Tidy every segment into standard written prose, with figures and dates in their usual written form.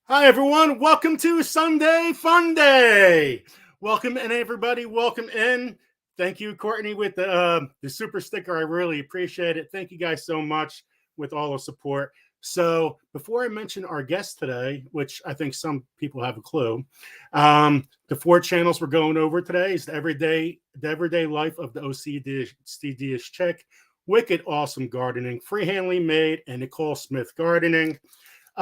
Hi, everyone. Welcome to Sunday Funday. Welcome in, everybody. Welcome in. Thank you, Courtney, with the super sticker. I really appreciate it. Thank you guys so much with all the support. So before I mention our guest today, which I think some people have a clue, the four channels we're going over today is the everyday life of the OCD chick, Wicked Awesome Gardening, Free Hanley Made, and Nicole Smith Gardening.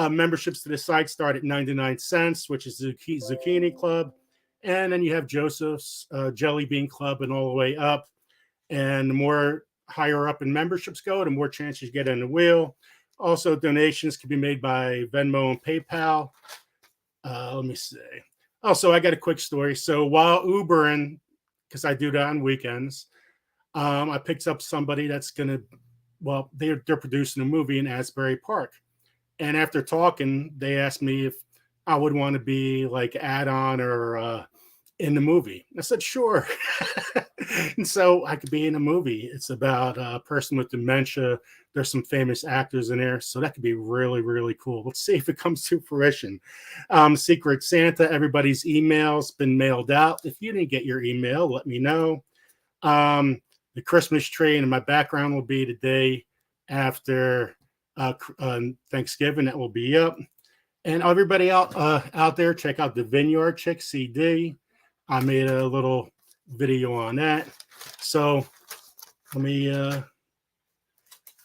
Memberships to the site start at 99 cents, which is Zucchini Club. And then you have Joseph's Jelly Bean Club and all the way up. And the more higher up in memberships go, the more chances you get in the wheel. Also, donations can be made by Venmo and PayPal. Let me see. Also, I got a quick story. So while Ubering, because I do that on weekends, I picked up somebody that's going to, well, they're producing a movie in Asbury Park. And after talking, they asked me if I would want to be like add-on or in the movie. I said, sure. And so I could be in a movie. It's about a person with dementia. There's some famous actors in there. So that could be really, really cool. Let's see if it comes to fruition. Secret Santa, everybody's email's been mailed out. If you didn't get your email, let me know. The Christmas tree in my background will be the day after Thanksgiving. That will be up. And everybody out there, check out the Vineyard Chick CD. I made a little video on that. So let me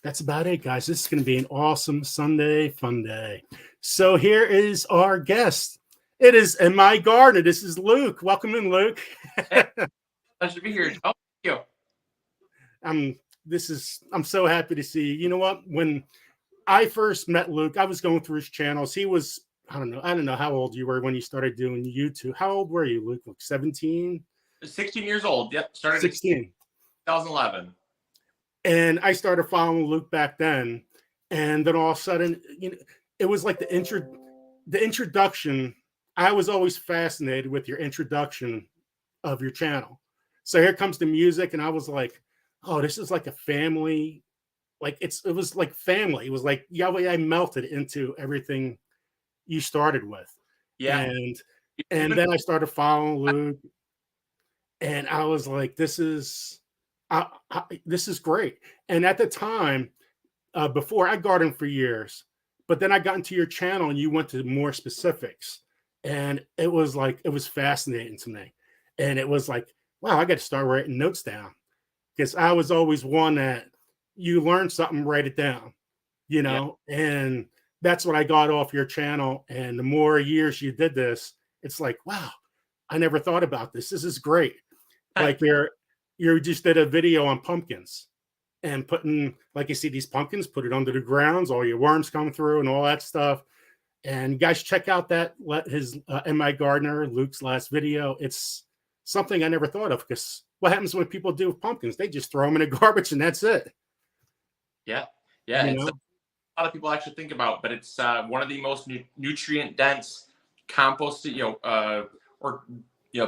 that's about it, guys. This is going to be an awesome Sunday fun day. So here is our guest. It is MIgardener. This is Luke. Welcome in, Luke. Hey, pleasure to be here. Oh, thank you. I'm so happy to see you. You know what? When I first met Luke, I was going through his channels. He was, I don't know how old you were when you started doing YouTube. How old were you, Luke? Like 17? 16 years old. Yep. Started 16. in 2011. And I started following Luke back then. And then all of a sudden, it was like the introduction. I was always fascinated with your introduction of your channel. So here comes the music, and I was like, oh, this is like a family. Like it was like family. It was like Yahweh. I melted into everything you started with. Yeah. And then I started following Luke, and I was like, this is great. And at the time, before I gardened for years, but then I got into your channel and you went to more specifics, and it was fascinating to me, and it was like, wow, I got to start writing notes down, because I was always one that you learn something, write it down, and that's what I got off your channel. And the more years you did this, it's like, wow, I never thought about this. This is great. Like you just did a video on pumpkins and putting, like, you see these pumpkins, put it under the grounds, all your worms come through and all that stuff. And you guys check out that his MIgardener, Luke's last video. It's something I never thought of, because what happens when people do with pumpkins? They just throw them in the garbage and that's it. Yeah. It's a lot of people actually think about, but it's one of the most nutrient dense compost, or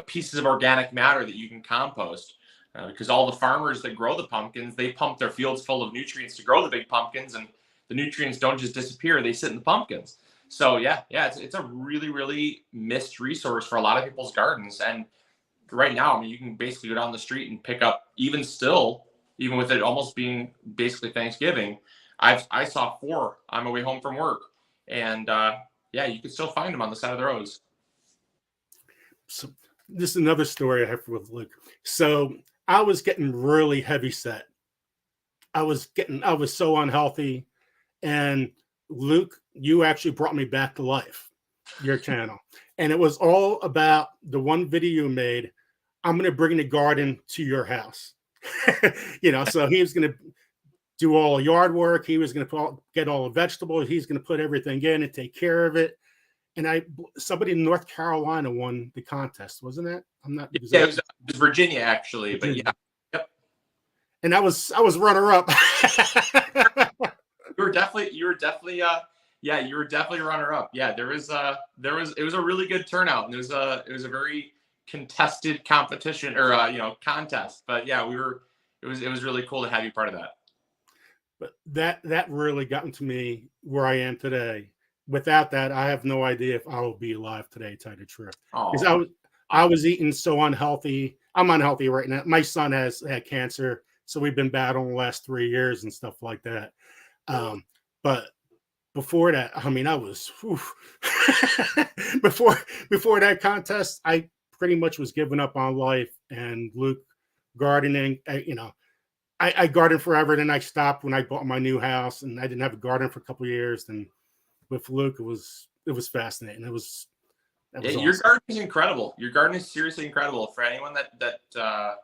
pieces of organic matter that you can compost. Because all the farmers that grow the pumpkins, they pump their fields full of nutrients to grow the big pumpkins, and the nutrients don't just disappear; they sit in the pumpkins. So it's a really, really missed resource for a lot of people's gardens. And right now, I mean, you can basically go down the street and pick up, even with it almost being basically Thanksgiving, I saw 4 on my way home from work, and you can still find them on the side of the roads. So this is another story I have with Luke. So I was getting really heavy set. I was so unhealthy, and Luke, you actually brought me back to life, your channel. And it was all about the one video you made. I'm going to bring the garden to your house. So he was going to do all the yard work. He was going to get all the vegetables. He's going to put everything in and take care of it. And somebody in North Carolina won the contest, wasn't it? I'm not. Yeah, it was Virginia, actually, Virginia. But yeah. Yep. And I was runner up. You were definitely runner up. Yeah, it was a really good turnout, and it was a very contested competition, or contest. But yeah, it was really cool to have you part of that. But that really got into me where I am today, without that, I have no idea if I will be alive today, to tell you the truth. Because Oh, I was eating so unhealthy. I'm unhealthy right now. My son has had cancer, so we've been battling the last 3 years and stuff like that. But before that, I mean, I was before that contest, I pretty much was giving up on life. And Luke gardening, I gardened forever. Then I stopped when I bought my new house, and I didn't have a garden for a couple of years. And with Luke, it was fascinating. That was your awesome. garden is incredible. Your garden is seriously incredible. For anyone that I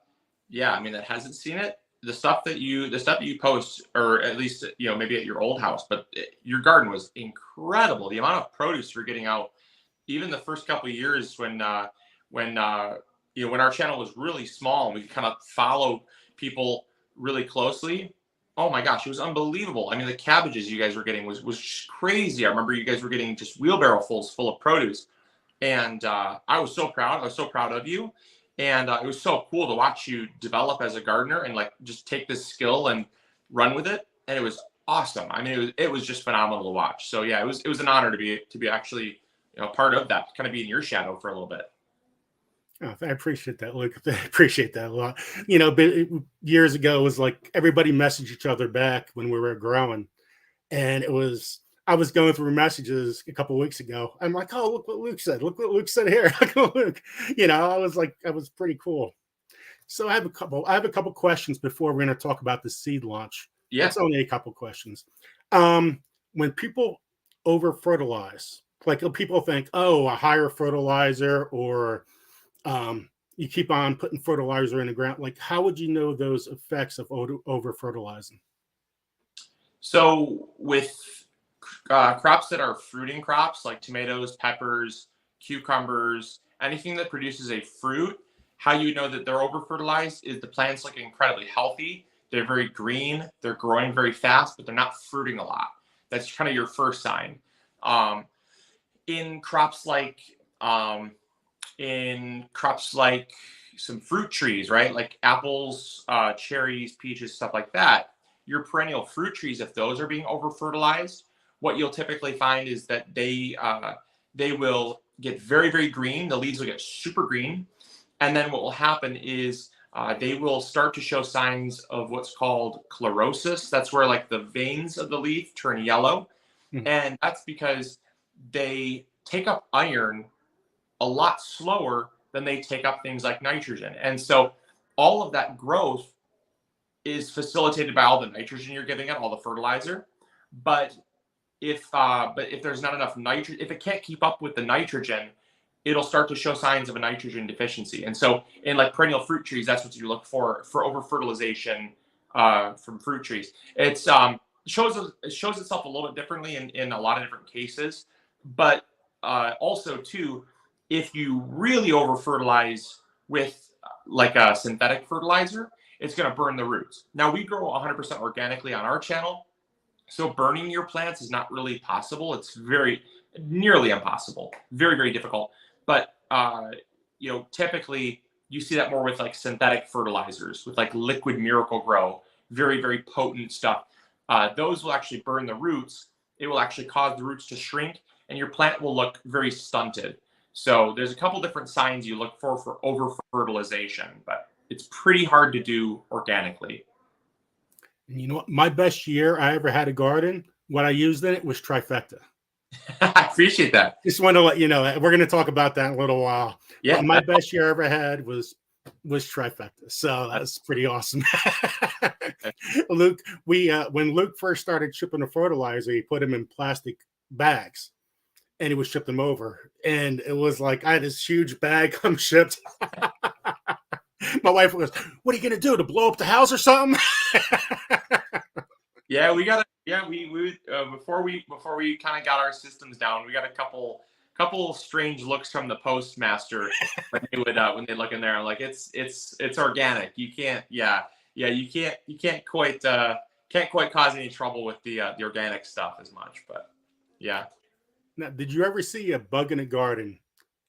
mean, that hasn't seen it, the stuff that you post, or at least maybe at your old house, but your garden was incredible. The amount of produce you're getting out, even the first couple of years when our channel was really small and we kind of follow people really closely. Oh my gosh, it was unbelievable. I mean, the cabbages you guys were getting was crazy. I remember you guys were getting just wheelbarrow full of produce. And I was so proud. I was so proud of you. And it was so cool to watch you develop as a gardener and like just take this skill and run with it. And it was awesome. I mean, it was just phenomenal to watch. So yeah, it was an honor to be actually part of that, kind of be in your shadow for a little bit. Oh, I appreciate that, Luke. I appreciate that a lot. Years ago, it was like everybody messaged each other back when we were growing, and I was going through messages a couple of weeks ago. I'm like, oh, look what Luke said. Look what Luke said here. Look at Luke. I was pretty cool. So I have a couple questions before we're going to talk about the seed launch. Yeah. It's only a couple questions. When people over fertilize, like people think, oh, a higher fertilizer, or you keep on putting fertilizer in the ground. Like, how would you know those effects of over fertilizing? So with crops that are fruiting crops like tomatoes, peppers, cucumbers, anything that produces a fruit, how you know that they're over fertilized is the plants look incredibly healthy. They're very green. They're growing very fast, but they're not fruiting a lot. That's kind of your first sign. In crops like some fruit trees, right? Like apples, cherries, peaches, stuff like that. Your perennial fruit trees, if those are being over fertilized, what you'll typically find is that they will get very, very green. The leaves will get super green. And then what will happen is they will start to show signs of what's called chlorosis. That's where like the veins of the leaf turn yellow. Mm-hmm. And that's because they take up iron a lot slower than they take up things like nitrogen. And so all of that growth is facilitated by all the nitrogen you're giving it, all the fertilizer. But if there's not enough nitrogen, if it can't keep up with the nitrogen, it'll start to show signs of a nitrogen deficiency. And so in like perennial fruit trees, that's what you look for over fertilization from fruit trees. It shows itself a little bit differently in a lot of different cases. But also too, if you really over fertilize with like a synthetic fertilizer, it's going to burn the roots. Now we grow 100% organically on our channel. So burning your plants is not really possible. It's nearly impossible, very, very difficult. But, typically you see that more with like synthetic fertilizers, with like liquid Miracle-Gro, very, very potent stuff. Those will actually burn the roots. It will actually cause the roots to shrink and your plant will look very stunted. So there's a couple different signs you look for over fertilization, but it's pretty hard to do organically. And you know what? My best year I ever had a garden, what I used in it was trifecta. I appreciate that. Just want to let you know that we're going to talk about that in a little while. Yeah. But my best year I ever had was trifecta. So that's pretty awesome. Luke, when Luke first started shipping the fertilizer, he put them in plastic bags and he would ship them over. And it was like I had this huge bag come shipped. My wife was, what are you going to do, to blow up the house or something? Yeah, we before we kind of got our systems down, we got a couple strange looks from the postmaster when they look in there. I'm like, it's organic. You can't, you can't quite cause any trouble with the organic stuff as much. But yeah. Now, did you ever see a bug in a garden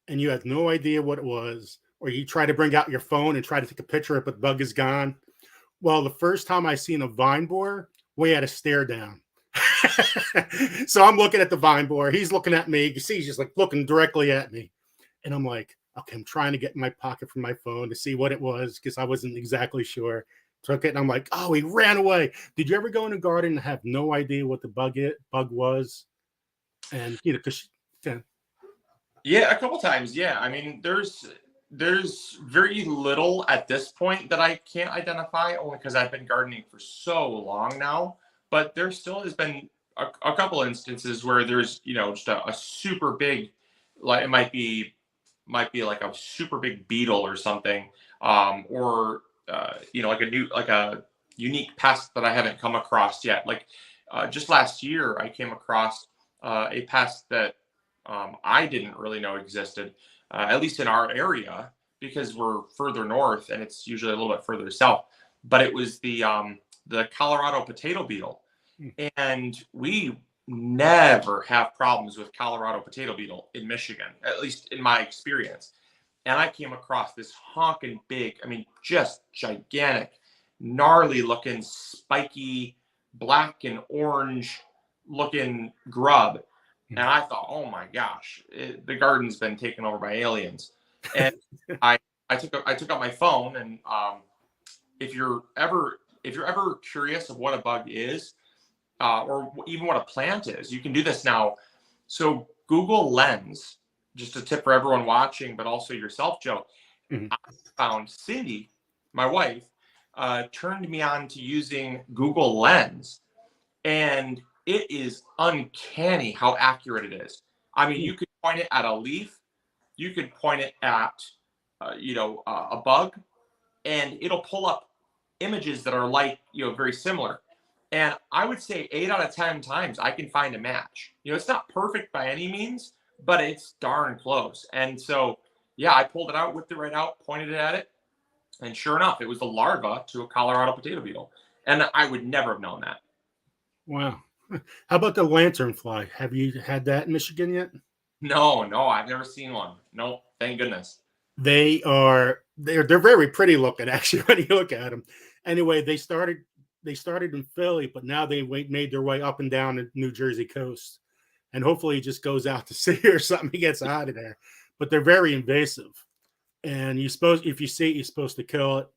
and you had no idea what it was, or you try to bring out your phone and try to take a picture of it, but the bug is gone? Well, the first time I seen a vine borer, we had to stare down. So I'm looking at the vine borer. He's looking at me. You see, he's just like looking directly at me. And I'm like, okay, I'm trying to get in my pocket from my phone to see what it was because I wasn't exactly sure. Took it and I'm like, oh, he ran away. Did you ever go in a garden and have no idea what the bug was? And because yeah, a couple times. Yeah, I mean, there's very little at this point that I can't identify, only because I've been gardening for so long now. But there still has been a couple instances where there's just a super big, like it might be like a super big beetle or something, or like a unique pest that I haven't come across yet. Like just last year, I came across a pest that I didn't really know existed, at least in our area, because we're further north and it's usually a little bit further south. But it was the Colorado potato beetle, and we never have problems with Colorado potato beetle in Michigan, at least in my experience. And I came across this honking big, I mean, just gigantic, gnarly looking, spiky, black and orange looking grub. And I thought, oh my gosh, the garden's been taken over by aliens. And I took out my phone, and if you're ever curious of what a bug is, or even what a plant is, you can do this now. So Google Lens, just a tip for everyone watching, but also yourself, Joe. I found Cindy, my wife, turned me on to using Google Lens, and it is uncanny how accurate it is. I mean, you could point it at a leaf, you could point it at, a bug, and it'll pull up images that are like, very similar. And I would say 8 out of 10 times I can find a match. It's not perfect by any means, but it's darn close. And so, yeah, I pulled it out, whipped it right out, pointed it at it. And sure enough, it was the larva to a Colorado potato beetle. And I would never have known that. Wow. How about the lanternfly? Have you had that in Michigan yet? No, I've never seen one. No, thank goodness. They're very pretty looking, actually, when you look at them. Anyway, they started in Philly, but now they made their way up and down the New Jersey coast. And hopefully he just goes out to sea or something. He gets out of there. But they're very invasive. And if you see it, you're supposed to kill it,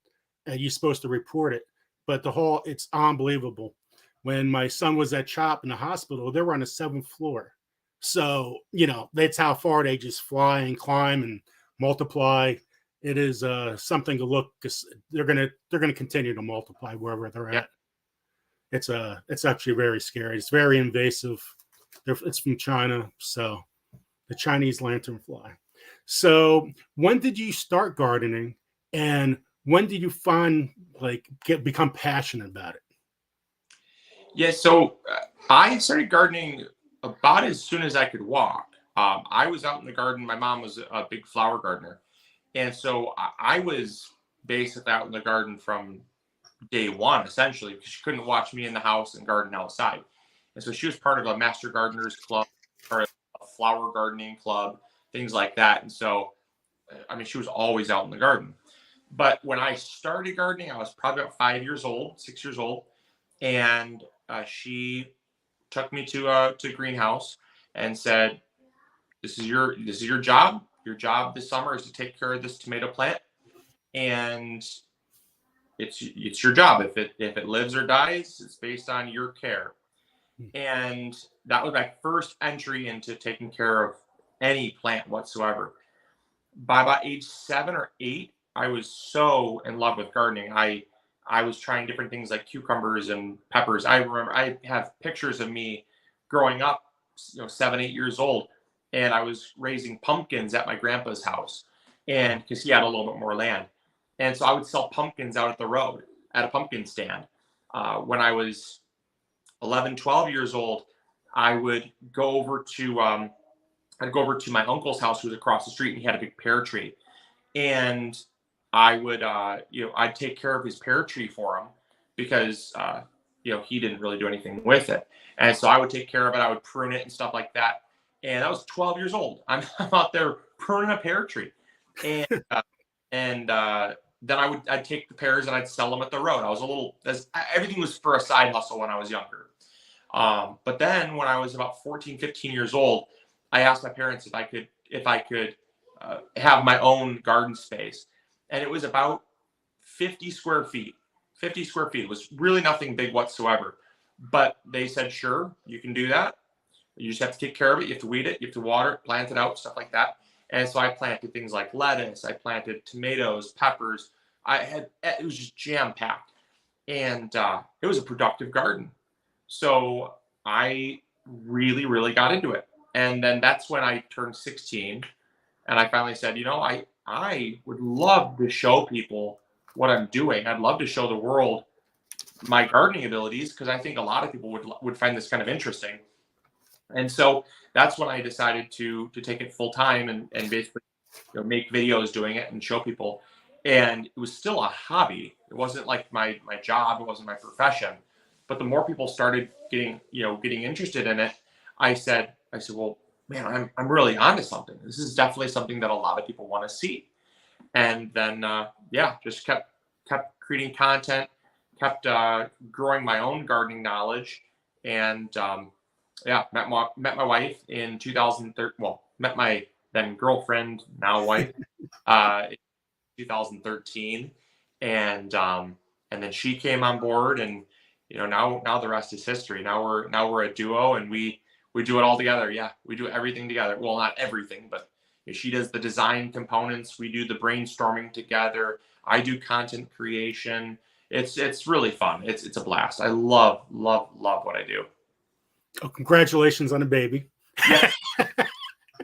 and you're supposed to report it. But it's unbelievable. When my son was at CHOP in the hospital, they were on the 7th floor. So, that's how far they just fly and climb and multiply. It is something to look, because they're gonna continue to multiply wherever they're at. It's actually very scary. It's very invasive. It's from China, so the Chinese lanternfly. So when did you start gardening, and when did you become passionate about it? Yeah, so I started gardening about as soon as I could walk. I was out in the garden. My mom was a big flower gardener. And so I was basically out in the garden from day one, essentially, because she couldn't watch me in the house and garden outside. And so she was part of a master gardeners club, or a flower gardening club, things like that. And so, I mean, she was always out in the garden. But when I started gardening, I was probably about 6 years old. And she took me to a greenhouse and said, this is your job. Your job this summer is to take care of this tomato plant, and it's your job. If it lives or dies, it's based on your care. And that was my first entry into taking care of any plant whatsoever. By about age 7 or 8, I was so in love with gardening. I was trying different things like cucumbers and peppers. I remember I have pictures of me growing up, 7, 8 years old, and I was raising pumpkins at my grandpa's house, and because he had a little bit more land. And so I would sell pumpkins out at the road at a pumpkin stand. When I was 11, 12 years old, I would go over to my uncle's house, who was across the street, and he had a big pear tree. And I would, I'd take care of his pear tree for him, because, he didn't really do anything with it. And so I would take care of it. I would prune it and stuff like that. And I was 12 years old. I'm out there pruning a pear tree. And, then I'd take the pears and I'd sell them at the road. Everything was for a side hustle when I was younger. But then when I was about 14, 15 years old, I asked my parents if I could have my own garden space. And it was about 50 square feet. 50 square feet. It was really nothing big whatsoever. But they said, sure, you can do that. You just have to take care of it. You have to weed it. You have to water it, plant it out, stuff like that. And so I planted things like lettuce. I planted tomatoes, peppers. It was just jam packed. And it was a productive garden. So I really, really got into it. And then that's when I turned 16. And I finally said, I would love to show people what I'm doing. I'd love to show the world my gardening abilities, because I think a lot of people would find this kind of interesting. And so that's when I decided to take it full time and basically make videos doing it and show people. And it was still a hobby. It wasn't like my job. It wasn't my profession. But the more people started getting interested in it, I said, well, man, I'm really onto something. This is definitely something that a lot of people want to see. And then, just kept creating content, kept growing my own gardening knowledge, and met my wife in 2013. Well, met my then girlfriend, now wife, in 2013, and then she came on board, and now the rest is history. Now we're a duo, and we do it all together. Yeah, we do everything together. Well, not everything, but she does the design components. We do the brainstorming together. I do content creation. It's really fun. It's a blast. I love what I do. Oh, congratulations on a baby. Yeah.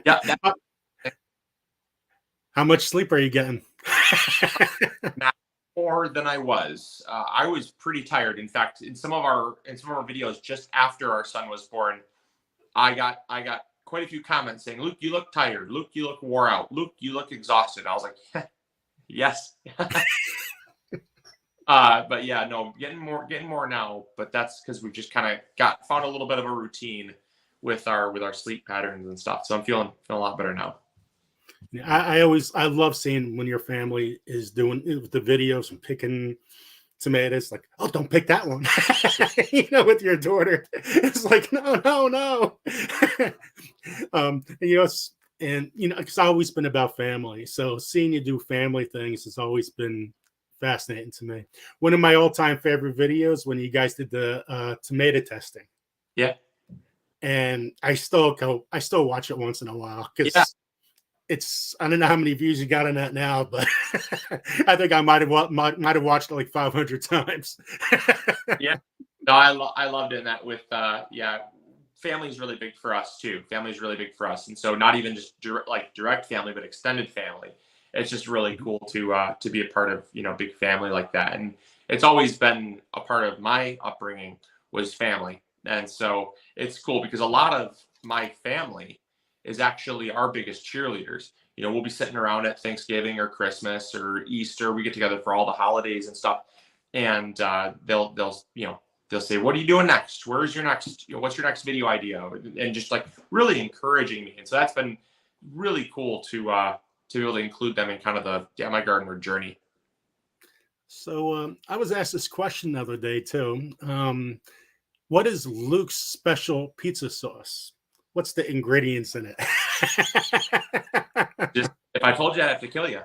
Yeah. How much sleep are you getting? Not more than I was. I was pretty tired. In fact, in some of our videos, just after our son was born, I got quite a few comments saying, "Luke, you look tired. Luke, you look wore out. Luke, you look exhausted." I was like, yes. But yeah, no, getting more now. But that's because we've just kind of found a little bit of a routine with our sleep patterns and stuff. So I'm feeling a lot better now. I love seeing when your family is doing the videos and picking tomatoes. Like, oh, don't pick that one. With your daughter, it's like, no. It's always been about family. So seeing you do family things has always been fascinating to me. One of my all-time favorite videos when you guys did the tomato testing. Yeah. And I still watch it once in a while because I don't know how many views you got on that now, but I think I might have watched it like 500 times. Yeah. No, I loved it. And that with family is really big for us too. Family is really big for us, and so not even just direct family, but extended family. It's just really cool to be a part of big family like that. And it's always been a part of my upbringing was family, and so it's cool because a lot of my family is actually our biggest cheerleaders. We'll be sitting around at Thanksgiving or Christmas or Easter. We get together for all the holidays and stuff, and they'll say, "What are you doing next? Where's your next? What's your next video idea?" And just like really encouraging me. And so that's been really cool to be able to include them in kind of the MIgardener journey. So I was asked this question the other day too. What is Luke's special pizza sauce? What's the ingredients in it? Just if I told you, I'd have to kill you.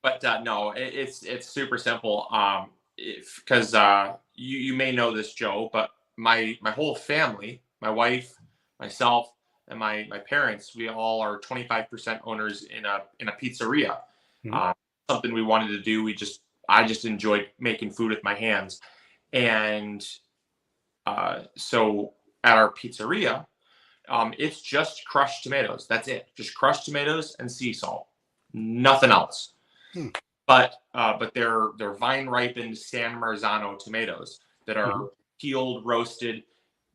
But no, it's super simple. Because you may know this, Joe, but my whole family, my wife, myself, and my parents, we all are 25% owners in a pizzeria. Mm-hmm. Something we wanted to do. I just enjoyed making food with my hands, and so at our pizzeria, it's just crushed tomatoes. That's it. Just crushed tomatoes and sea salt. Nothing else. But they're vine ripened San Marzano tomatoes that are peeled, roasted.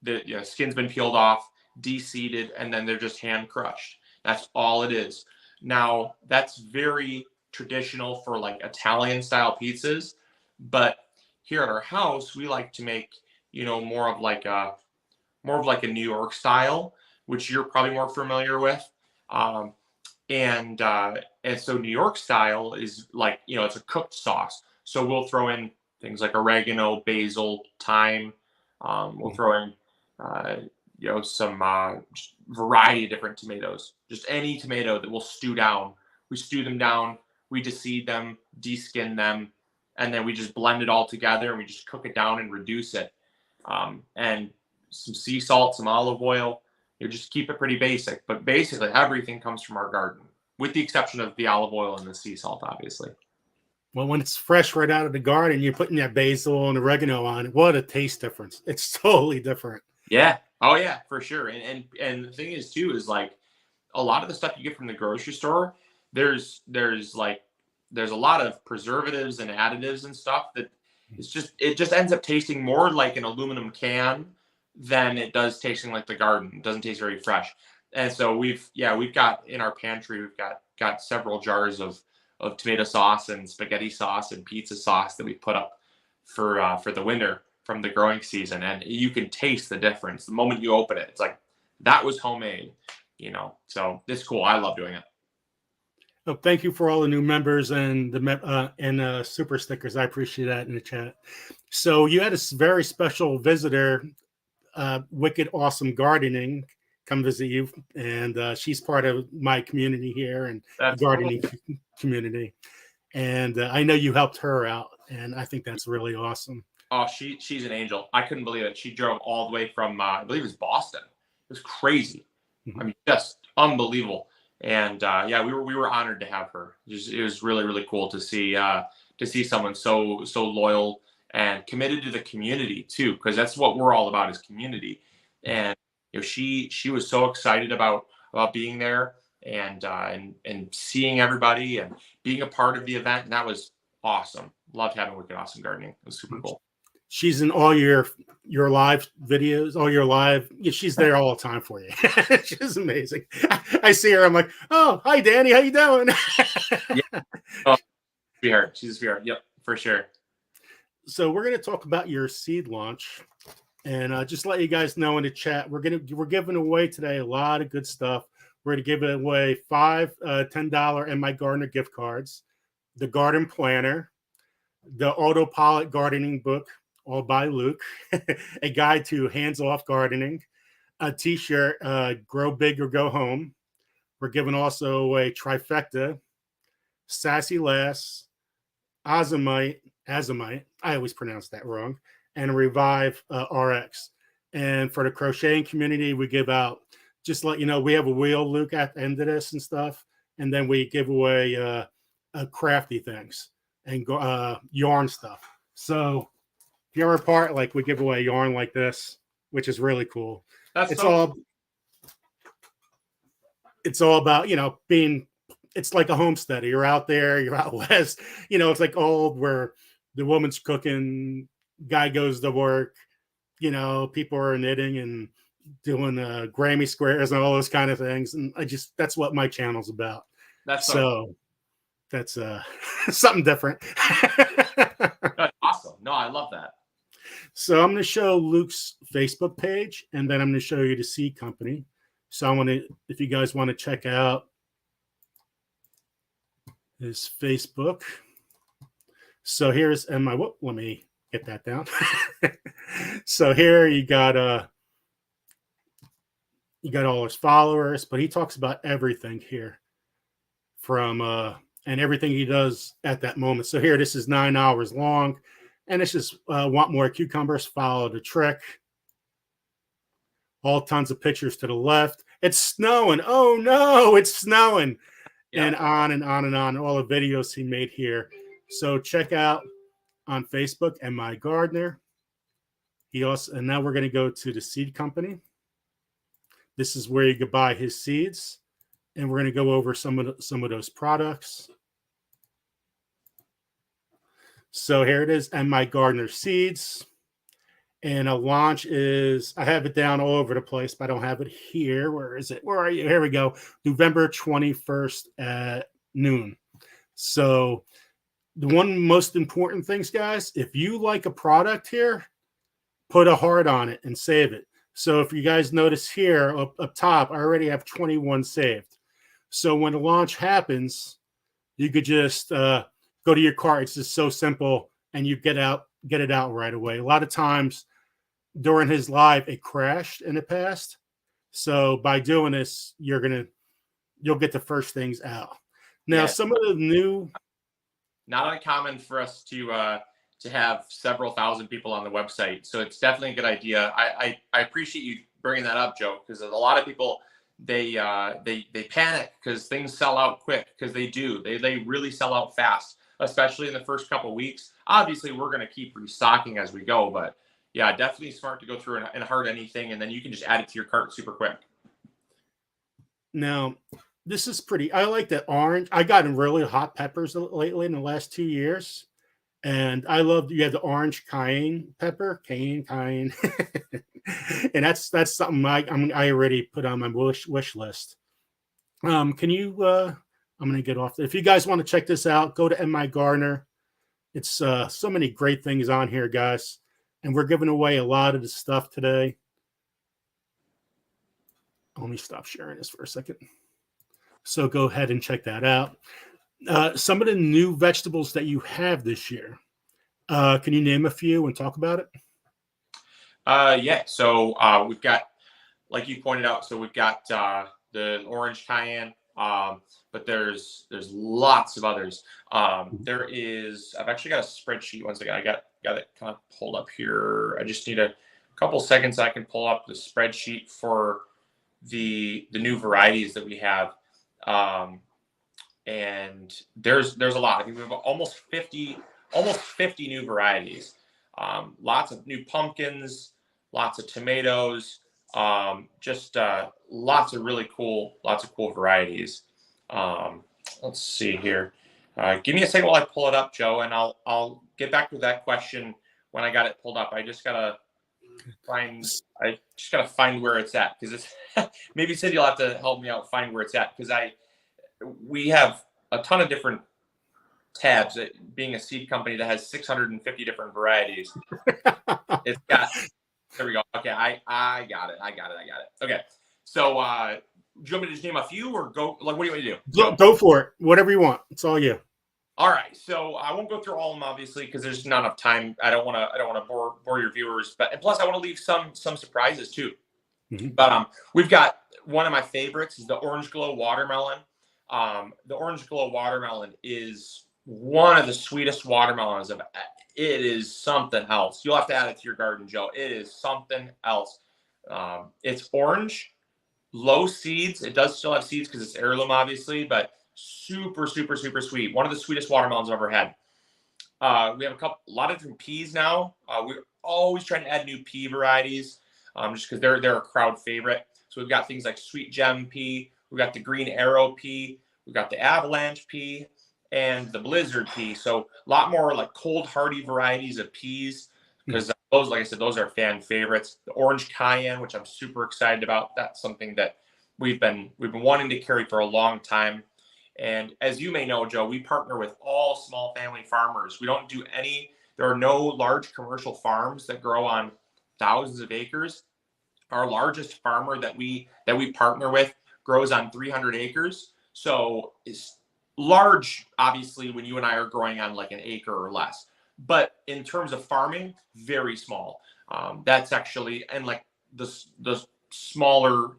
The skin's been peeled off, de-seeded, and then they're just hand crushed. That's all it is. Now that's very traditional for like Italian style pizzas, but here at our house we like to make more of like a New York style, which you're probably more familiar with. And so New York style is like, it's a cooked sauce. So we'll throw in things like oregano, basil, thyme, We'll throw in, some variety of different tomatoes. Just any tomato that we'll stew down. We stew them down. We deseed them, deskin them, and then we just blend it all together and we just cook it down and reduce it. And some sea salt, some olive oil. You just keep it pretty basic. But basically, everything comes from our garden, with the exception of the olive oil and the sea salt, obviously. Well, when it's fresh right out of the garden, you're putting that basil and oregano on it. What a taste difference. It's totally different. Yeah. Oh, yeah, for sure. And the thing is, too, is like a lot of the stuff you get from the grocery store, there's a lot of preservatives and additives and stuff that it just ends up tasting more like an aluminum can than it does tasting like the garden. It doesn't taste very fresh. And so we've got in our pantry, we've got several jars of tomato sauce and spaghetti sauce and pizza sauce that we put up for the winter from the growing season. And you can taste the difference the moment you open it. It's like, that was homemade, so it's cool. I love doing it. Oh, thank you for all the new members and the super stickers. I appreciate that in the chat. So you had a very special visitor, Wicked Awesome Gardening, come visit you, and she's part of my community here and the gardening community. And I know you helped her out, and I think that's really awesome. Oh, she's an angel. I couldn't believe it. She drove all the way from I believe it was Boston. It was crazy. I mean, just unbelievable. And we were honored to have her. It was really, really cool to see someone so loyal and committed to the community too, because that's what we're all about, is community. And she was so excited about being there and seeing everybody and being a part of the event. And that was awesome. Loved having Wicked Awesome Gardening. It was super cool. She's in all your live videos, all your live. She's there all the time for you. She's amazing. I see her. I'm like, oh, hi, Danny. How you doing? Yeah. Oh, sweetheart. She's a sweetheart. Yep, for sure. So we're going to talk about your seed launch, and just let you guys know in the chat, we're giving away today a lot of good stuff. We're going to give away 5 $10 MIgardener gift cards, the garden planner, the autopilot gardening book, all by Luke, a guide to hands-off gardening, a t-shirt, Grow Big or Go Home. We're giving also a trifecta, Sassy Lass, Azomite, I always pronounce that wrong, and a Revive RX. And for the crocheting community, we give out, just let you know, we have a wheel, Luke, at the end of this and stuff, and then we give away crafty things and yarn stuff. So if you're a part, like, we give away yarn like this, which is really cool. It's all about, being, it's like a homesteader. You're out there, you're out west, it's like old where the woman's cooking, guy goes to work, people are knitting and doing Grammy squares and all those kind of things. And that's what my channel's about. That's something different. That's awesome. No, I love that. So I'm going to show Luke's Facebook page, and then I'm going to show you the seed company. So if you guys want to check out his Facebook. So here's let me get that down. So here you got all his followers, but he talks about everything here from and everything he does at that moment. So here, this is 9 hours long, and it's just want more cucumbers, follow the trick. All tons of pictures to the left. It's snowing. Oh no, it's snowing. Yeah. And on and on and on. All the videos he made here. So check out on Facebook, MIgardener. And now we're going to go to the seed company. This is where you can buy his seeds, and we're going to go over some of those products. So here it is, MIgardener Seeds. And a launch is, I have it down all over the place, but I don't have it here. Where is it? Where are you? Here we go. November 21st at noon. So the one most important things, guys, if you like a product here, put a heart on it and save it. So if you guys notice here up top, I already have 21 saved. So when the launch happens, you could just go to your cart. It's just so simple, and you get it out right away. A lot of times, during his live, it crashed in the past. So by doing this, you'll get the first things out. Now, some of the new, not uncommon for us to have several thousand people on the website. So it's definitely a good idea. I appreciate you bringing that up, Joe, because a lot of people, they panic because things sell out quick, because they do. They really sell out fast, especially in the first couple of weeks. Obviously, we're going to keep restocking as we go, but yeah, definitely smart to go through and heart anything, and then you can just add it to your cart super quick. Now, this is pretty. I like that orange. I got really hot peppers lately in the last 2 years. And I love you have the orange cayenne pepper, cayenne, and that's something I already put on my wish list. Can you? I'm gonna get off. If you guys want to check this out, go to MIgardener. It's so many great things on here, guys, and we're giving away a lot of the stuff today. Let me stop sharing this for a second. So go ahead and check that out. Some of the new vegetables that you have this year. Can you name a few and talk about it? Yeah. So we've got, like you pointed out, so we've got the orange cayenne, but there's lots of others. There is. I've actually got a spreadsheet. Once again, I got it kind of pulled up here. I just need a couple seconds. I can pull up the spreadsheet for the new varieties that we have. And there's a lot. I think we have almost 50 new varieties. Lots of new pumpkins, lots of tomatoes, just lots of really cool varieties. Let's see here. Give me a second while I pull it up, Joe, and I'll get back to that question when I got it pulled up. I just gotta find where it's at, because it's maybe Cindy, you'll have to help me out find where it's at, because we have a ton of different tabs. Being a seed company that has 650 different varieties, it's got. There we go. Okay, I got it. Okay, so do you want me to just name a few, or go? Like, what do you want me to do? Go for it. Whatever you want. It's all you. All right. So I won't go through all of them, obviously, because there's not enough time. I don't want to bore your viewers, but and plus I want to leave some surprises too. Mm-hmm. But we've got one of my favorites is the Orange Glow watermelon. The Orange Glow watermelon is one of the sweetest watermelons of. It is something else. You'll have to add it to your garden, Joe. It is something else. It's orange, low seeds. It does still have seeds because it's heirloom, obviously, but super, super, super sweet. One of the sweetest watermelons I've ever had. We have a lot of different peas now. We're always trying to add new pea varieties, just because they're a crowd favorite. So we've got things like sweet gem pea. We've got the green arrow pea. We've got the avalanche pea and the blizzard pea. So a lot more like cold hardy varieties of peas, because those, like I said, those are fan favorites. The orange cayenne, which I'm super excited about. That's something that we've been wanting to carry for a long time. And as you may know, Joe, we partner with all small family farmers. We don't do there are no large commercial farms that grow on thousands of acres. Our largest farmer that we partner with grows on 300 acres. So it's large, obviously, when you and I are growing on like an acre or less. But in terms of farming, very small. That's actually, and like the smaller, 1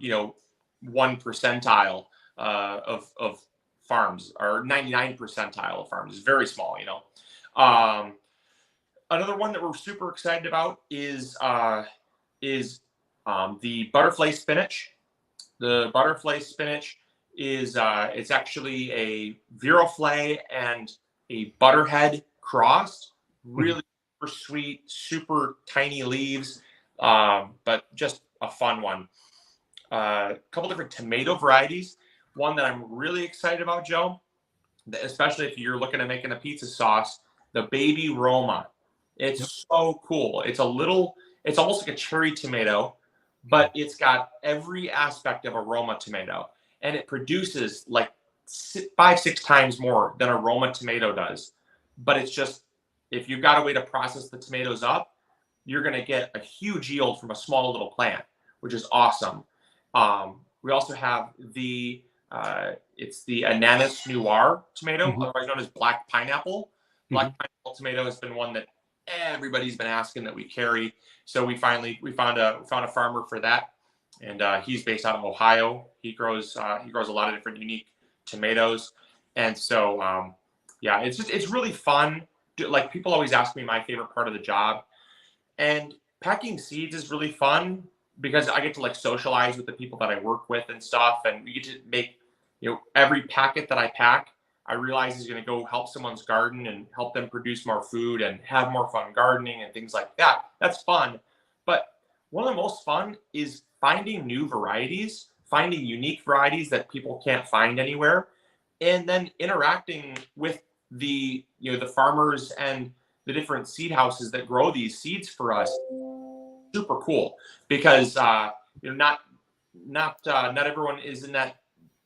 percentile of farms, or 99 percentile of farms is very small. Another one that we're super excited about is the butterfly spinach. The butterfly spinach is it's actually a viroflay and a butterhead crossed. Really super sweet, super tiny leaves, but just a fun one. A couple different tomato varieties. One that I'm really excited about, Joe, especially if you're looking at making a pizza sauce, the Baby Roma. It's so cool. It's almost like a cherry tomato, but it's got every aspect of a Roma tomato. And it produces like 5-6 times more than a Roma tomato does. But it's just, if you've got a way to process the tomatoes up, you're going to get a huge yield from a small little plant, which is awesome. We also have it's the Ananas Noir tomato, otherwise known as black pineapple. Black pineapple tomato has been one that everybody's been asking that we carry. So we found a farmer for that, and he's based out of Ohio. He grows a lot of different unique tomatoes, and so yeah, it's really fun. Like, people always ask me my favorite part of the job, and packing seeds is really fun because I get to like socialize with the people that I work with and stuff, and we get to make, every packet that I pack, I realize is going to go help someone's garden and help them produce more food and have more fun gardening and things like that. That's fun. But one of the most fun is finding new varieties, finding unique varieties that people can't find anywhere, and then interacting with the farmers and the different seed houses that grow these seeds for us. Super cool, because not everyone is in that.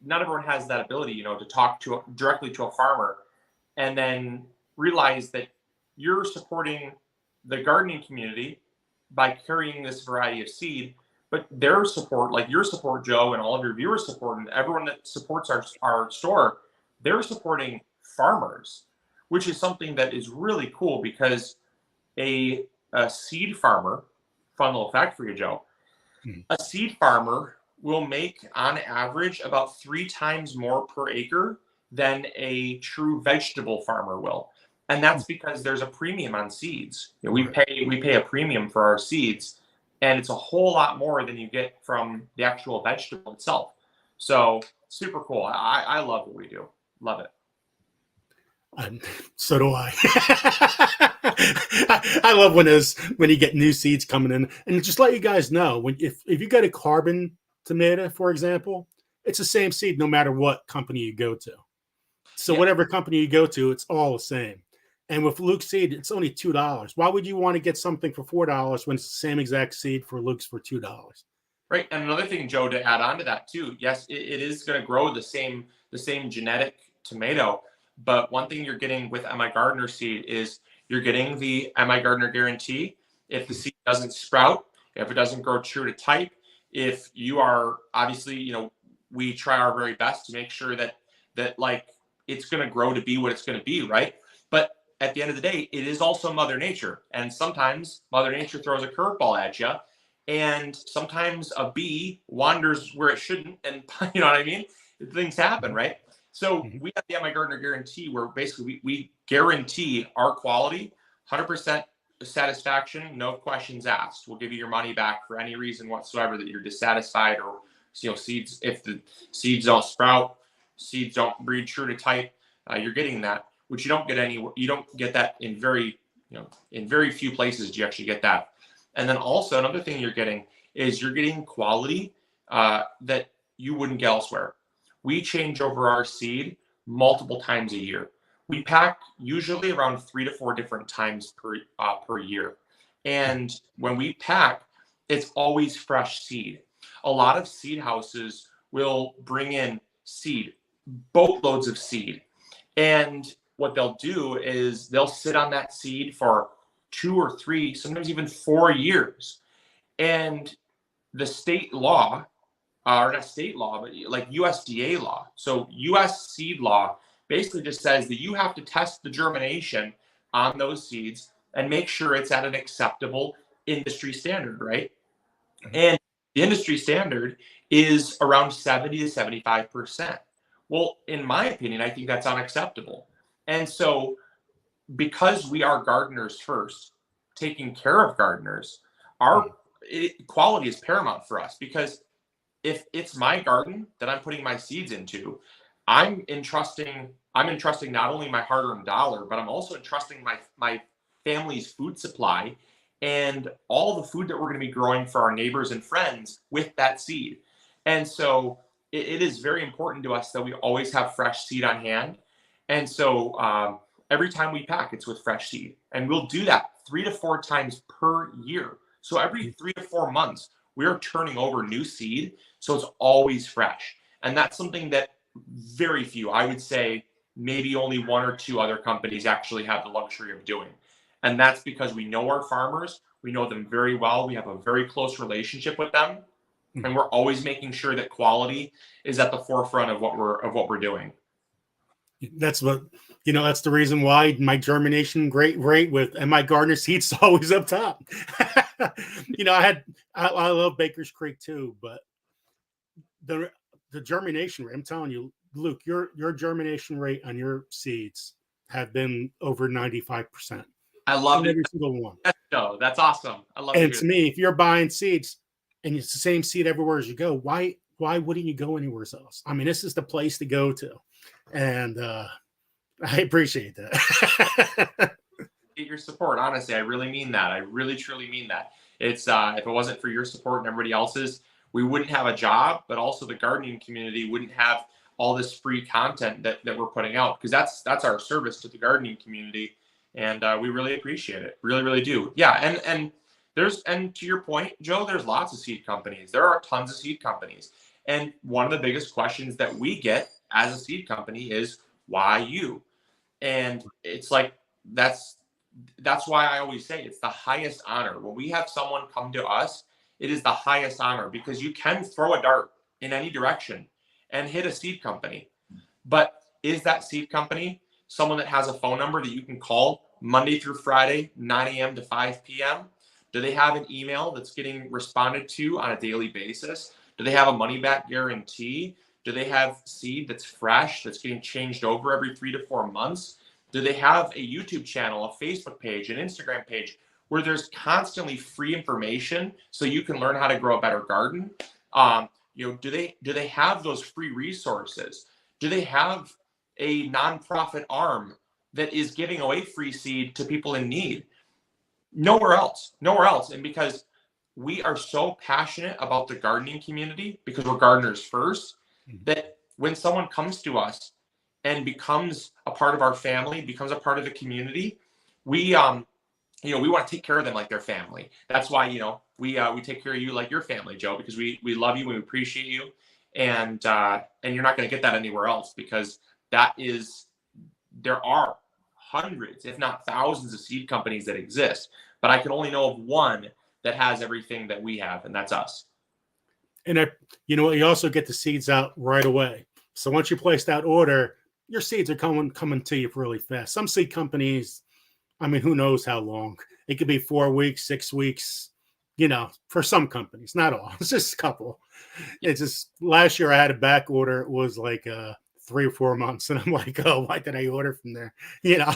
Not everyone has that ability, to talk directly to a farmer, and then realize that you're supporting the gardening community by carrying this variety of seed, but their support, like your support, Joe, and all of your viewers' support, and everyone that supports our store, they're supporting farmers, which is something that is really cool, because a seed farmer, fun little fact for you, Joe, a seed farmer will make on average about 3 times more per acre than a true vegetable farmer will. And that's because there's a premium on seeds. We pay a premium for our seeds, and it's a whole lot more than you get from the actual vegetable itself. So super cool. I love what we do. Love it. So do I. I love when you get new seeds coming in, and just let you guys know, if you get a carbon tomato, for example, it's the same seed no matter what company you go to. So whatever company you go to, it's all the same. And with Luke's seed, it's only $2. Why would you want to get something for $4 when it's the same exact seed for Luke's for $2? Right. And another thing, Joe, to add on to that too, yes, it is going to grow the same genetic tomato. But one thing you're getting with MIgardener seed is you're getting the MIgardener guarantee. If the seed doesn't sprout, if it doesn't grow true to type, if you are obviously, we try our very best to make sure that like it's going to grow to be what it's going to be, right? But at the end of the day, it is also Mother Nature. And sometimes Mother Nature throws a curveball at you. And sometimes a bee wanders where it shouldn't. And you know what I mean? Things happen, right? So we have the MIgardener guarantee, where basically we guarantee our quality, 100% satisfaction, no questions asked. We'll give you your money back for any reason whatsoever that you're dissatisfied, or seeds, if the seeds don't sprout, seeds don't breed true to type, you're getting that, which you don't get that in very few places do you actually get that. And then also another thing you're getting is you're getting quality that you wouldn't get elsewhere. We change over our seed multiple times a year. We pack usually around 3 to 4 different times per year. And when we pack, it's always fresh seed. A lot of seed houses will bring in seed, boatloads of seed. And what they'll do is they'll sit on that seed for 2 or 3, sometimes even 4 years. And the state law, or not state law, but like USDA law. So US seed law basically just says that you have to test the germination on those seeds and make sure it's at an acceptable industry standard, right? And the industry standard is around 70 to 75%. Well, in my opinion, I think that's unacceptable. And so because we are gardeners first, taking care of gardeners, quality is paramount for us, because if it's my garden that I'm putting my seeds into, I'm entrusting not only my hard-earned dollar, but I'm also entrusting my family's food supply and all the food that we're going to be growing for our neighbors and friends with that seed. And so it is very important to us that we always have fresh seed on hand. And so every time we pack, it's with fresh seed. And we'll do that 3 to 4 times per year. So every 3 to 4 months, we're turning over new seed. So it's always fresh. And that's something that very few, I would say maybe only 1 or 2 other companies actually have the luxury of doing. And that's because we know our farmers, we know them very well. We have a very close relationship with them. And we're always making sure that quality is at the forefront of what we're doing. That's what, that's the reason why my germination rate with MIgardener Seeds is always up top. I love Baker's Creek too, but the germination rate, I'm telling you, Luke, your germination rate on your seeds have been over 95%. I love every single one. No, that's awesome. I love it. And to me, if you're buying seeds and it's the same seed everywhere as you go, why wouldn't you go anywhere else? I mean, this is the place to go to. And I appreciate that. Your support, honestly, I really mean that. I really truly mean that. It's if it wasn't for your support and everybody else's, we wouldn't have a job, but also the gardening community wouldn't have all this free content that we're putting out, because that's our service to the gardening community, and we really appreciate it. Really, really do. Yeah, and to your point, Joe, there's lots of seed companies. There are tons of seed companies, and one of the biggest questions that we get as a seed company is, why you? And it's like that's why I always say it's the highest honor. When we have someone come to us, it is the highest honor, because you can throw a dart in any direction and hit a seed company. But is that seed company someone that has a phone number that you can call Monday through Friday, 9 a.m. to 5 p.m.? Do they have an email that's getting responded to on a daily basis? Do they have a money back guarantee? Do they have seed that's fresh, that's getting changed over every 3 to 4 months? Do they have a YouTube channel, a Facebook page, an Instagram page where there's constantly free information so you can learn how to grow a better garden? Do they have those free resources? Do they have a nonprofit arm that is giving away free seed to people in need? Nowhere else. And because we are so passionate about the gardening community, because we're gardeners first, that when someone comes to us and becomes a part of our family, becomes a part of the community, we want to take care of them like their family. That's why, we take care of you like your family, Joe, because we love you, we appreciate you. And you're not going to get that anywhere else, because there are hundreds, if not thousands, of seed companies that exist, but I can only know of one that has everything that we have, and that's us. And you also get the seeds out right away. So once you place that order, your seeds are coming to you really fast. Some seed companies, I mean, who knows how long? It could be 4 weeks, 6 weeks, for some companies, not all. It's just a couple. It's just last year I had a back order. It was like 3 or 4 months. And I'm like, oh, why did I order from there? Yeah.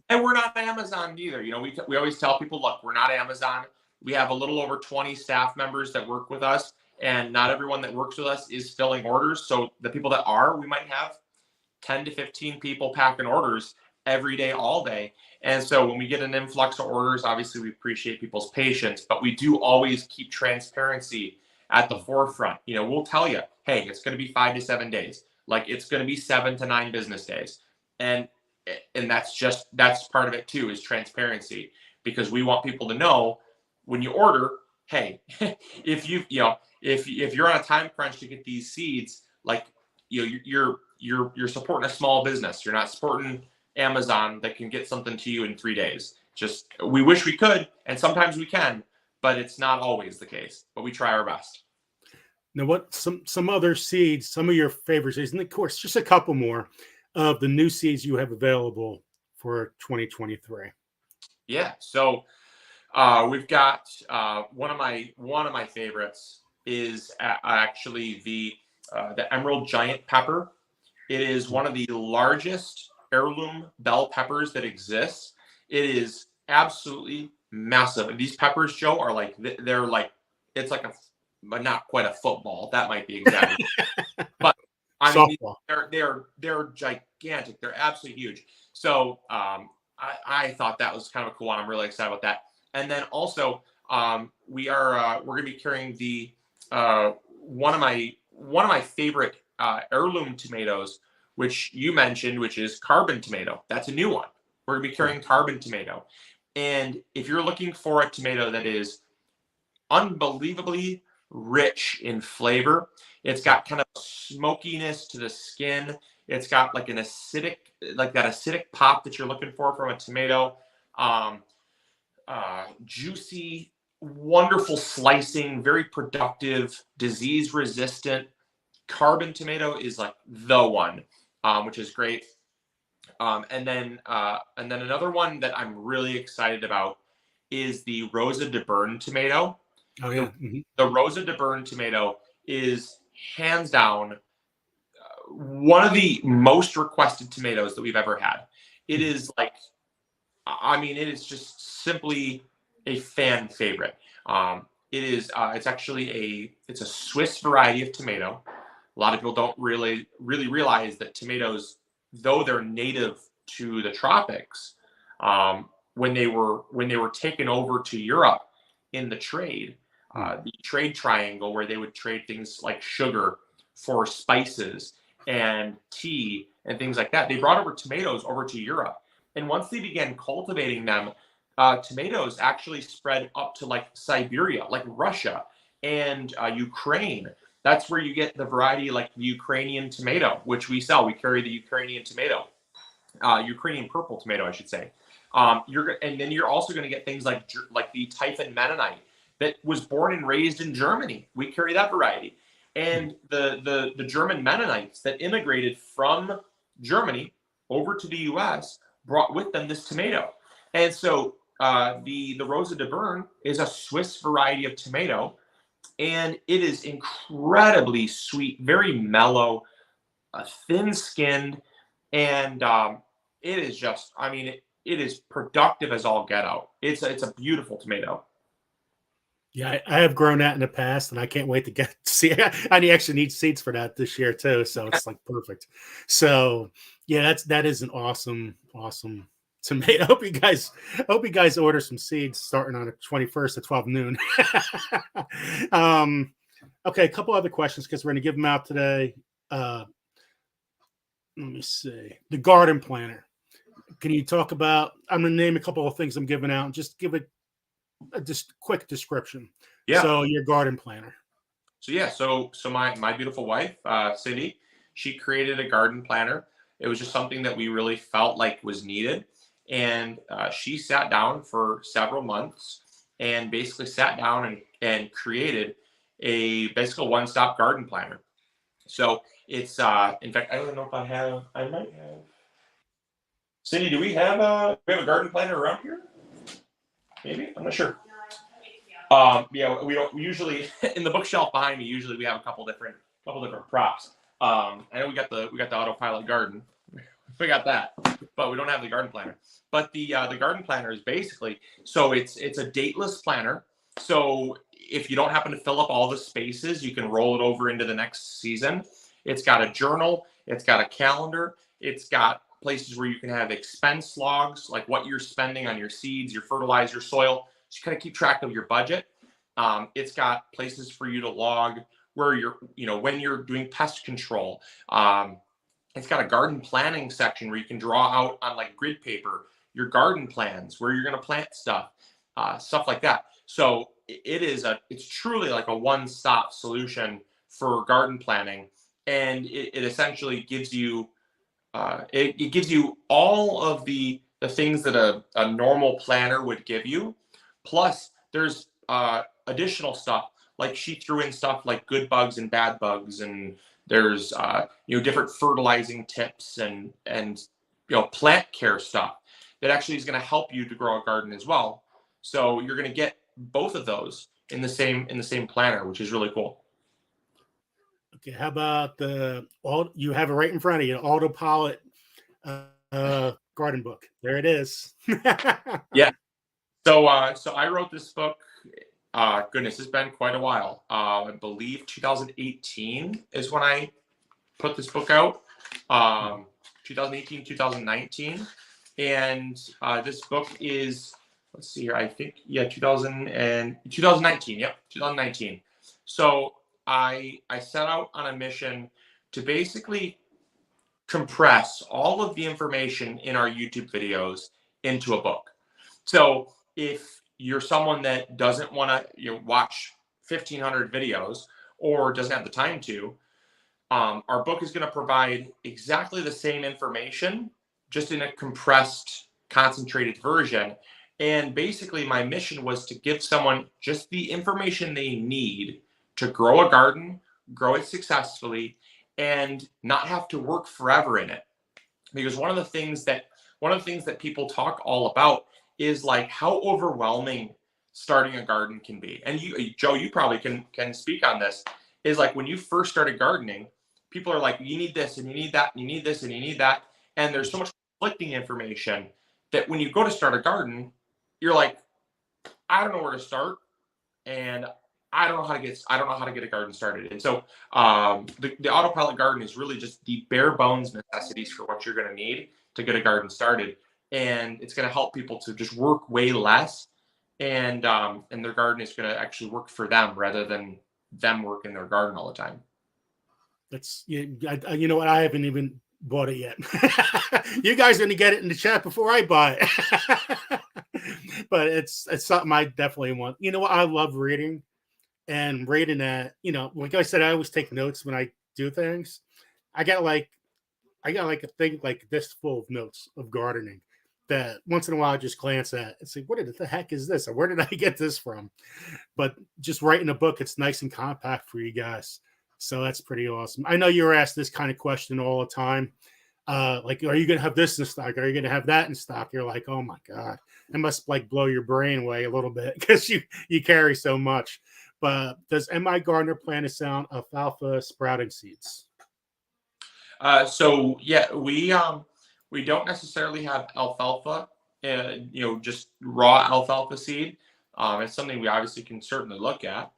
And we're not Amazon either. We always tell people, look, we're not Amazon. We have a little over 20 staff members that work with us, and not everyone that works with us is filling orders. So the people that are, we might have 10 to 15 people packing orders every day, all day. And so when we get an influx of orders, obviously we appreciate people's patience, but we do always keep transparency at the forefront. We'll tell you, hey, it's going to be 5 to 7 days. Like, it's going to be 7 to 9 business days. And that's part of it too, is transparency, because we want people to know when you order, hey, if you're on a time crunch to get these seeds, like, you're supporting a small business. You're not supporting Amazon that can get something to you in 3 days. Just, we wish we could, and sometimes we can, but it's not always the case, but we try our best. Now, what some other seeds, some of your favorite seeds, and of course, just a couple more of the new seeds you have available for 2023. Yeah. So we've got one of my favorites is actually the Emerald Giant Pepper. It is one of the largest heirloom bell peppers that exists. It is absolutely massive. And these peppers, Joe, are like, they're like, it's like but not quite a football. That might be exactly. But I mean, they're gigantic. They're absolutely huge. So I thought that was kind of a cool one. I'm really excited about that. And then also we're going to be carrying the one of my favorite heirloom tomatoes, which you mentioned, which is carbon tomato. That's a new one. We're going to be carrying carbon tomato. And if you're looking for a tomato that is unbelievably rich in flavor, it's got kind of smokiness to the skin. It's got like that acidic pop that you're looking for from a tomato. Juicy, wonderful slicing, very productive, disease resistant. Carbon tomato is like the one. which is great. And then another one that I'm really excited about is the Rosa de Bern tomato. Oh yeah. The Rosa de Bern tomato is hands down one of the most requested tomatoes that we've ever had. It is like, I mean, it is just simply a fan favorite. It's actually it's a Swiss variety of tomato. A lot of people don't really realize that tomatoes, though they're native to the tropics, when they were taken over to Europe in the trade triangle, where they would trade things like sugar for spices and tea and things like that, they brought over tomatoes over to Europe. And once they began cultivating them, tomatoes actually spread up to like Siberia, like Russia and Ukraine. That's where you get the variety like the Ukrainian tomato, which we sell. We carry the Ukrainian tomato, Ukrainian purple tomato, I should say. And then you're also going to get things like the Typhon Mennonite that was born and raised in Germany. We carry that variety. And the German Mennonites that immigrated from Germany over to the U.S. brought with them this tomato. And so the Rosa de Bern is a Swiss variety of tomato, and it is incredibly sweet, very mellow, thin-skinned, and it is just, I mean, it is productive as all get out. It's a beautiful tomato. Yeah, I have grown that in the past, and I can't wait to see. I actually need seeds for that this year too, so it's like perfect. So yeah, that is an awesome tomato. Hope you guys order some seeds starting on the 21st at 12 noon. Okay, a couple other questions because we're going to give them out today. Let me see. The garden planner. Can you talk about? I'm going to name a couple of things I'm giving out. Just give it a just quick description. Yeah. So your garden planner. So my beautiful wife, Cindy, she created a garden planner. It was just something that we really felt like was needed. And she sat down for several months and basically sat down and created basically a one-stop garden planner. So it's in fact, I don't know if I might have. Cindy, do we have a garden planner around here? Maybe, I'm not sure. Yeah, we don't usually in the bookshelf behind me. Usually, we have a couple different props. I know we got the autopilot garden. We got that, but we don't have the garden planner. But the garden planner is basically, so it's a dateless planner. So if you don't happen to fill up all the spaces, you can roll it over into the next season. It's got a journal. It's got a calendar. It's got places where you can have expense logs, like what you're spending on your seeds, your fertilizer, soil. So you kind of keep track of your budget. It's got places for you to log where when you're doing pest control. It's got a garden planning section where you can draw out on like grid paper your garden plans, where you're going to plant stuff like that. So it's truly like a one-stop solution for garden planning, and it essentially gives you it gives you all of the things that a normal planner would give you. Plus, there's additional stuff, like she threw in stuff like good bugs and bad bugs, and there's different fertilizing tips and plant care stuff that actually is going to help you to grow a garden as well. So you're going to get both of those in the same planner, which is really cool. Okay, how about you have it right in front of you, autopilot garden book. There it is. Yeah. So I wrote this book. Goodness, it's been quite a while. I believe 2018 is when I put this book out. 2018, 2019. And this book is, let's see here, I think, 2019. Yep, 2019. So I set out on a mission to basically compress all of the information in our YouTube videos into a book. So if you're someone that doesn't want to watch 1,500 videos or doesn't have the time to, our book is going to provide exactly the same information, just in a compressed, concentrated version. And basically my mission was to give someone just the information they need to grow a garden, grow it successfully, and not have to work forever in it. Because one of the things that people talk all about is like how overwhelming starting a garden can be. And you, Joe, you probably can speak on this. Is like when you first started gardening, people are like, you need this and you need that, and you need this and you need that, and there's so much conflicting information that when you go to start a garden, you're like, I don't know where to start, and I don't know how to get a garden started. And so the autopilot garden is really just the bare bones necessities for what you're going to need to get a garden started, and it's going to help people to just work way less, and their garden is going to actually work for them rather than them working their garden all the time. That's you know what, I haven't even bought it yet. You guys are going to get it in the chat before I buy it. But it's something I definitely want. You know what, I love reading. And reading that, you know, like I said, I always take notes when I do things. I got like a thing like this full of notes of gardening that once in a while I just glance at and say, what the heck is this? Or where did I get this from? But just writing a book, it's nice and compact for you guys. So that's pretty awesome. I know you're asked this kind of question all the time. Like, are you going to have this in stock? Are you going to have that in stock? You're like, oh my God, it must like blow your brain away a little bit because you carry so much. But does MIgardener plan to sell alfalfa sprouting seeds? So yeah, we don't necessarily have alfalfa, just raw alfalfa seed. It's something we obviously can certainly look at.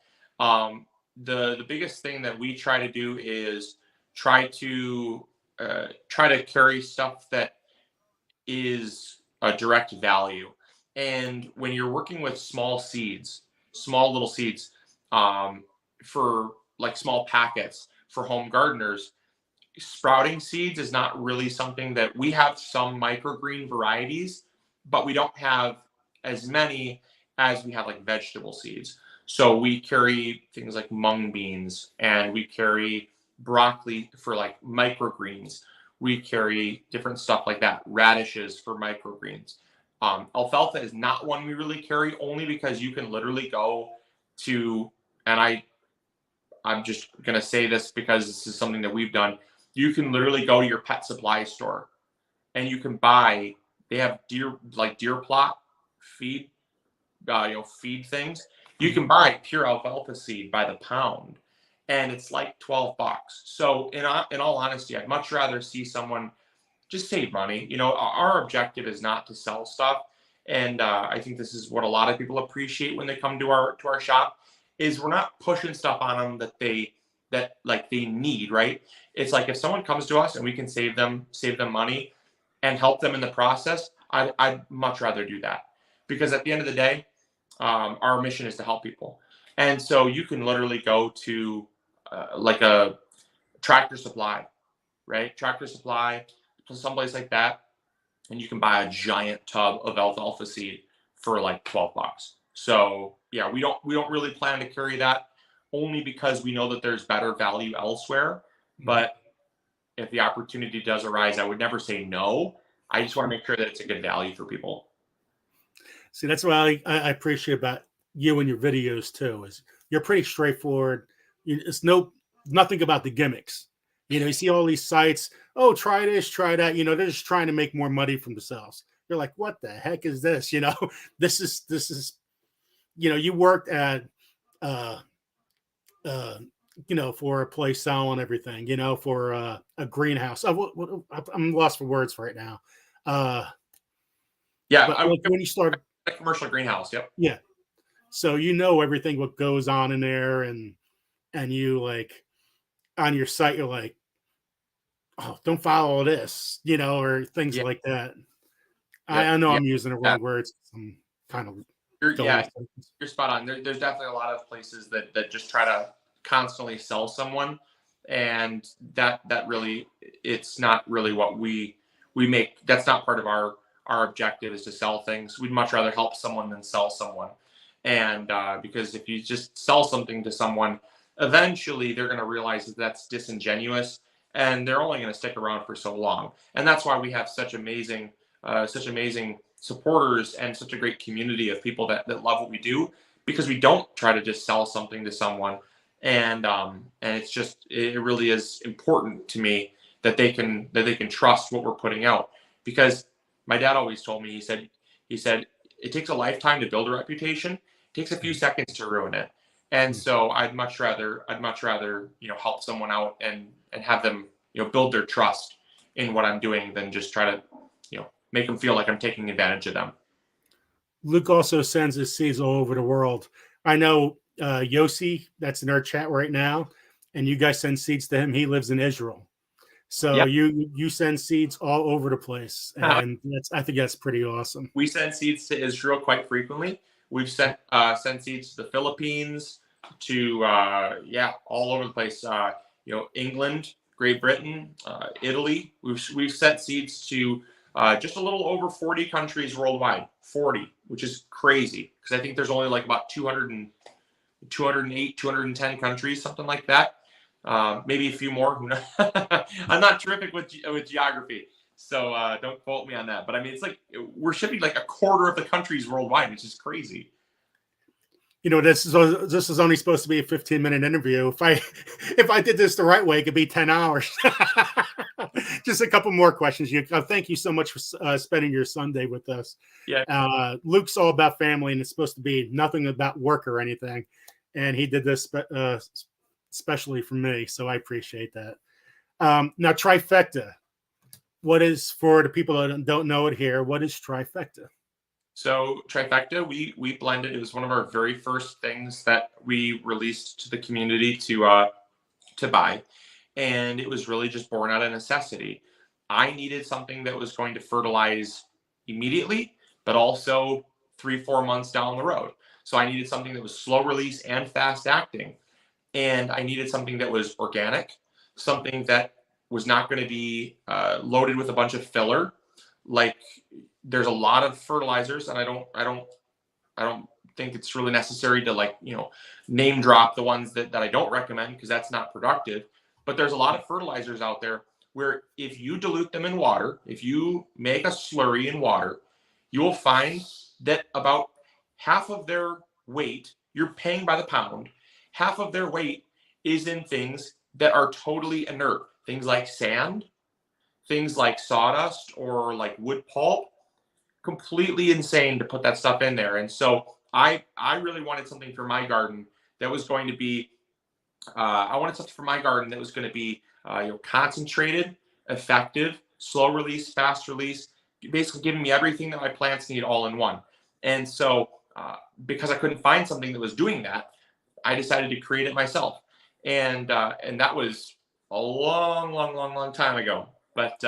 The biggest thing that we try to do is try to carry stuff that is a direct value. And when you're working with small little seeds, for like small packets for home gardeners, sprouting seeds is not really something that we have. Some microgreen varieties, but we don't have as many as we have like vegetable seeds. So we carry things like mung beans, and we carry broccoli for like microgreens. We carry different stuff like that, radishes for microgreens. Alfalfa is not one we really carry, only because you can literally go to, and I'm just going to say this because this is something that we've done. You can literally go to your pet supply store and you can buy, they have deer plot feed, feed things. You can buy pure alfalfa seed by the pound, and it's like $12. So in all honesty, I'd much rather see someone just save money. You know, our objective is not to sell stuff. And I think this is what a lot of people appreciate when they come to our shop, is we're not pushing stuff on them that they need, right? It's like if someone comes to us and we can save them money and help them in the process, I'd much rather do that, because at the end of the day, our mission is to help people. And so you can literally go to like a Tractor Supply, right? Tractor Supply, someplace like that, and you can buy a giant tub of alfalfa seed for like $12. So yeah, we don't really plan to carry that, only because we know that there's better value elsewhere. But if the opportunity does arise, I would never say no. I just want to make sure that it's a good value for people. See, that's what I appreciate about you and your videos too, is you're pretty straightforward. It's nothing about the gimmicks. You know, you see all these sites, oh, try this, try that. You know, they're just trying to make more money from themselves. You're like, what the heck is this? You know, this is, you know, you worked at, for a place selling everything, you know, for a greenhouse. I'm lost for words right now. But when you start a commercial greenhouse, yep. Yeah. So you know everything what goes on in there, and you like on your site, you're like, oh, don't follow this, you know, or things like that. I know I'm using the wrong words. I'm kind of you're spot on. There's definitely a lot of places that just try to constantly sell someone, and that really, it's not really what we make. That's not part of our objective, is to sell things. We'd much rather help someone than sell someone. And because if you just sell something to someone, eventually they're going to realize that that's disingenuous, and they're only going to stick around for so long. And that's why we have such amazing supporters and such a great community of people that love what we do, because we don't try to just sell something to someone and it's just, it really is important to me that they can trust what we're putting out, because my dad always told me, he said it takes a lifetime to build a reputation. It takes a few seconds to ruin it. And so I'd much rather help someone out and have them build their trust in what I'm doing than just try to make them feel like I'm taking advantage of them. Luke also sends his seeds all over the world. I know Yossi, that's in our chat right now, and you guys send seeds to him. He lives in Israel. So you send seeds all over the place, and I think that's pretty awesome. We send seeds to Israel quite frequently. We've sent seeds to the Philippines, to all over the place. England, Great Britain, Italy. We've sent seeds to just a little over 40 countries worldwide. 40, which is crazy, because I think there's only like about 208, 210 countries, something like that. Maybe a few more. I'm not terrific with geography, so don't quote me on that. But I mean, it's like we're shipping like a quarter of the countries worldwide, which is crazy. This is only supposed to be a 15-minute interview. If I did this the right way, it could be 10 hours. Just a couple more questions. Thank you so much for spending your Sunday with us. Yeah. Luke's all about family, and it's supposed to be nothing about work or anything. And he did this especially for me, so I appreciate that. Now, trifecta. What is, for the people that don't know it here, what is trifecta? So trifecta, we blended. It was one of our very first things that we released to the community to buy, and it was really just born out of necessity. I needed something that was going to fertilize immediately, but also 3-4 months down the road. So I needed something that was slow release and fast acting, and I needed something that was organic, something that was not going to be loaded with a bunch of filler. Like, there's a lot of fertilizers, and I don't think it's really necessary to name drop the ones that I don't recommend, because that's not productive. But there's a lot of fertilizers out there where if you dilute them in water, if you make a slurry in water, you will find that about half of their weight, you're paying by the pound, half of their weight is in things that are totally inert. Things like sand, things like sawdust, or like wood pulp. Completely insane to put that stuff in there. And so I really wanted something for my garden that was going to be, I wanted something for my garden that was going to be concentrated, effective, slow release, fast release, basically giving me everything that my plants need all in one. And so because I couldn't find something that was doing that, I decided to create it myself. And that was a long time ago. But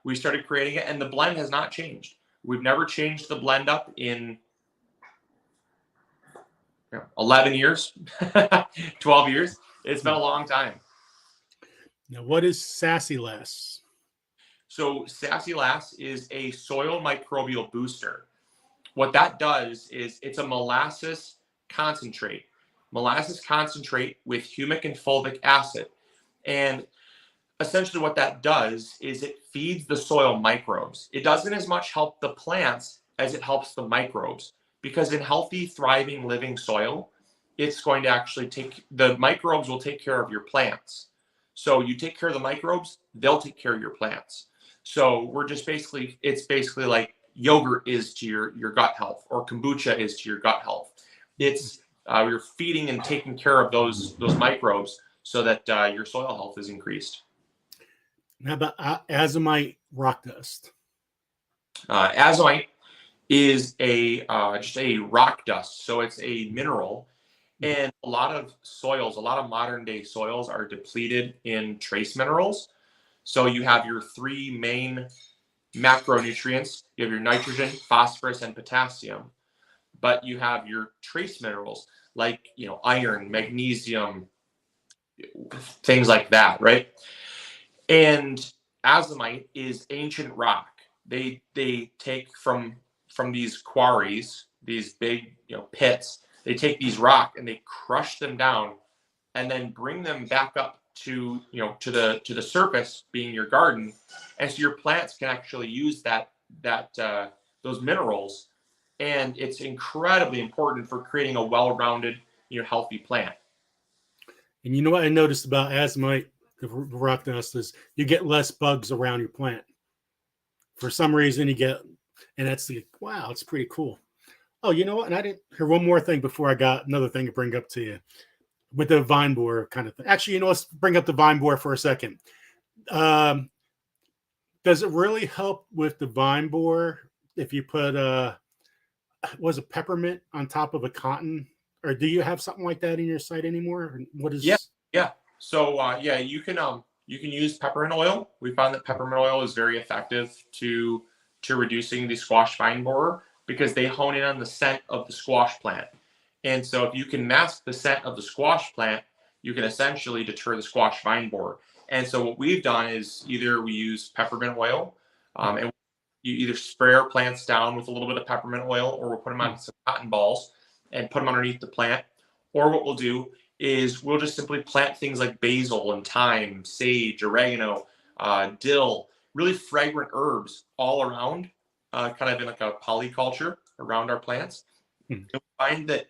we started creating it, and the blend has not changed. We've never changed the blend up in 11 years, 12 years. It's been a long time. Now, what is Sassy Lass? So Sassy Lass is a soil microbial booster. What that does is it's a molasses concentrate with humic and fulvic acid. And essentially what that does is it feeds the soil microbes. It doesn't as much help the plants as it helps the microbes, because in healthy, thriving, living soil, it's going to actually the microbes will take care of your plants. So you take care of the microbes, they'll take care of your plants. So it's basically like yogurt is to your gut health, or kombucha is to your gut health. It's you're feeding and taking care of those microbes so that your soil health is increased. How about azomite rock dust? Azomite is just a rock dust, so it's a mineral, and a lot of modern day soils are depleted in trace minerals. So you have your three main macronutrients. You have your nitrogen, phosphorus, and potassium, but you have your trace minerals like iron, magnesium, things like that, right? And azomite is ancient rock. They take from these quarries, these big pits. They take these rock and they crush them down, and then bring them back up to the surface, being your garden, and so your plants can actually use those minerals, and it's incredibly important for creating a well-rounded healthy plant. And you know what I noticed about azomite, the rock dust, is you get less bugs around your plant. For some reason, you get, and that's the wow, it's pretty cool. Oh, you know what? And I didn't hear one more thing before I got another thing to bring up to you with the vine borer kind of thing. Actually, you know, let's bring up the vine borer for a second. Does it really help with the vine borer if you put was it peppermint on top of a cotton, or do you have something like that in your site anymore? What Yeah, is? yeah. So yeah, you can use peppermint oil. We found that peppermint oil is very effective to reducing the squash vine borer because they hone in on the scent of the squash plant. And so if you can mask the scent of the squash plant, you can essentially deter the squash vine borer. And so what we've done is either we use peppermint oil, and you either spray our plants down with a little bit of peppermint oil, or we'll put them on some cotton balls and put them underneath the plant. Or what we'll do is we'll just simply plant things like basil and thyme, sage, oregano, dill, really fragrant herbs all around, kind of in like a polyculture around our plants. You'll find that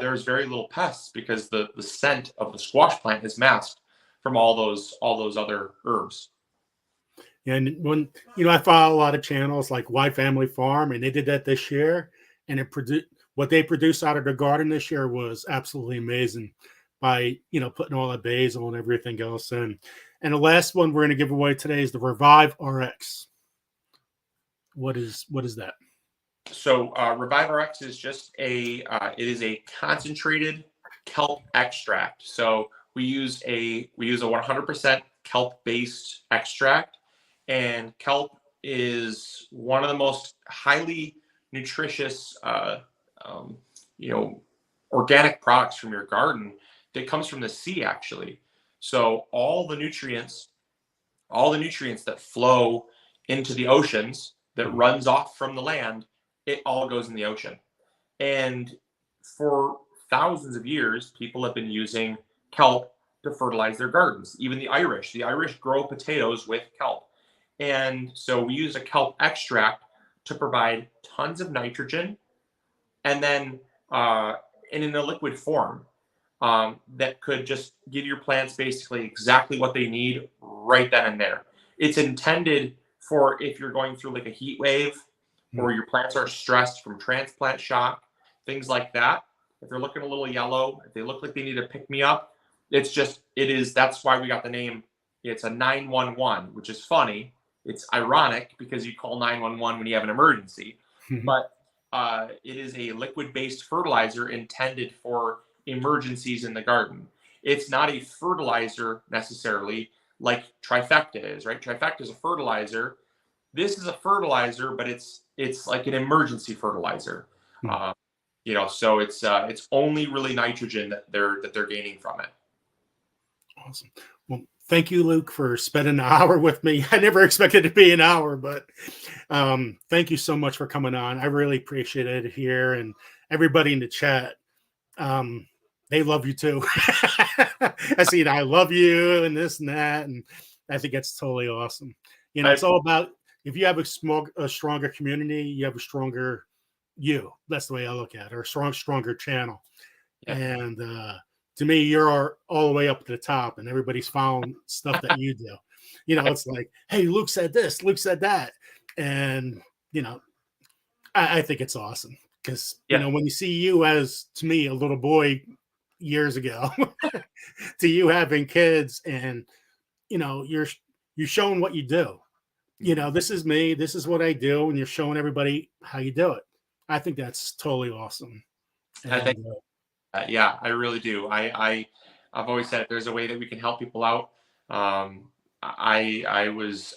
there's very little pests because the scent of the squash plant is masked from all those other herbs. And when I follow a lot of channels like Y Family Farm, and they did that this year, and it produced what they produced out of their garden this year was absolutely amazing by putting all that basil and everything else in. And the last one we're going to give away today is the Revive RX. What is that? So Revive RX is just it is a concentrated kelp extract. So we use a 100% kelp based extract, and kelp is one of the most highly nutritious organic products from your garden that comes from the sea, actually. So all the nutrients that flow into the oceans, that runs off from the land, it all goes in the ocean. And for thousands of years, people have been using kelp to fertilize their gardens. Even the Irish grow potatoes with kelp. And so we use a kelp extract to provide tons of nitrogen, and then in a liquid form that could just give your plants basically exactly what they need right then and there. It's intended for if you're going through like a heat wave, or your plants are stressed from transplant shock, things like that. If they're looking a little yellow, if they look like they need to pick me up, that's why we got the name. It's a 911, which is funny. It's ironic because you call 911 when you have an emergency, but it is a liquid-based fertilizer intended for emergencies in the garden. It's not a fertilizer necessarily like Trifecta is, right? Trifecta is a fertilizer. This is a fertilizer, but it's like an emergency fertilizer. So it's only really nitrogen that they're gaining from it. Awesome. Well, thank you, Luke, for spending an hour with me. I never expected it to be an hour, but thank you so much for coming on. I really appreciate it here, and everybody in the chat. They love you too. I see I love you and this and that, and I think that's totally awesome. It's all about, if you have a stronger community, you have a stronger you. That's the way I look at it, or a stronger channel. Yeah. And to me, you're all the way up to the top, and everybody's following stuff that you do. It's like, hey, Luke said this, Luke said that, and I think it's awesome because when you see you as, to me, a little boy years ago, to you having kids, and you're showing what you do. This is me, this is what I do, and you're showing everybody how you do it. I think that's totally awesome. And, I think, yeah, I really do. I've always said if there's a way that we can help people out. I was,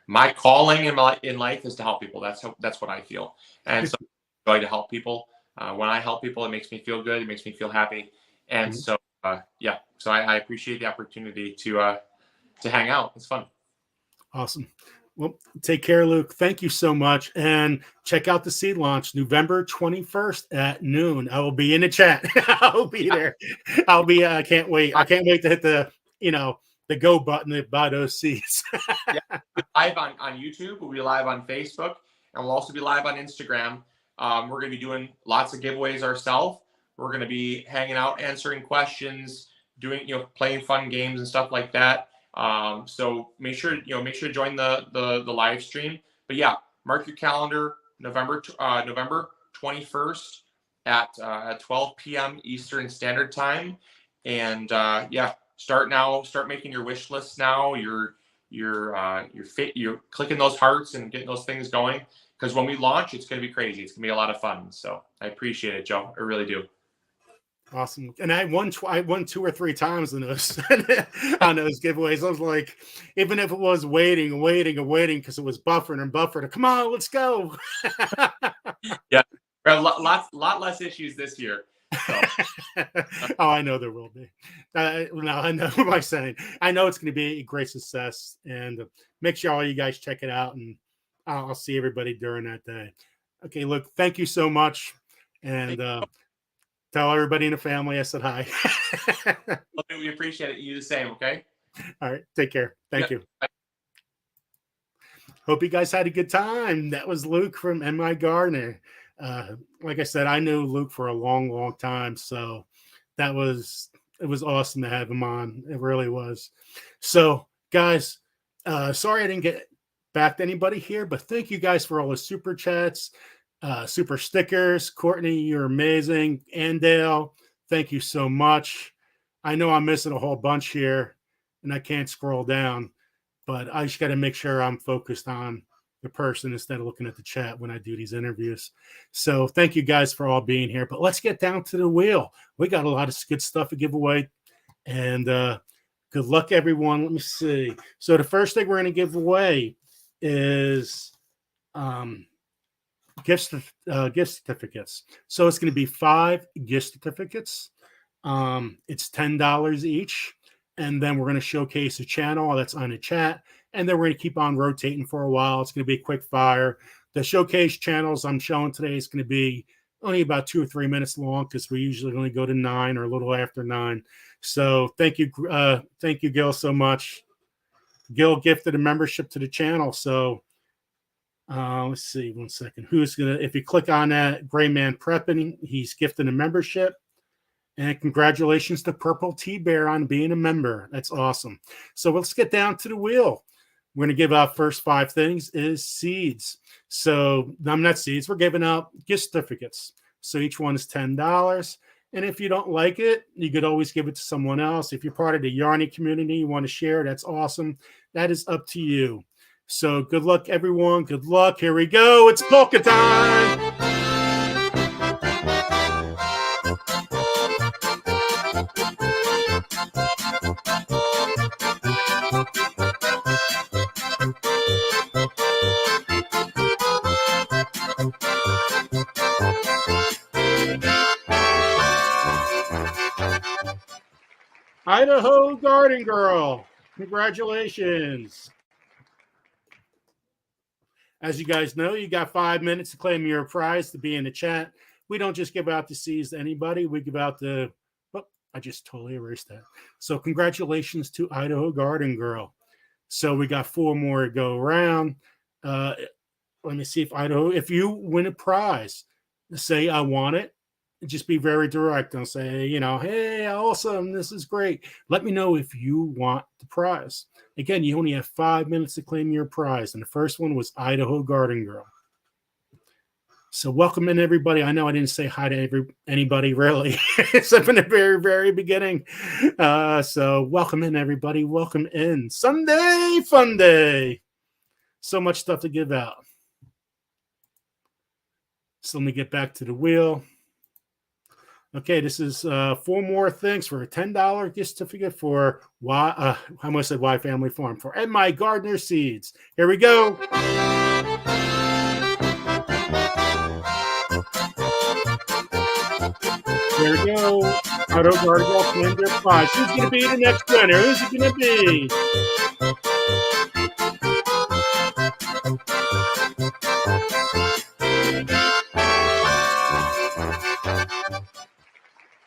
my calling in life is to help people. That's what I feel, and so I to help people. When I help people, it makes me feel good. It makes me feel happy, and so yeah. So I appreciate the opportunity to hang out. It's fun. Awesome. Well, take care, Luke. Thank you so much. And check out the seed launch November 21st at noon. I will be in the chat. I'll be there. I can't wait. I can't wait to hit the go button to buy those seeds. Yeah. Live on YouTube. We'll be live on Facebook, and we'll also be live on Instagram. We're going to be doing lots of giveaways ourselves. We're going to be hanging out, answering questions, doing, playing fun games and stuff like that. So make sure to join the live stream. But yeah, mark your calendar, November 21st at 12 p.m. Eastern Standard Time. And yeah, start making your wish lists now. You're clicking those hearts and getting those things going, because when we launch, it's going to be crazy. It's going to be a lot of fun. So I appreciate it, Joe. I really do. Awesome. And I won 2 or 3 times in those on those giveaways. I was like, even if it was waiting, because it was buffering, come on, let's go. Yeah, a lot less issues this year. So. Oh, I know there will be. No, I know what I'm saying. I know it's going to be a great success, and make sure all you guys check it out, and I'll see everybody during that day. Okay, look, thank you so much, and tell everybody in the family I said hi. We appreciate it. You the same, okay? All right, take care. Thank you. Bye. Hope you guys had a good time. That was Luke from MIgardener. Like I said, I knew Luke for a long time, so it was awesome to have him on. It really was. So, guys, sorry I didn't get back to anybody here, but thank you guys for all the super chats, super stickers. Courtney, you're amazing. Andale, thank you so much. I know I'm missing a whole bunch here, and I can't scroll down, but I just got to make sure I'm focused on the person instead of looking at the chat when I do these interviews. So thank you guys for all being here, but let's get down to the wheel. We got a lot of good stuff to give away, and good luck, everyone. Let me see. So the first thing we're going to give away is gift certificates. So it's going to be 5 gift certificates. It's $10 each. And then we're going to showcase a channel that's on the chat. And then we're going to keep on rotating for a while. It's going to be a quick fire. The showcase channels I'm showing today is going to be only about 2 or 3 minutes long, because we usually only go to 9 or a little after 9. So thank you, Gil, so much. Gil gifted a membership to the channel. So let's see, 1 second. If you click on that, Gray Man Prepping, he's gifted a membership. And congratulations to Purple Tea Bear on being a member. That's awesome. So let's get down to the wheel. We're going to give out first 5 things is seeds. So I'm not seeds. We're giving out gift certificates. So each one is $10. And if you don't like it, you could always give it to someone else. If you're part of the Yarny community, you want to share, that's awesome. That is up to you. So good luck, everyone. Good luck. Here we go. It's polka time. Idaho Garden Girl, congratulations. As you guys know, you got 5 minutes to claim your prize to be in the chat. We don't just give out the seeds to anybody. We give out I just totally erased that. So congratulations to Idaho Garden Girl. So we got 4 more to go around. Let me see if you win a prize, say I want it. Just be very direct and say, hey, awesome, this is great. Let me know if you want the prize. Again, you only have 5 minutes to claim your prize. And the first one was Idaho Garden Girl. So welcome in, everybody. I know I didn't say hi to anybody, really, except in the very, very beginning. So welcome in, everybody. Welcome in. Sunday Funday. So much stuff to give out. So let me get back to the wheel. Okay, this is 4 more things for a $10 gift certificate for I almost said Y Family Farm, for MIGardener Seeds. Here we go. There we go. Idaho Garden Girl claimed their prize. Who's going to be the next winner? Who's it going to be?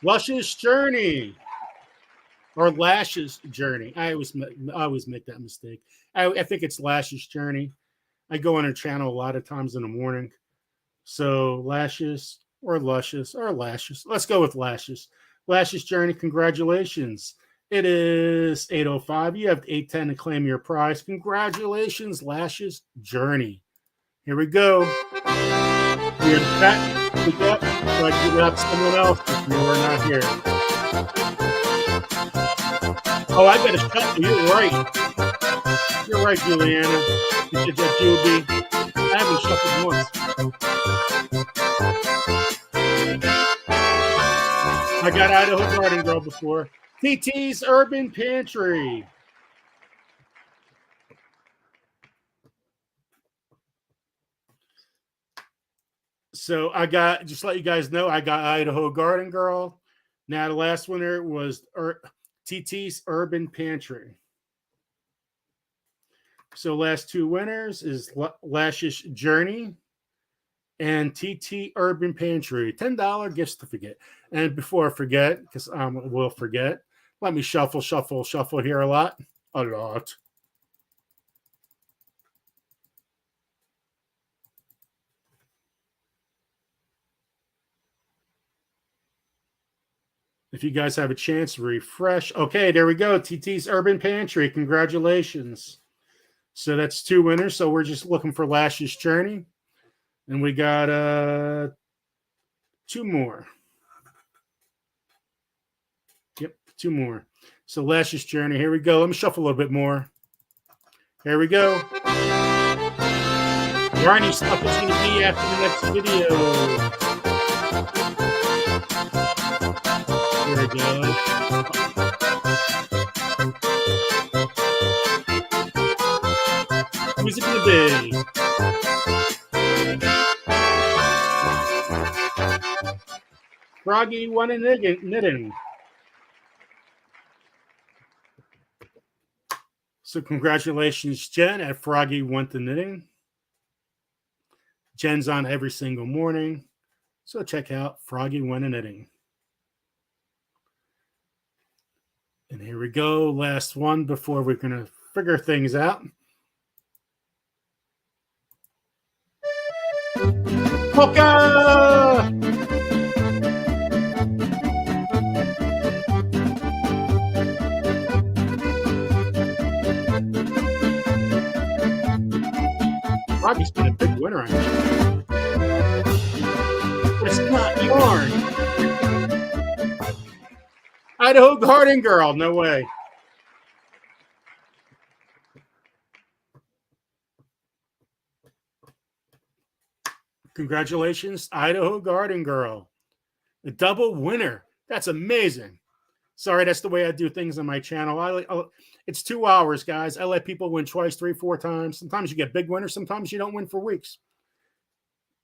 Luscious Journey, or Lashes Journey. I always make that mistake. I think it's Lashes Journey. I go on her channel a lot of times in the morning. So Lashes or luscious or lashes. Let's go with lashes. Lashes Journey, congratulations. It is 8:05. You have 8:10 to claim your prize. Congratulations, Lashes Journey. Here we go. You're in chat. Speak up so I can give it out to someone else if you are not here. Oh, I got to shut you. You're right. You're right, Juliana. You said that Julie. I haven't shuffled once. I got Idaho Garden Girl before. TT's Urban Pantry. So I got, just let you guys know, I got Idaho Garden Girl. Now the last winner was TT's Urban Pantry. So last two winners is Lashes Journey and TT Urban Pantry. $10 gift certificate. And before I forget, because I will forget, let me shuffle here a lot. If you guys have a chance to refresh. Okay, there we go. TT's Urban Pantry. Congratulations. So that's two winners. So we're just looking for Lashes Journey. And we got two more. Yep, two more. So Lashes Journey. Here we go. Let me shuffle a little bit more. Here we go. Yarny stuff is going to be after the next video. Here we go. Who's it going to be? Froggy won a knitting. So congratulations, Jen, at Froggy went the knitting. Jen's on every single morning. So check out Froggy went a knitting. And here we go. Last one before we're going to figure things out. Polka! Froggy's been a big winner on this. It's not yarn. Idaho Garden Girl. No way. Congratulations, Idaho Garden Girl. A double winner. That's amazing. Sorry, that's the way I do things on my channel. It's 2 hours, guys. I let people win twice, 3, 4 times. Sometimes you get big winners. Sometimes you don't win for weeks.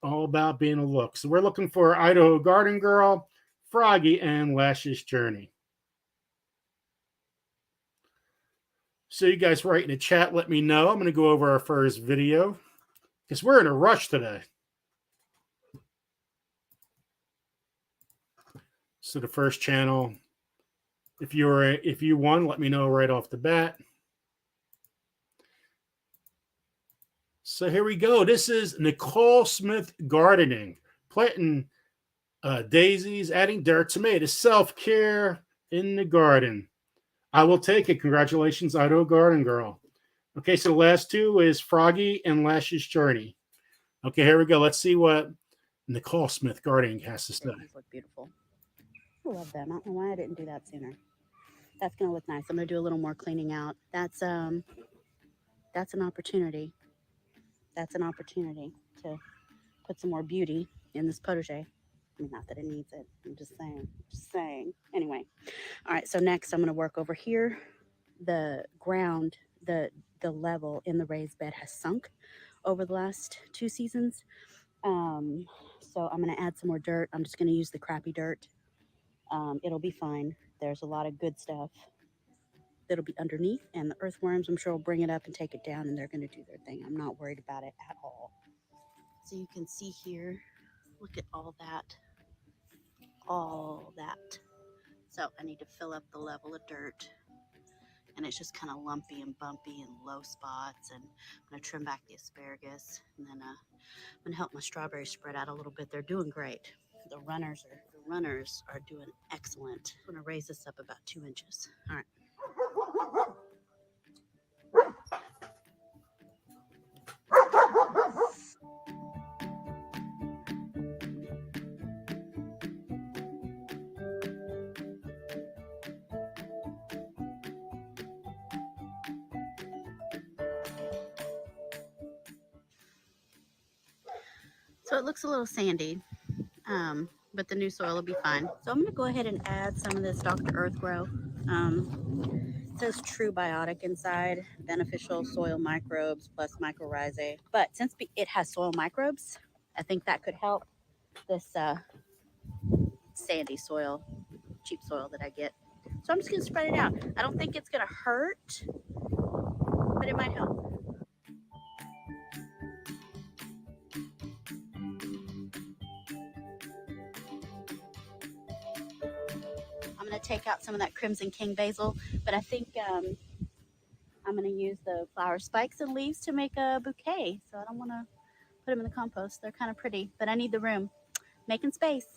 All about being a look. So we're looking for Idaho Garden Girl, Froggy, and Lashes Journey. So you guys write in the chat. Let me know. I'm going to go over our first video because we're in a rush today. So the first channel, if you won, let me know right off the bat. So here we go. This is Nicole Smith gardening, planting daisies, adding dirt, tomatoes, self-care in the garden. I will take it. Congratulations, Idaho Garden Girl. Okay, so the last two is Froggy and Lashes Journey. Okay, here we go. Let's see what Nicole Smith gardening has to say. These look beautiful. I love them. I don't know why I didn't do that sooner. That's going to look nice. I'm going to do a little more cleaning out. That's an opportunity. That's an opportunity to put some more beauty in this potager. I mean, not that it needs it. I'm just saying. Anyway. All right. So next I'm going to work over here. The ground, the level in the raised bed has sunk over the last 2 seasons. So I'm going to add some more dirt. I'm just going to use the crappy dirt. It'll be fine. There's a lot of good stuff that'll be underneath, and the earthworms, I'm sure, will bring it up and take it down, and they're going to do their thing. I'm not worried about it at all. So you can see here, look at all that. So I need to fill up the level of dirt, and it's just kind of lumpy and bumpy and low spots, and I'm going to trim back the asparagus, and then I'm going to help my strawberries spread out a little bit. They're doing great. The runners are doing excellent. I'm gonna raise this up about 2 inches. All right. So it looks a little sandy, but the new soil will be fine. So I'm going to go ahead and add some of this Dr. Earth Grow. It says true biotic inside, beneficial soil microbes plus mycorrhizae. But since it has soil microbes, I think that could help this sandy soil, cheap soil that I get. So I'm just going to spread it out. I don't think it's going to hurt, but it might help. I'm going to take out some of that Crimson King basil, but I think I'm going to use the flower spikes and leaves to make a bouquet. So I don't want to put them in the compost. They're kind of pretty, but I need the room. Making space.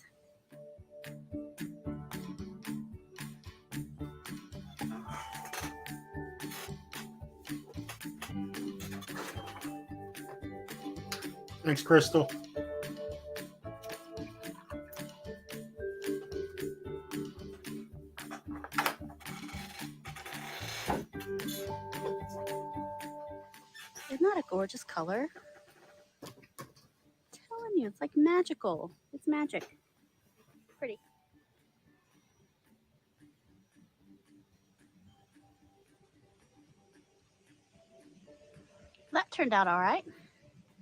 Thanks, Crystal. Isn't that a gorgeous color? I'm telling you, it's like magical. It's magic. Pretty. That turned out all right.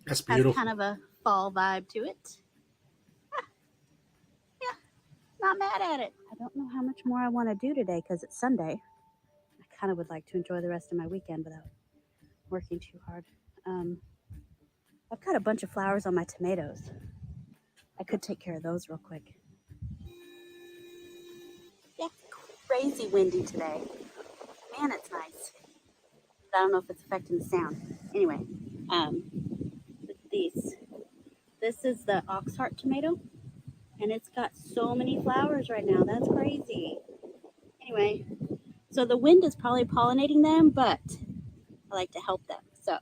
That's beautiful. Has kind of a fall vibe to it. Yeah, not mad at it. I don't know how much more I want to do today because it's Sunday. I kind of would like to enjoy the rest of my weekend without working too hard. I've got a bunch of flowers on my tomatoes. I could take care of those real quick. Yeah, crazy windy today. Man, it's nice. But I don't know if it's affecting the sound. Anyway, these. This is the Oxheart tomato, and it's got so many flowers right now. That's crazy. Anyway, so the wind is probably pollinating them, but I like to help them. So, a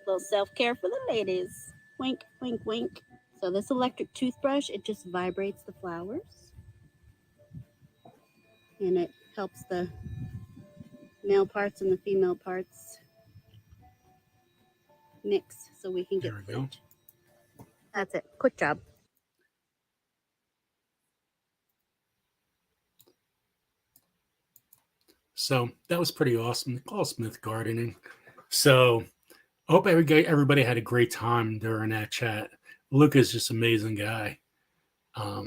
little self-care for the ladies. Wink, wink, wink. So this electric toothbrush, it just vibrates the flowers, and it helps the male parts and the female parts mix so we can get fruit. That's it. Quick job. So that was pretty awesome. Nicole Smith gardening. So I hope everybody had a great time during that chat. Luke is just an amazing guy. Oh,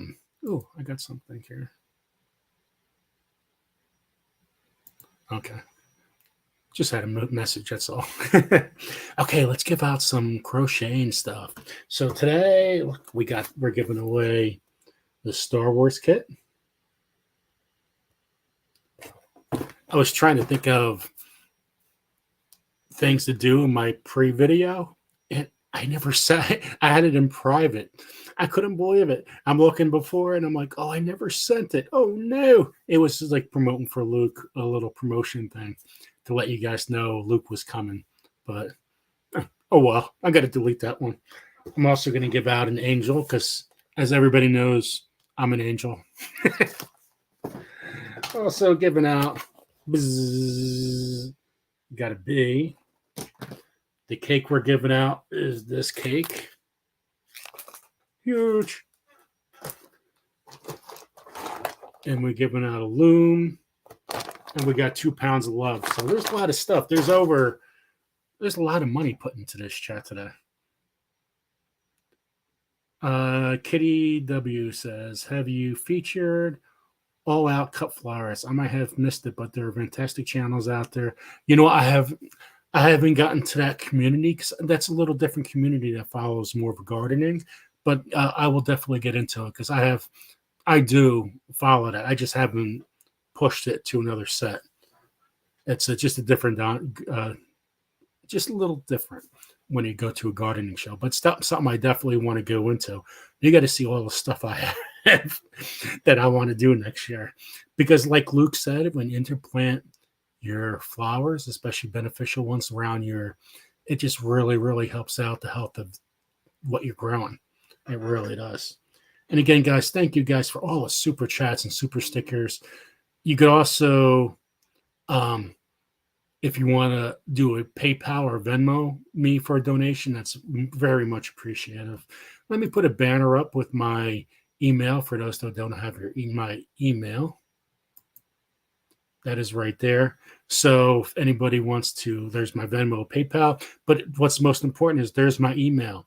I got something here. Okay. Just had a message, that's all. Okay, let's give out some crocheting stuff. So today we're giving away the Star Wars kit. I was trying to think of things to do in my pre-video, and I never said I had it in private. I couldn't believe it. I'm looking before and I'm like, oh, I never sent it. Oh no. It was just like promoting for Luke, a little promotion thing to let you guys know Luke was coming. But oh well, I got to delete that one. I'm also going to give out an angel because, as everybody knows, I'm an angel. Also giving out, got a B. The cake we're giving out is this cake. Huge. And we're giving out a loom. And we got 2 pounds of love. So there's a lot of stuff. There's a lot of money put into this chat today. Kitty W says, have you featured All Out Cut Flowers? I might have missed it, but there are fantastic channels out there. You know, I haven't gotten to that community because that's a little different community that follows more of gardening. But I will definitely get into it because I do follow that. I just haven't pushed it to another set. It's just a different, just a little different. when you go to a gardening show. But something I definitely want to go into. You got to see all the stuff I have that I want to do next year. Because like Luke said, when you interplant your flowers, especially beneficial ones around it just really, really helps out the health of what you're growing. It really does. And again, guys, thank you guys for all the super chats and super stickers. You could also, if you want to do a PayPal or Venmo me for a donation, that's very much appreciative. Let me put a banner up with my email for those that don't have my email. That is right there. So if anybody wants to, there's my Venmo, PayPal. But what's most important is there's my email.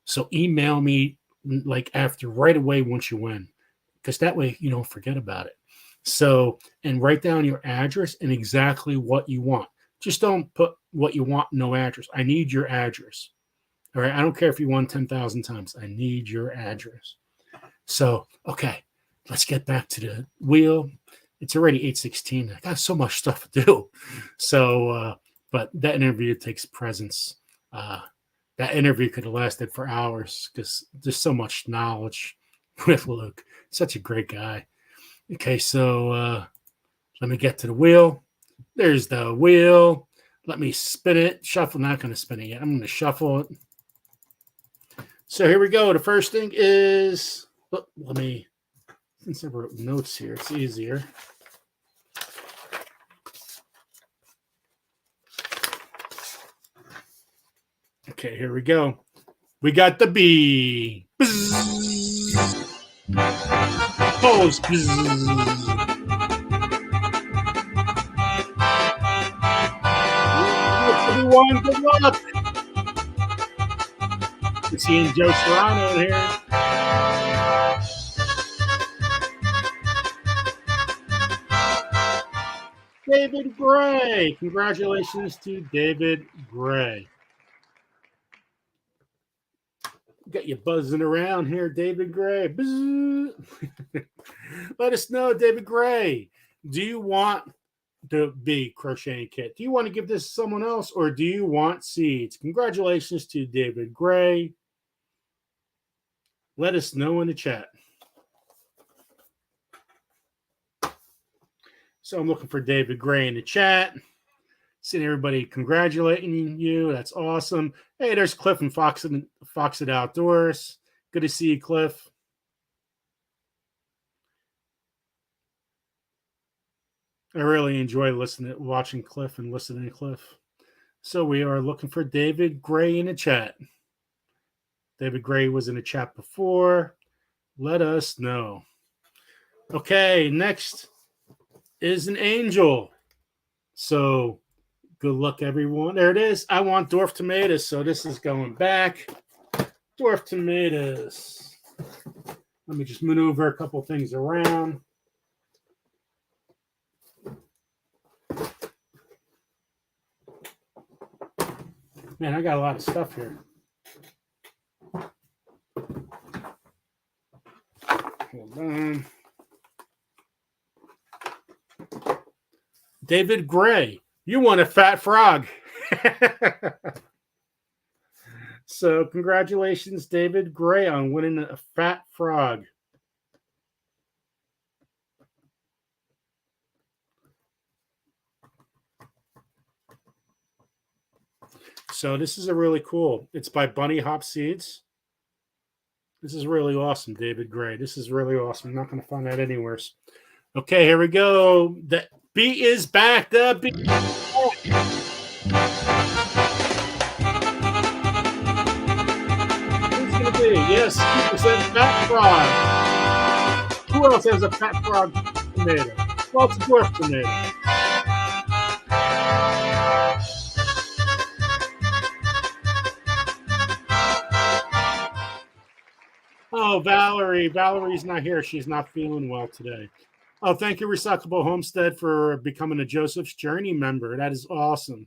So email me like after right away once you win, because that way you don't forget about it. So, and write down your address and exactly what you want. Just don't put what you want, no address. I need your address. All right. I don't care if you won 10,000 times. I need your address. So, okay, let's get back to the wheel. It's already 8:16. I got so much stuff to do. So, but that interview takes presence. That interview could have lasted for hours because there's so much knowledge with Luke. Such a great guy. Okay, so let me get to the wheel. There's the wheel. Let me spin it. Shuffle. Not going to spin it yet. I'm going to shuffle it. So here we go. The first thing is, since I wrote notes here, it's easier. Okay, here we go. We got the bee. Pose. Everyone, good luck. We're seeing Joe Serrano in here. David Gray. Congratulations to David Gray. Got you buzzing around here, David Gray. Let us know, David Gray. Do you want the bee crocheting kit? Do you want to give this to someone else, or do you want seeds? Congratulations to David Gray. Let us know in the chat. So I'm looking for David Gray in the chat. Seeing everybody congratulating you. That's awesome. Hey, there's Cliff and Foxit Outdoors. Good to see you, Cliff. I really enjoy watching Cliff and listening to Cliff. So we are looking for David Gray in the chat. David Gray was in the chat before. Let us know. Okay, next is an angel. So good luck, everyone. There it is. I want dwarf tomatoes, so this is going back. Dwarf tomatoes. Let me just maneuver a couple things around. Man, I got a lot of stuff here. Hold on. David Gray, you won a fat frog. So congratulations, David Gray, on winning a fat frog. So this is a really cool. It's by Bunny Hop Seeds. This is really awesome, David Gray. This is really awesome. I'm not going to find that anywhere. Okay, here we go. The bee is back. The bee is back. Who's going to be? Yes, 2% fat frog. Who else has a fat frog tomato? Well, it's a dwarf tomato. Oh, Valerie. Valerie's not here. She's not feeling well today. Oh, thank you, Recyclable Homestead, for becoming a Joseph's Journey member. That is awesome.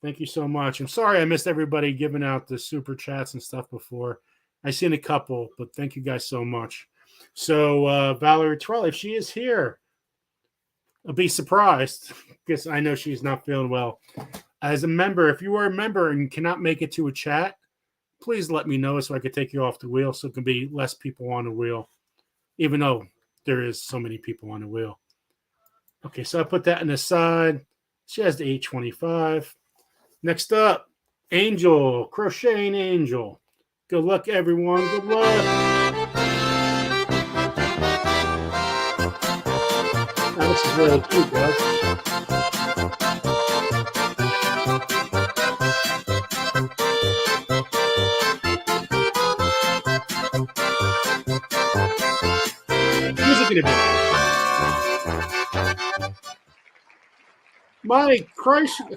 Thank you so much. I'm sorry I missed everybody giving out the super chats and stuff before. I seen a couple, but thank you guys so much. So, Valerie Trell, if she is here, I'll be surprised because I know she's not feeling well. As a member, if you are a member and cannot make it to a chat, please let me know so I could take you off the wheel so it can be less people on the wheel, even though there is so many people on the wheel. Okay, so I put that in the side. She has the 825. Next up, Angel, Crocheting Angel. Good luck, everyone. Good luck. Now, this is really cute, guys. Music in a bit. Mike Kreischer,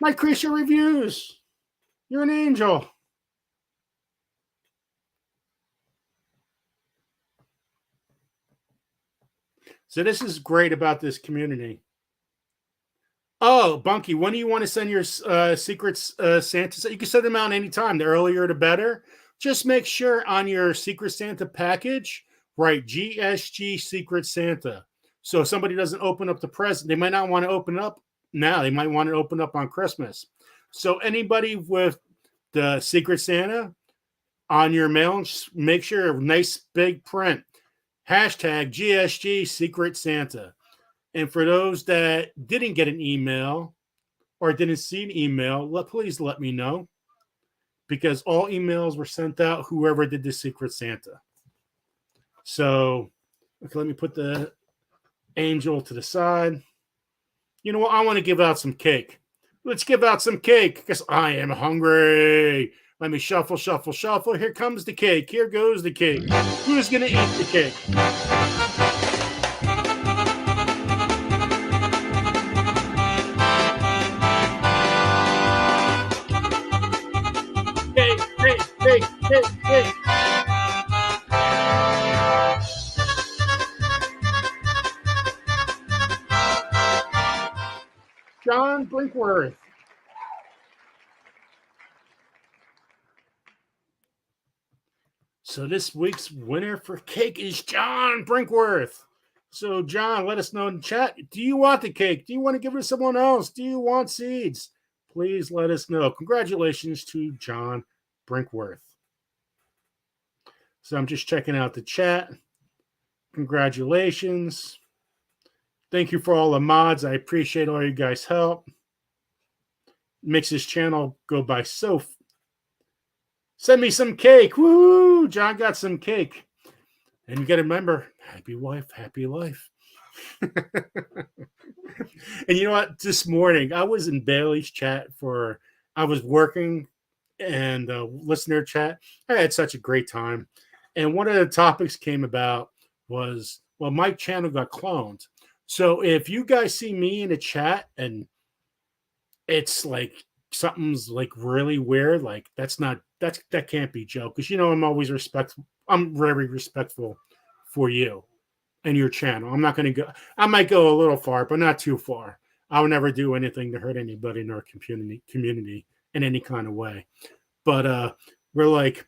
Mike Kreischer reviews. You're an angel. So this is great about this community. Oh, Bunky, when do you want to send your secrets Santa? You can send them out anytime. The earlier, the better. Just make sure on your Secret Santa package, write GSG Secret Santa. So if somebody doesn't open up the present, they might not want to open up now. They might want to open up on Christmas. So anybody with the Secret Santa on your mail, make sure nice big print. Hashtag GSG Secret Santa. And for those that didn't get an email or didn't see an email, please let me know, because all emails were sent out whoever did the Secret Santa. So, okay, let me put the angel to the side. You know what? I want to give out some cake. Let's give out some cake because I am hungry. Let me shuffle, shuffle, shuffle. Here comes the cake. Here goes the cake. Who's going to eat the cake? Hey. John Brinkworth. So this week's winner for cake is John Brinkworth. So John, let us know in the chat. Do you want the cake? Do you want to give it to someone else? Do you want seeds? Please let us know. Congratulations to John Brinkworth. So I'm just checking out the chat. Congratulations. Thank you for all the mods. I appreciate all you guys' help. Makes this channel go by so. Send me some cake. Woo! John got some cake. And you got to remember, happy wife, happy life. And you know what? This morning, I was in Bailey's chat I was working and listener chat. I had such a great time. And one of the topics came about was, well, my channel got cloned. So if you guys see me in a chat and it's like something's like really weird, like that can't be Joe. Because I'm always respectful. I'm very respectful for you and your channel. I'm not going to go. I might go a little far, but not too far. I'll never do anything to hurt anybody in our community in any kind of way. But we're like,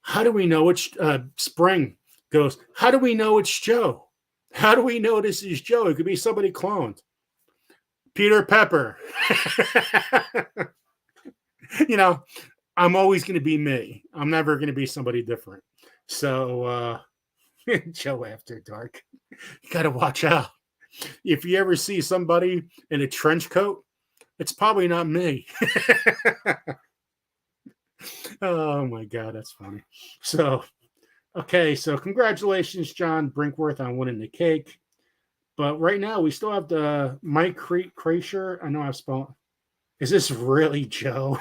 how do we know it's Spring goes? How do we know it's Joe? How do we know this is Joe? It could be somebody cloned. Peter Pepper. I'm always going to be me. I'm never going to be somebody different. So, Joe After Dark, you got to watch out. If you ever see somebody in a trench coat, it's probably not me. Oh my God, that's funny. So, okay, so congratulations, John Brinkworth, on winning the cake. But right now, we still have the Mike Kreischer. I know I've spelled. Is this really Joe?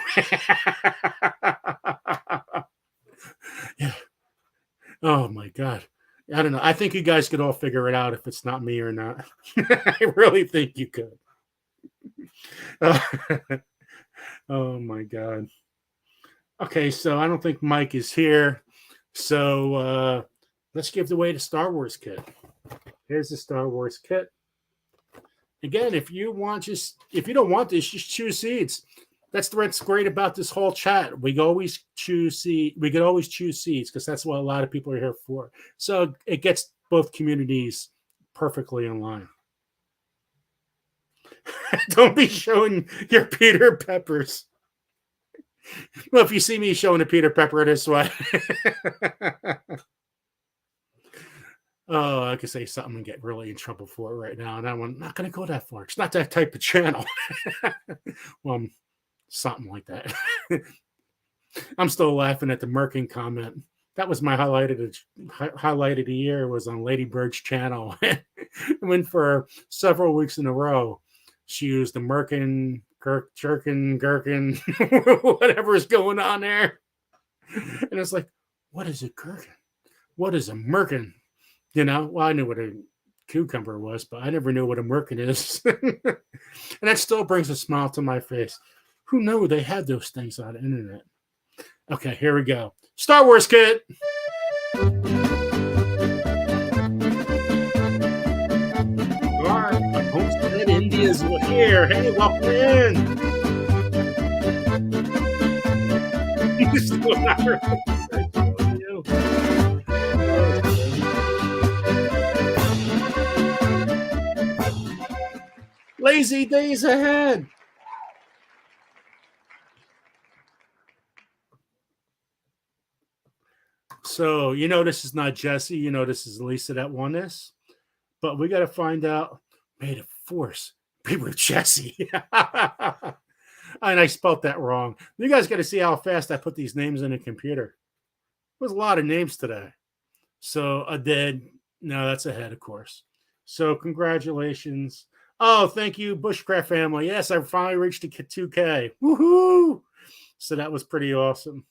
Yeah. Oh my God. I don't know. I think you guys could all figure it out if it's not me or not. I really think you could. Oh my God. Okay, so I don't think Mike is here. So let's give away the Star Wars kit. Here's the Star Wars kit. Again, if you don't want this, just choose seeds. That's what's great about this whole chat. We could always choose seeds because that's what a lot of people are here for. So it gets both communities perfectly in line. Don't be showing your Peter Peppers. Well, if you see me showing a Peter Pepper this way. Oh, I could say something and get really in trouble for it right now. And I'm not going to go that far. It's not that type of channel. Well, something like that. I'm still laughing at the Merkin comment. That was my highlight of the year, was on Lady Bird's channel. It went for several weeks in a row. She used the Merkin, Gherkin, whatever is going on there. And it's like, what is a gherkin? What is a merkin? You know, well, I knew what a cucumber was, but I never knew what a merkin is. And that still brings a smile to my face. Who knew they had those things on the internet? Okay, here we go. Star Wars kit. All right, Homestead India's here. Hey, welcome in. Lazy days ahead. So, you know, this is not Jesse. You know, this is Lisa that won this. But we got to find out. May the force be with Jesse. And I spelled that wrong. You guys got to see how fast I put these names in the computer. There was a lot of names today. So, Aded. No, that's ahead, of course. So, congratulations. Oh, thank you, Bushcraft family. Yes, I finally reached the 2K. Woohoo! So that was pretty awesome.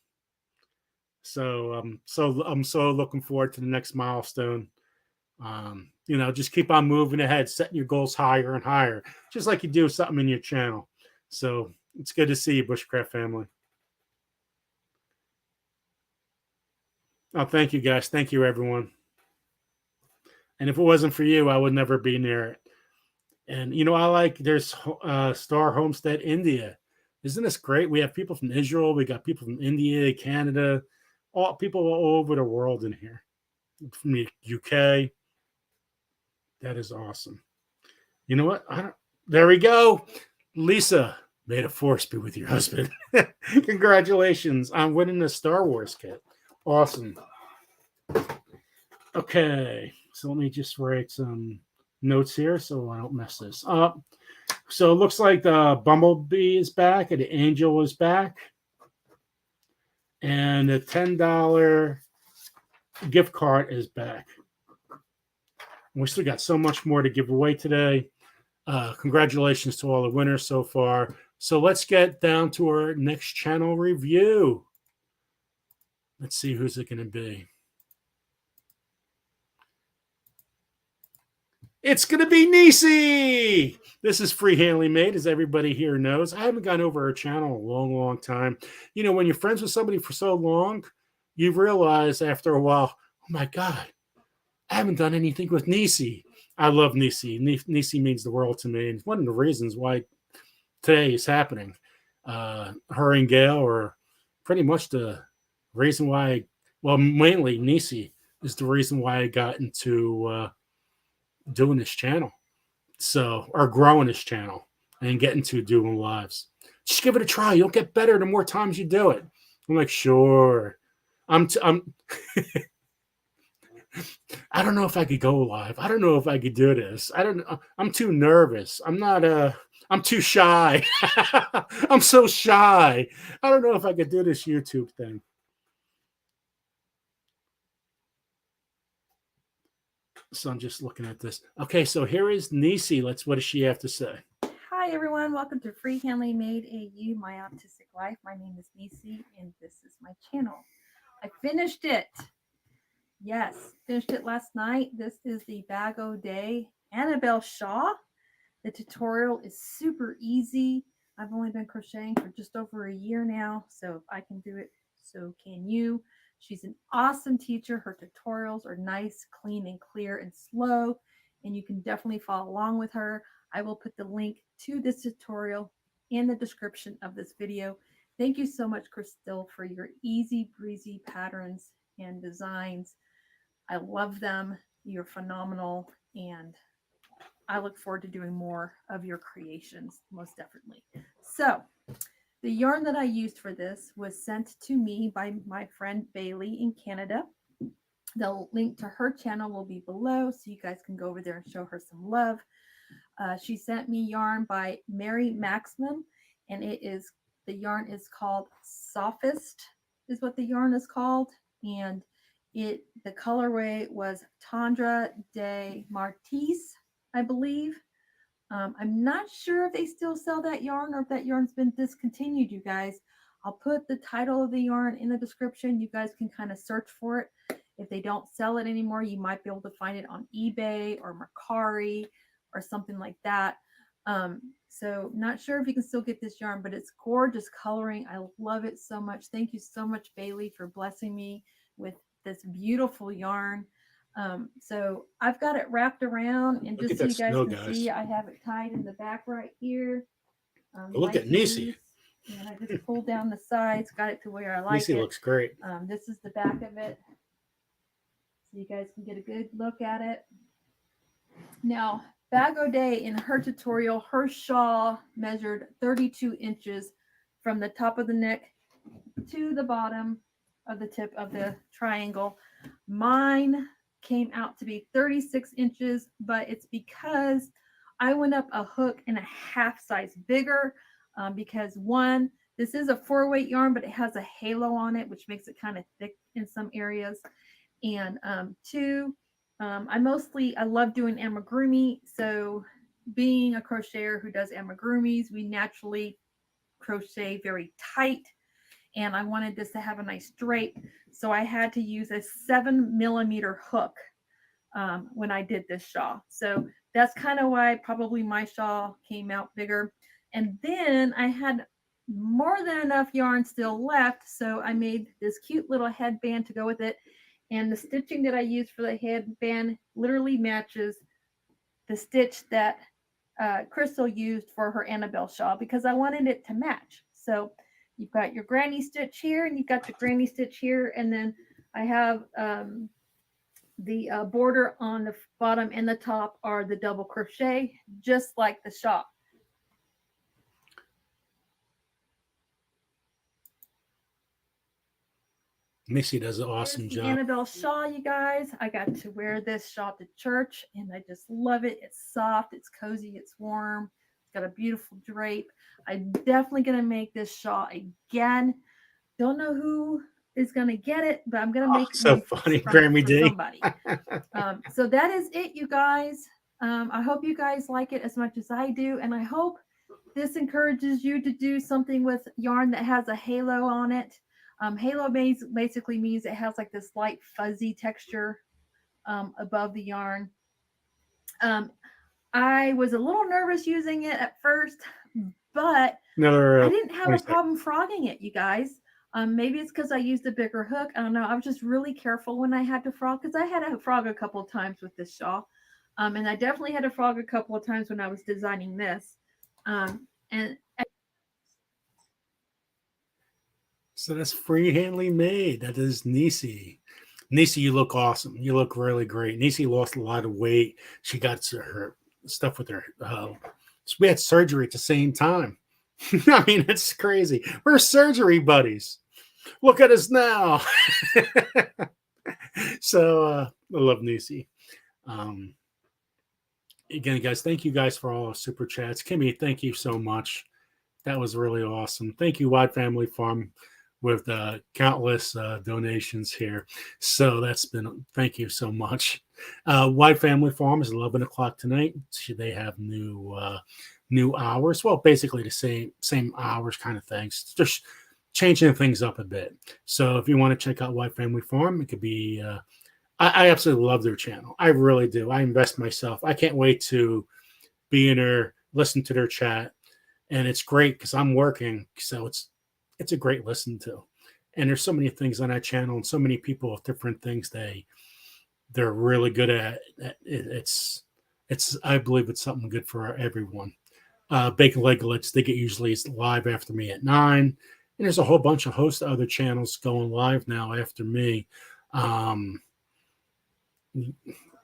So I'm so looking forward to the next milestone. You know, just keep on moving ahead, setting your goals higher and higher, just like you do something in your channel. So it's good to see you, Bushcraft family. Oh, thank you, guys. Thank you, everyone. And if it wasn't for you, I would never be near it. And, you know, there's Star Homestead India. Isn't this great? We have people from Israel. We got people from India, Canada, people all over the world in here. From the UK. That is awesome. You know what? There we go. Lisa, may the force be with your husband. Congratulations on winning the Star Wars kit. Awesome. Okay. So let me just write some notes here so I don't mess this up. So it looks like the Bumblebee is back and the Angel is back. And the $10 gift card is back. We still got so much more to give away today. Congratulations to all the winners so far. So let's get down to our next channel review. Let's see who's it going to be. It's going to be Nisi. This is free Hanley made, as everybody here knows. I haven't gone over her channel in a long, long time. You know, when you're friends with somebody for so long, you realize after a while, oh my God, I haven't done anything with Nisi. I love Nisi. Nisi means the world to me. And it's one of the reasons why today is happening. Her and Gail are pretty much the reason why, mainly Nisi is the reason why I got into doing this channel. So, or growing this channel and getting to doing lives. Just give it a try. You'll get better the more times you do it. I'm like, sure. I don't know if I could go live. I don't know if I could do this. I don't know. I'm too nervous. I'm too shy. I'm so shy. I don't know if I could do this YouTube thing. So I'm just looking at this. Okay, so here is Nisi. What does she have to say? Hi, everyone. Welcome to Free Hanley Made AU, My Autistic Life. My name is Nisi, and this is my channel. I finished it. Yes, finished it last night. This is the Bag O' Day Annabelle Shaw. The tutorial is super easy. I've only been crocheting for just over a year now, so if I can do it, so can you. She's an awesome teacher. Her tutorials are nice, clean, and clear and slow, and you can definitely follow along with her. I will put the link to this tutorial in the description of this video. Thank you so much, Crystal, for your easy breezy patterns and designs. I love them. You're phenomenal, and I look forward to doing more of your creations, most definitely. So the yarn that I used for this was sent to me by my friend Bailey in Canada. The link to her channel will be below, so you guys can go over there and show her some love. She sent me yarn by Mary Maxman, and the yarn is called Sophist, is what the yarn is called, and the colorway was Tundra de Martise, I believe. I'm not sure if they still sell that yarn or if that yarn's been discontinued, you guys. I'll put the title of the yarn in the description. You guys can kind of search for it. If they don't sell it anymore, you might be able to find it on eBay or Mercari or something like that. So not sure if you can still get this yarn, but it's gorgeous coloring. I love it so much. Thank you so much, Bailey, for blessing me with this beautiful yarn. So I've got it wrapped around, and just so you guys can see, I have it tied in the back right here. Look at Nisi. And I just pulled down the sides, got it to where I like it. Nisi looks great. This is the back of it, so you guys can get a good look at it. Now, Bag O'Day, in her tutorial, her shawl measured 32 inches from the top of the neck to the bottom of the tip of the triangle. Mine came out to be 36 inches, but it's because I went up a hook and a half size bigger, because one, this is a 4-weight yarn, but it has a halo on it, which makes it kind of thick in some areas. And two, I love doing amigurumi. So being a crocheter who does amigurumis, we naturally crochet very tight. And I wanted this to have a nice drape. So I had to use a 7mm hook when I did this shawl. So that's kind of why probably my shawl came out bigger. And then I had more than enough yarn still left. So I made this cute little headband to go with it. And the stitching that I used for the headband literally matches the stitch that Crystal used for her Annabelle shawl, because I wanted it to match. So you've got your granny stitch here, and you've got your granny stitch here. And then I have the border on the bottom and the top are the double crochet, just like the shawl. Missy does an awesome job. Annabelle shawl, you guys. I got to wear this shawl to church, and I just love it. It's soft, it's cozy, it's warm. It's got a beautiful drape. I'm definitely going to make this shawl again. Don't know who is going to get it, but I'm going to make it so funny, Grammy D. Somebody. So that is it, you guys. I hope you guys like it as much as I do, and I hope this encourages you to do something with yarn that has a halo on it. Halo basically means it has like this light fuzzy texture above the yarn. I was a little nervous using it at first, but I didn't have a problem frogging it, you guys. Maybe it's because I used a bigger hook. I don't know. I was just really careful when I had to frog, because I had to frog a couple of times with this shawl. And I definitely had to frog a couple of times when I was designing this. So that's freehand made. That is Nisi. Nisi, you look awesome. You look really great. Nisi lost a lot of weight. She got her stuff with her. We had surgery at the same time. I mean, it's crazy. We're surgery buddies. Look at us now. So I love Nisi. Again, guys, thank you guys for all the super chats. Kimmy, thank you so much. That was really awesome. Thank you, Wide Family Farm, with countless donations here. So that's been, thank you so much. Wide Family Farm is 11 o'clock tonight. They have new hours. Well, basically the same hours kind of things. Just changing things up a bit. So if you want to check out Wide Family Farm, it could be, I absolutely love their channel. I really do. I invest myself. I can't wait to be in there, listen to their chat. And it's great because I'm working. So it's a great listen to. And there's so many things on that channel and so many people with different things they're really good at. It's I believe it's something good for everyone. Bacon Leglets, they get usually live after me at 9. And there's a whole bunch of host other channels going live now after me.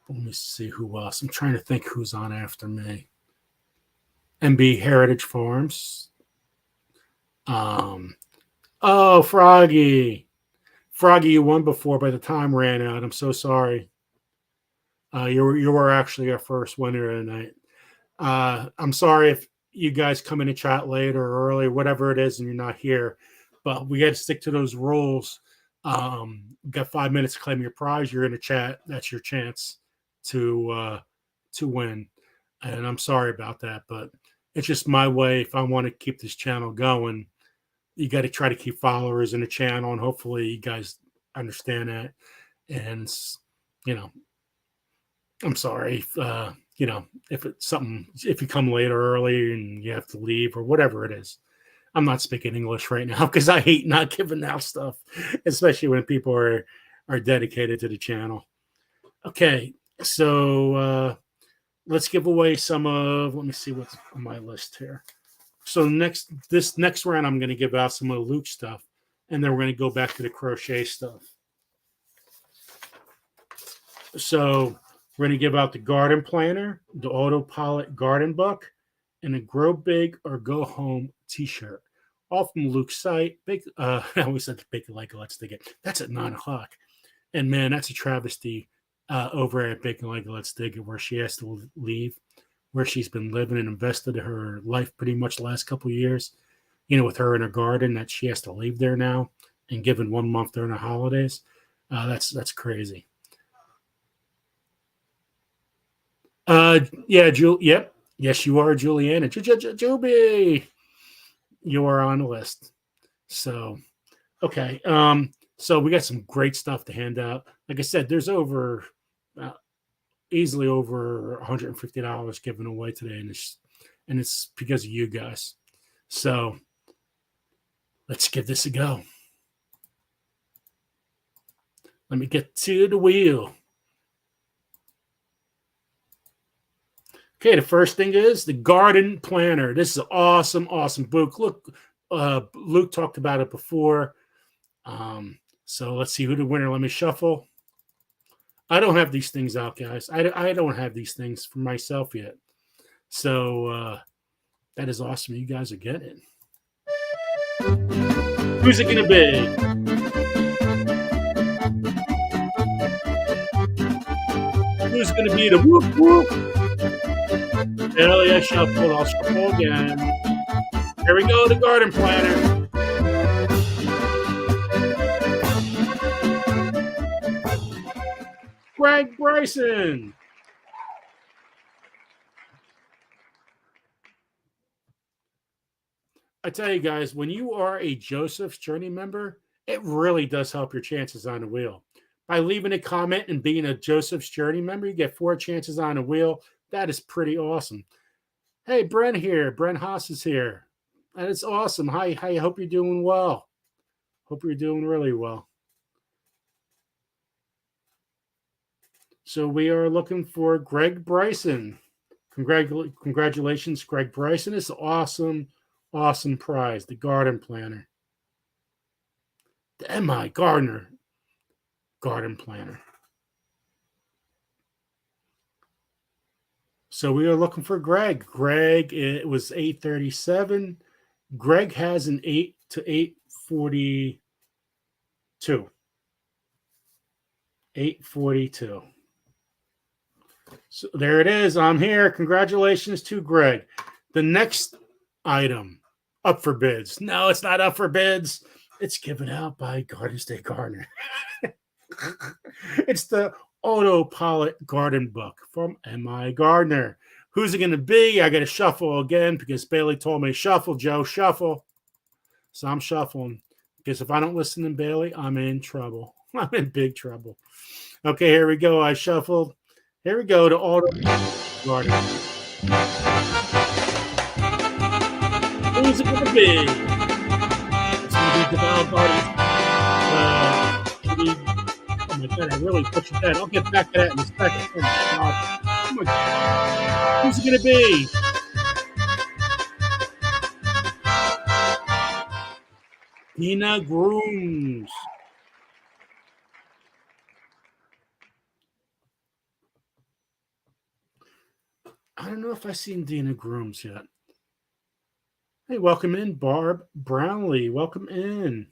Let me see who else. I'm trying to think who's on after me. MB Heritage Farms. Oh, Froggy. Froggy, you won before, but the time ran out. I'm so sorry. You were actually our first winner tonight. I'm sorry if you guys come in and chat later or early, whatever it is, and you're not here. But we got to stick to those rules. Got 5 minutes to claim your prize. You're in the chat. That's your chance to win. And I'm sorry about that, but it's just my way. If I want to keep this channel going, you got to try to keep followers in the channel, and hopefully you guys understand that. And I'm sorry if it's something, if you come late or early and you have to leave or whatever it is. I'm not speaking English right now because I hate not giving out stuff, especially when people are dedicated to the channel. Okay, so let's give away some of, let me see what's on my list here. So this next round, I'm going to give out some of Luke stuff, and then we're going to go back to the crochet stuff. So we're going to give out the garden planner, the autopilot garden book, and a Grow Big or Go Home t-shirt. All from Luke's site. I always said Bake Like Let's Dig It. That's at 9 o'clock. And man, that's a travesty over at Bake Like Let's Dig It, where she has to leave, where she's been living and invested her life pretty much the last couple of years, with her in her garden, that she has to leave there now and given 1 month during the holidays. That's crazy. Yeah, yep. Yes, you are, Juliana. Juby. You are on the list. So, okay. So we got some great stuff to hand out. Like I said, there's easily over $150 given away today, and it's because of you guys. So let's give this a go. Let me get to the wheel. Okay, the first thing is the garden planner. This is an awesome, awesome book. Look, Luke talked about it before. So let's see who the winner. Let me shuffle. I don't have these things out, guys. I don't have these things for myself yet. So that is awesome. You guys are getting it. Who's it going to be? Who's going to be the whoop whoop? Earlier shuffled. I'll shuffle again. Here we go, the garden planner. Greg Bryson. I tell you guys, when you are a Joseph's Journey member, it really does help your chances on the wheel. By leaving a comment and being a Joseph's Journey member, you get 4 chances on the wheel. That is pretty awesome. Hey, Brent here. Brent Haas is here. That is awesome. Hi. I hope you're doing well. Hope you're doing really well. So we are looking for Greg Bryson. Congratulations, Greg Bryson. It's an awesome, awesome prize, the garden planner. The MIgardener garden planner. So we are looking for Greg. Greg, it was 8:37. Greg has an 8 to 8:42. 8:42. So there it is. I'm here. Congratulations to Greg. The next item up for bids. No, it's not up for bids. It's given out by Garden State Gardener. It's the Autopilot Garden Book from MIgardener. Who's it going to be? I got to shuffle again because Bailey told me shuffle, Joe, shuffle. So I'm shuffling because if I don't listen to Bailey, I'm in trouble. I'm in big trouble. Okay, here we go. I shuffled. Here we go to Autopilot Garden. Who's it going to be? It's going to be Deval Gardens. Oh my God, I really pushed that. I'll get back to that in a second. Oh my God. Who's it going to be? Tina Grooms. don't know if I've seen Dina Grooms yet. Hey, welcome in, Barb Brownlee. Welcome in.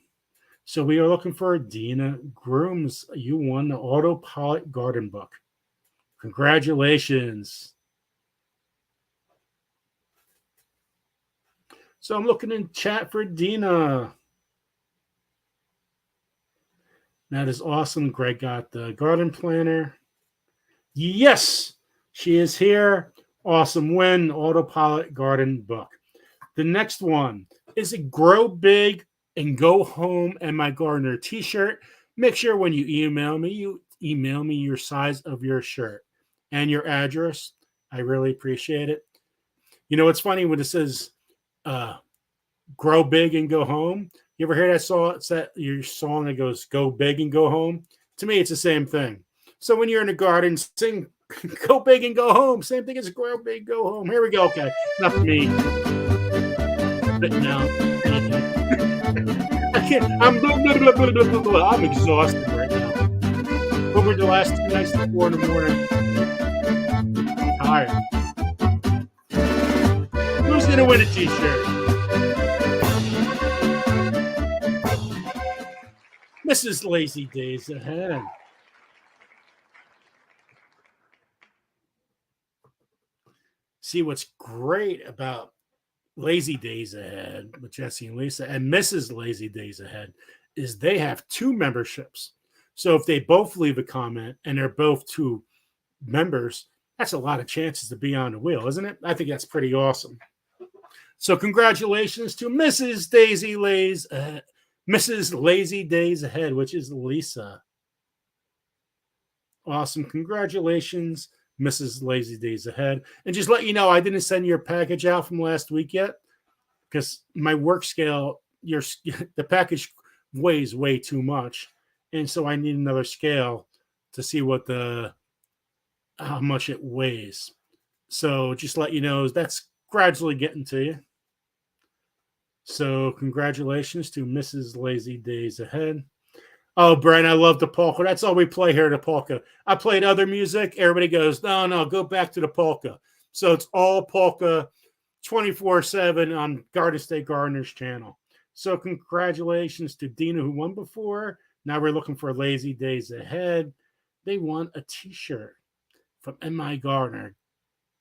So we are looking for Dina Grooms. You won the Autopilot Garden Book. Congratulations. So I'm looking in chat for Dina. That is awesome. Greg got the garden planner. Yes, she is here. Awesome win, Autopilot Garden Book. The next one is a Grow Big and Go Home MIgardener t-shirt. Make sure when you email me your size of your shirt and your address. I really appreciate it. You know, it's funny when it says grow big and go home. You ever hear that song? It's that your song that goes go big and go home. To me, it's the same thing. So when you're in the garden, sing go big and go home. Same thing as grow big, go home. Here we go. Okay, enough of me. Now, I can't. I'm blah, blah, blah, blah, blah, blah. I'm exhausted right now. Over the last 2 nights to 4 in the morning. I'm tired. Who's gonna win a t-shirt? Mrs. Lazy Days Ahead. See, what's great about Lazy Days Ahead with Jesse and Lisa and Mrs. Lazy Days Ahead is they have 2 memberships. So if they both leave a comment and they're both 2 members, that's a lot of chances to be on the wheel, isn't it? I think that's pretty awesome. So congratulations to Mrs. Mrs. Lazy Days Ahead, which is Lisa. Awesome. Congratulations, Mrs. Lazy Days Ahead. And just let you know, I didn't send your package out from last week yet because my work scale, the package weighs way too much. And so I need another scale to see what how much it weighs. So just let you know, that's gradually getting to you. So congratulations to Mrs. Lazy Days Ahead. Oh, Brian, I love the polka. That's all we play here, the polka. I played other music. Everybody goes, no, go back to the polka. So it's all polka 24/7 on Garden State Gardener's channel. So congratulations to Dina, who won before. Now we're looking for Lazy Days Ahead. They won a t-shirt from MIgardener.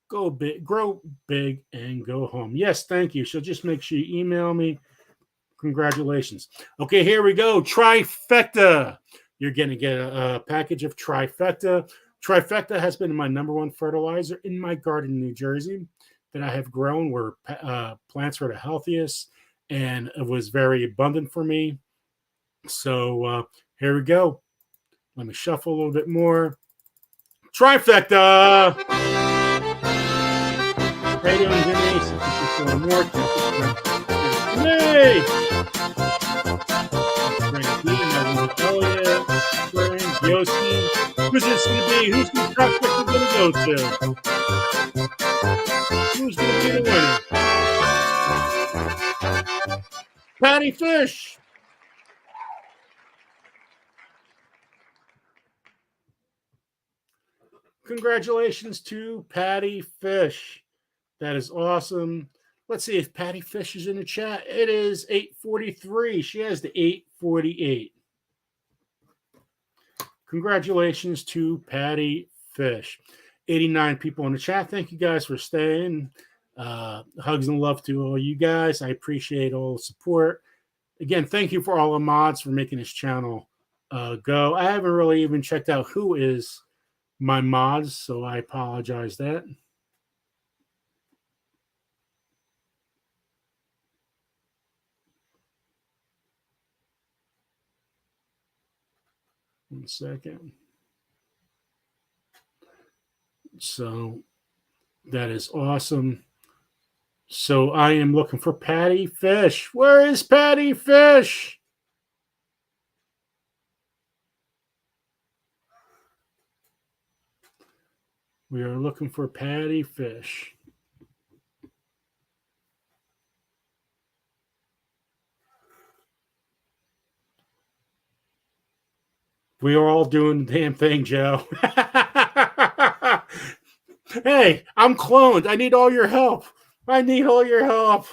Go big, grow big, and go home. Yes, thank you. So just make sure you email me. Congratulations. Okay, here we go. Trifecta. You're going to get a package of Trifecta. Trifecta has been my #1 fertilizer in my garden in New Jersey that I have grown where plants were the healthiest, and it was very abundant for me. So here we go. Let me shuffle a little bit more. Trifecta. How you doing, Jimmy? Just more. Yay! Who's this going to be? Who's the trifecta going to go to? Who's going to be the winner? Patty Fish. Congratulations to Patty Fish. That is awesome. Let's see if Patty Fish is in the chat. It is 8:43. She has the 8:48. Congratulations to Patty Fish. 89 people in the chat. Thank you guys for staying. Hugs and love to all you guys. I appreciate all the support. Again, thank you for all the mods for making this channel go. I haven't really even checked out who is my mods, so I apologize that. One second. So that is awesome. So I am looking for Patty Fish. Where is Patty Fish? We are looking for Patty Fish. We are all doing the damn thing, Joe. Hey, I'm cloned. I need all your help. I need all your help.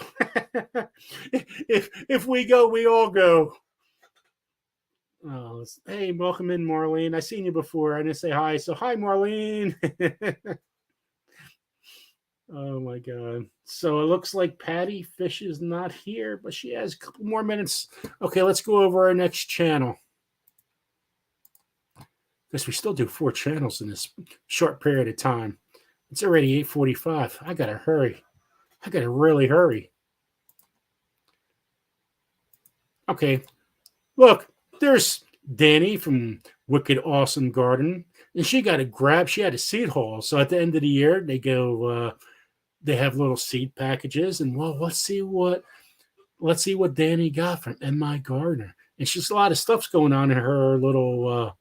if we go, we all go. Oh, hey, welcome in, Marlene. I seen you before. I didn't say hi. So hi, Marlene. Oh my God. So it looks like Patty Fish is not here, but she has a couple more minutes. Okay, let's go over our next channel. Because we still do 4 channels in this short period of time. It's already 8:45. I gotta hurry. I gotta really hurry. Okay, look, there's Danny from Wicked Awesome Garden, and she got a grab. She had a seed haul. So at the end of the year, they go. They have little seed packages, and well, let's see what Danny got from MIgardener. And she's a lot of stuff's going on in her little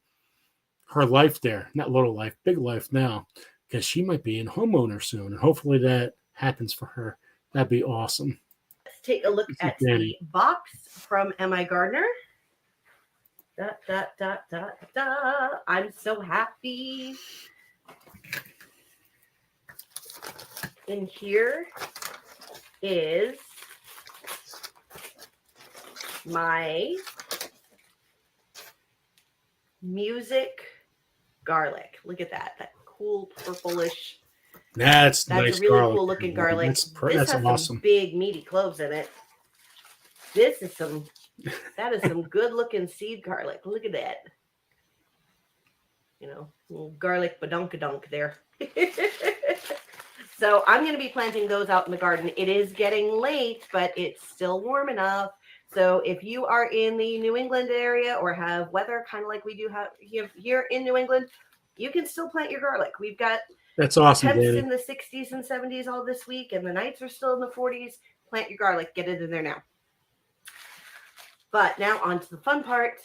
her life there. Not little life, big life now, because she might be a homeowner soon. And hopefully that happens for her. That'd be awesome. Let's take a look at the box from MIgardener. I'm so happy. In here is my music garlic. Look at that. That cool purplish. That's nice a really garlic. cool looking garlic. That's has awesome. Some big meaty cloves in it. This is that is some good looking seed garlic. Look at that. You know, little garlic badunkadunk there. So I'm going to be planting those out in the garden. It is getting late, but it's still warm enough. So if you are in the New England area or have weather kind of like we do have here in New England, you can still plant your garlic. We've got that's awesome. temps Danny. in the 60s and 70s all this week, and the nights are still in the 40s. Plant your garlic. Get it in there now. But now on to the fun part.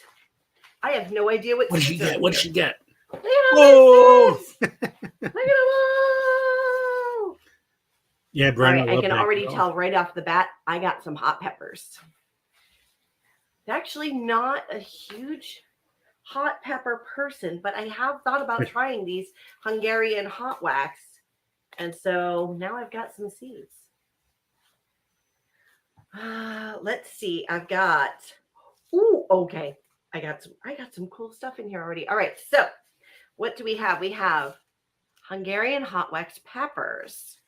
I have no idea what did she get? What did she get? Whoa! Look at them all! Yeah, Brian. Right, I can already tell right off the bat, I got some hot peppers. Actually, not a huge hot pepper person, but I have thought about trying these Hungarian hot wax. And so now I've got some seeds. Let's see. I've got, okay. I got some cool stuff in here already. All right. So what do we have? We have Hungarian hot wax peppers.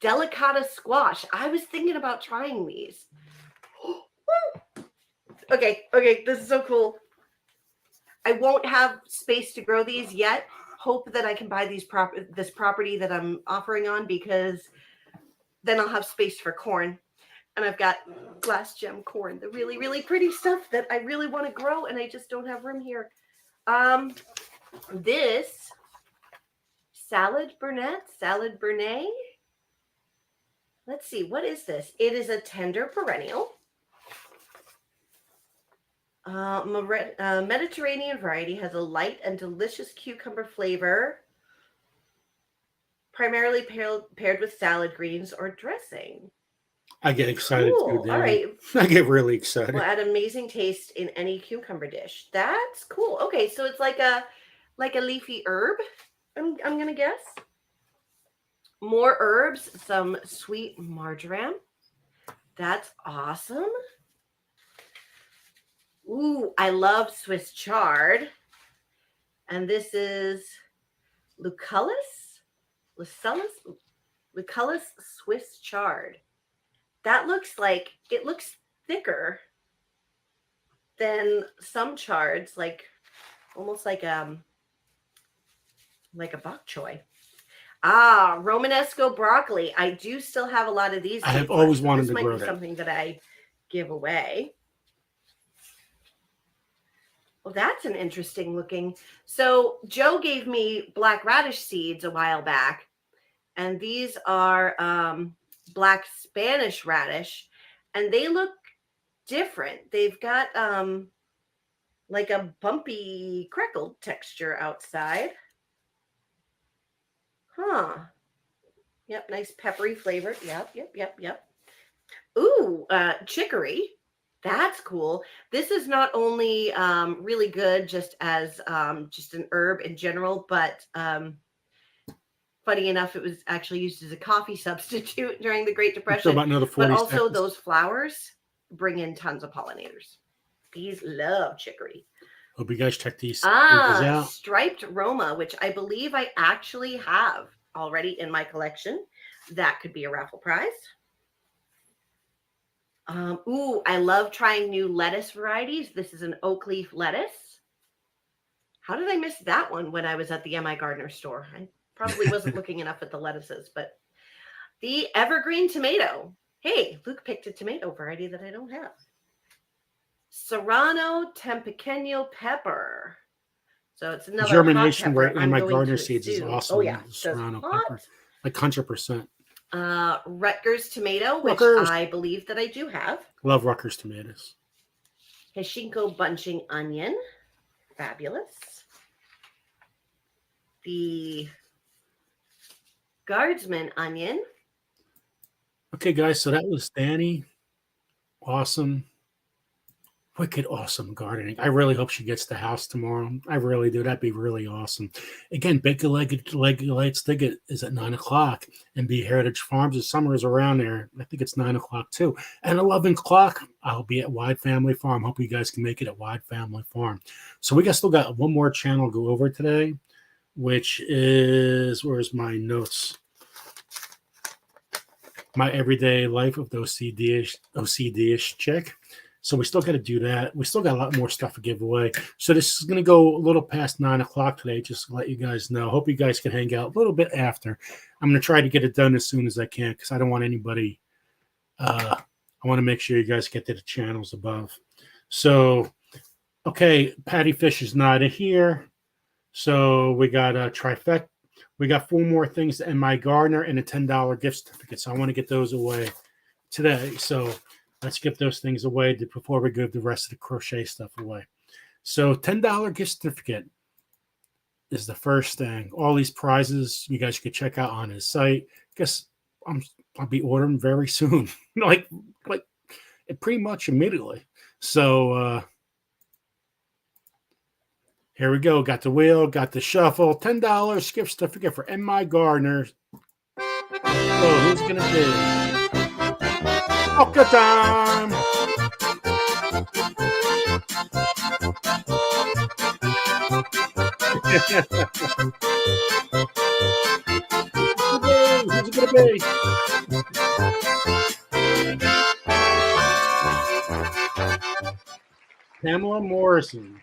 Delicata squash. I was thinking about trying these. Okay. This is so cool. I won't have space to grow these yet. Hope that I can buy this property that I'm offering on, because then I'll have space for corn. And I've got glass gem corn, the really, really pretty stuff that I really want to grow, and I just don't have room here. This salad Burnet. Let's see, what is this? It is a tender perennial. Mediterranean variety, has a light and delicious cucumber flavor, primarily paired with salad greens or dressing. I get excited cool. too, All right. I get really excited. Will add amazing taste in any cucumber dish. That's cool. Okay, so it's like a leafy herb, I'm gonna guess. More herbs, some sweet marjoram. That's awesome. Ooh, I love Swiss chard. And this is Lucullus Swiss chard. That looks like, it looks thicker than some chards, like almost like a bok choy. Romanesco broccoli. I do still have a lot of these. I have always wanted to grow that. This might be something that I give away. Well, that's an interesting looking. So Joe gave me black radish seeds a while back, and these are black Spanish radish, and they look different. They've got like a bumpy crackled texture outside. Yep, nice peppery flavor. Yep. Ooh, chicory. That's cool. This is not only really good just as just an herb in general, but funny enough, it was actually used as a coffee substitute during the Great Depression. About another 40 but also seconds. those flowers bring in tons of pollinators. Bees love chicory. Hope you guys check these out. Striped Roma, which I believe I actually have already in my collection. That could be a raffle prize. Ooh, I love trying new lettuce varieties. This is an oak leaf lettuce. How did I miss that one when I was at the MIgardener store? I probably wasn't looking enough at the lettuces, but the evergreen tomato. Hey, Luke picked a tomato variety that I don't have. Serrano Tempequeño pepper. So it's another germination rate in MIgardener seeds is awesome. Oh yeah, Serrano pepper, like 100%. Rutgers tomato, which I believe that I do have. Love Rutgers tomatoes. Heshinko bunching onion, fabulous. The Guardsman onion. Okay, guys, so that was Danny. Awesome. Wicked awesome gardening. I really hope she gets the house tomorrow. I really do. That'd be really awesome. Again, Big-Legged Stiggit is at 9 o'clock. And Bee Heritage Farms, the summer is around there. I think it's 9 o'clock too. And 11 o'clock, I'll be at Wide Family Farm. Hope you guys can make it at Wide Family Farm. So we still got one more channel to go over today, which is, where's my notes? My Everyday Life of the OCD-ish chick. So we still got to do that. We still got a lot more stuff to give away. So this is going to go a little past 9 o'clock today, just to let you guys know. Hope you guys can hang out a little bit after. I'm going to try to get it done as soon as I can because I don't want anybody. I want to make sure you guys get to the channels above. So, okay, Patty Fish is not here. So we got a trifecta. We got 4 more things to MIgardener and a $10 gift certificate. So I want to get those away today. So let's get those things away before we give the rest of the crochet stuff away. So $10 gift certificate is the first thing. All these prizes you guys can check out on his site. Guess I'll be ordering very soon, like pretty much immediately. So here we go. Got the wheel, got the shuffle. $10 gift certificate for MIgardener. So who's gonna be? Polka time! Who's it gonna be? Pamela Morrison.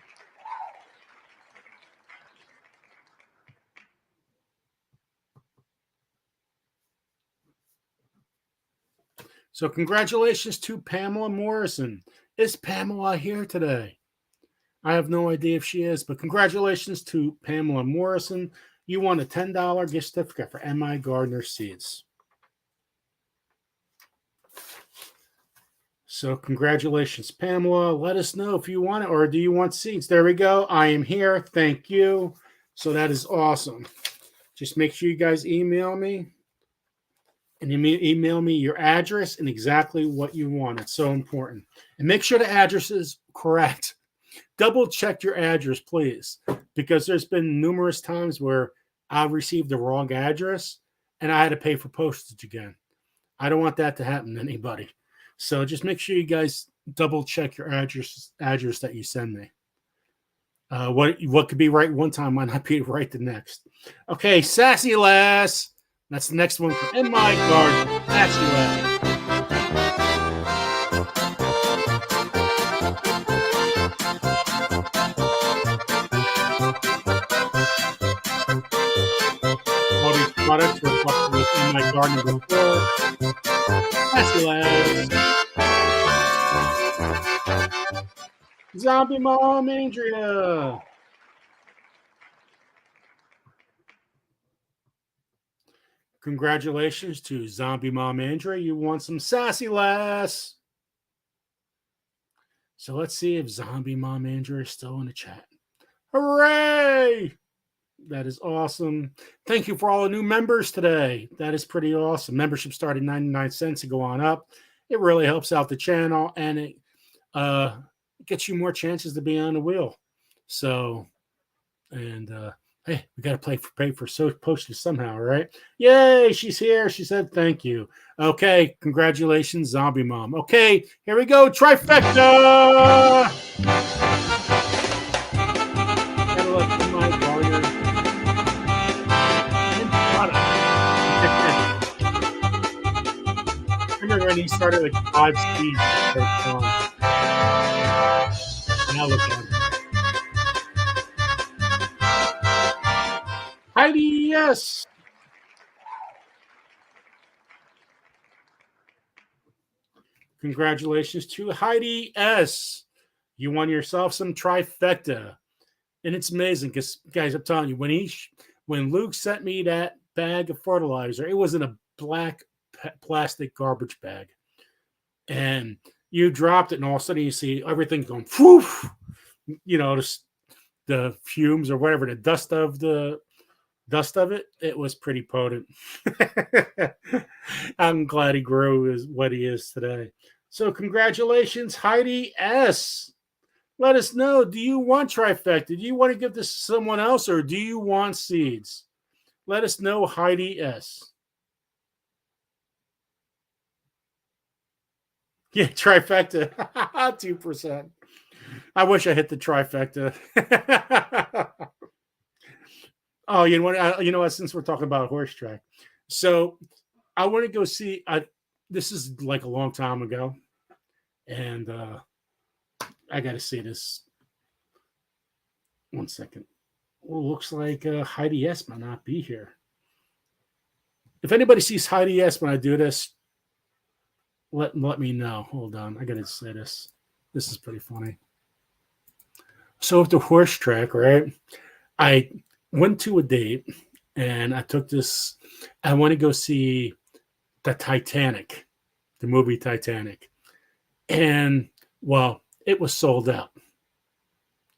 So congratulations to Pamela Morrison. Is Pamela here today? I have no idea if she is, but congratulations to Pamela Morrison. You won a $10 gift certificate for MIgardener Seeds. So congratulations, Pamela. Let us know if you want it or do you want seeds. There we go. I am here. Thank you. So that is awesome. Just make sure you guys email me. And you email me your address and exactly what you want. It's so important. And make sure the address is correct. Double check your address, please, because there's been numerous times where I've received the wrong address and I had to pay for postage again. I don't want that to happen to anybody. So just make sure you guys double check your address that you send me. What could be right one time might not be right the next. Okay, Sassy Lass. That's the next one for MIgardener. Sassy Lass. All these products were fucked with MIgardener before. Sassy Lass. Zombie Mom Andrea. Congratulations to Zombie Mom Andrea. You won some Sassy Lass. So let's see if Zombie Mom Andrea is still in the chat. Hooray! That is awesome. Thank you for all the new members today. That is pretty awesome. Membership started 99 cents to go on up. It really helps out the channel, and gets you more chances to be on the wheel. So, and hey, we got to pay for postage somehow, right? Yay, she's here. She said thank you. Okay, congratulations, Zombie Mom. Okay, here we go. Trifecta. Remember when he started like 5 speeds? Now look at him. Heidi, yes. Congratulations to Heidi S. You won yourself some trifecta. And it's amazing because, guys, I'm telling you, when Luke sent me that bag of fertilizer, it was in a black plastic garbage bag. And you dropped it, and all of a sudden you see everything going, whoof, you know, the fumes or whatever, the dust of it, it was pretty potent. I'm glad he grew as what he is today. So congratulations, Heidi S. Let us know, do you want trifecta? Do you want to give this to someone else, or do you want seeds? Let us know, Heidi S. Yeah, trifecta. 2%. I wish I hit the trifecta. Oh, you know what? Since we're talking about horse track, so I want to go see. This is like a long time ago, and I got to see this. 1 second. Well, looks like Heidi S might not be here. If anybody sees Heidi S when I do this, let me know. Hold on, I got to say this. This is pretty funny. So at the horse track, right? I went to a date and I took this. I want to go see the Titanic, the movie Titanic. And well, it was sold out.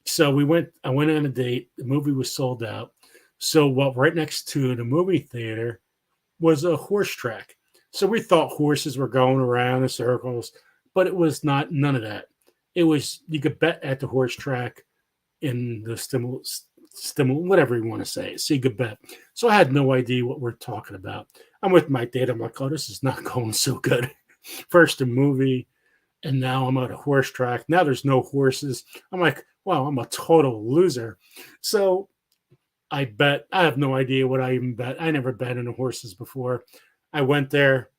So I went on a date. The movie was sold out. So right next to the movie theater was a horse track. So we thought horses were going around in circles, but it was none of that. It was, you could bet at the horse track in the stimulus, whatever you want to say. So you could bet. So I had no idea what we're talking about. I'm with my date. I'm like, oh, this is not going so good. First a movie, and now I'm at a horse track. Now there's no horses. I'm like, wow, I'm a total loser. So I bet. I have no idea what I even bet. I never bet on the horses before. I went there.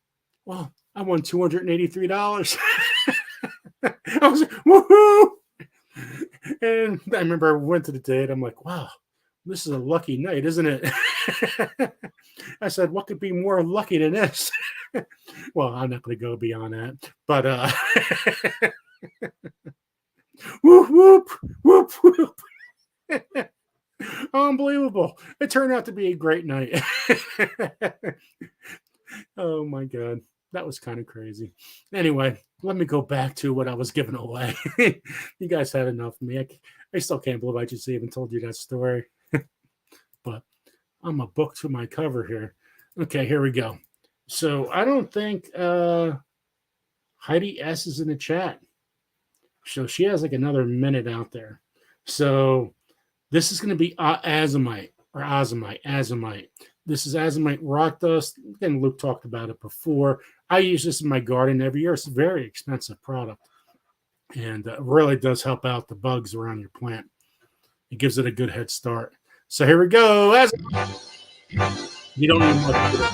Well, I won $283. I was like, woohoo! And I remember I went to the date. I'm like, wow, this is a lucky night, isn't it? I said, what could be more lucky than this? Well, I'm not going to go beyond that. But whoop, whoop, whoop, whoop. Unbelievable. It turned out to be a great night. Oh, my God. That was kind of crazy. Anyway, let me go back to what I was giving away. You guys had enough of me. I still can't believe I just even told you that story. But I'm a book to my cover here. Okay, here we go. So I don't think Heidi S is in the chat. So she has like another minute out there. So this is going to be azomite. This is azomite rock dust. Again, Luke talked about it before. I use this in my garden every year. It's a very expensive product. And it really does help out the bugs around your plant. It gives it a good head start. So here we go. You don't even want to do it.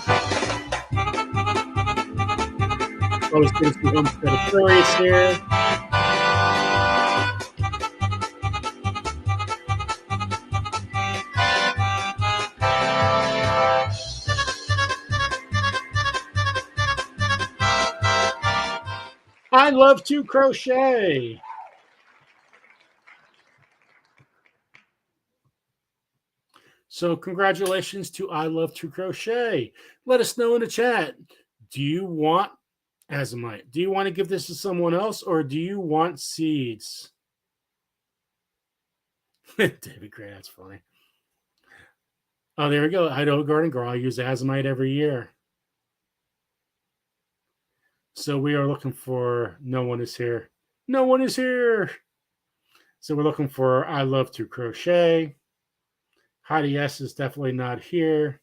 I was going to see Homestead Aquarius here. I love to crochet. So congratulations to I Love to Crochet. Let us know in the chat. Do you want azomite? Do you want to give this to someone else, or do you want seeds? David Gray, that's funny. Oh, there we go. Idaho Garden Girl. I use azomite every year. So we are looking for, no one is here. No one is here. So we're looking for I love to crochet. Heidi S is definitely not here.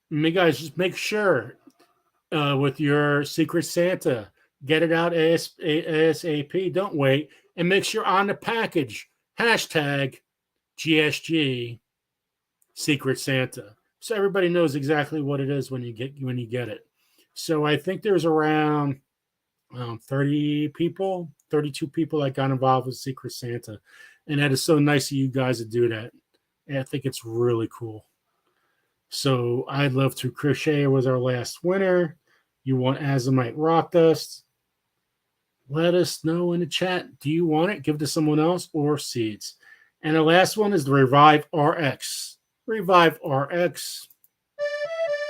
You guys just make sure with your Secret Santa, get it out ASAP. Don't wait, and make sure on the package hashtag GSG Secret Santa, so everybody knows exactly what it is when you get it. So I think there's around 30 people, 32 people that got involved with Secret Santa, and that is so nice of you guys to do that. And I think it's really cool. So I'd love to crochet was our last winner. You want Azomite Rock Dust? Let us know in the chat. Do you want it? Give it to someone else or seeds. And the last one is the Revive RX. Revive RX.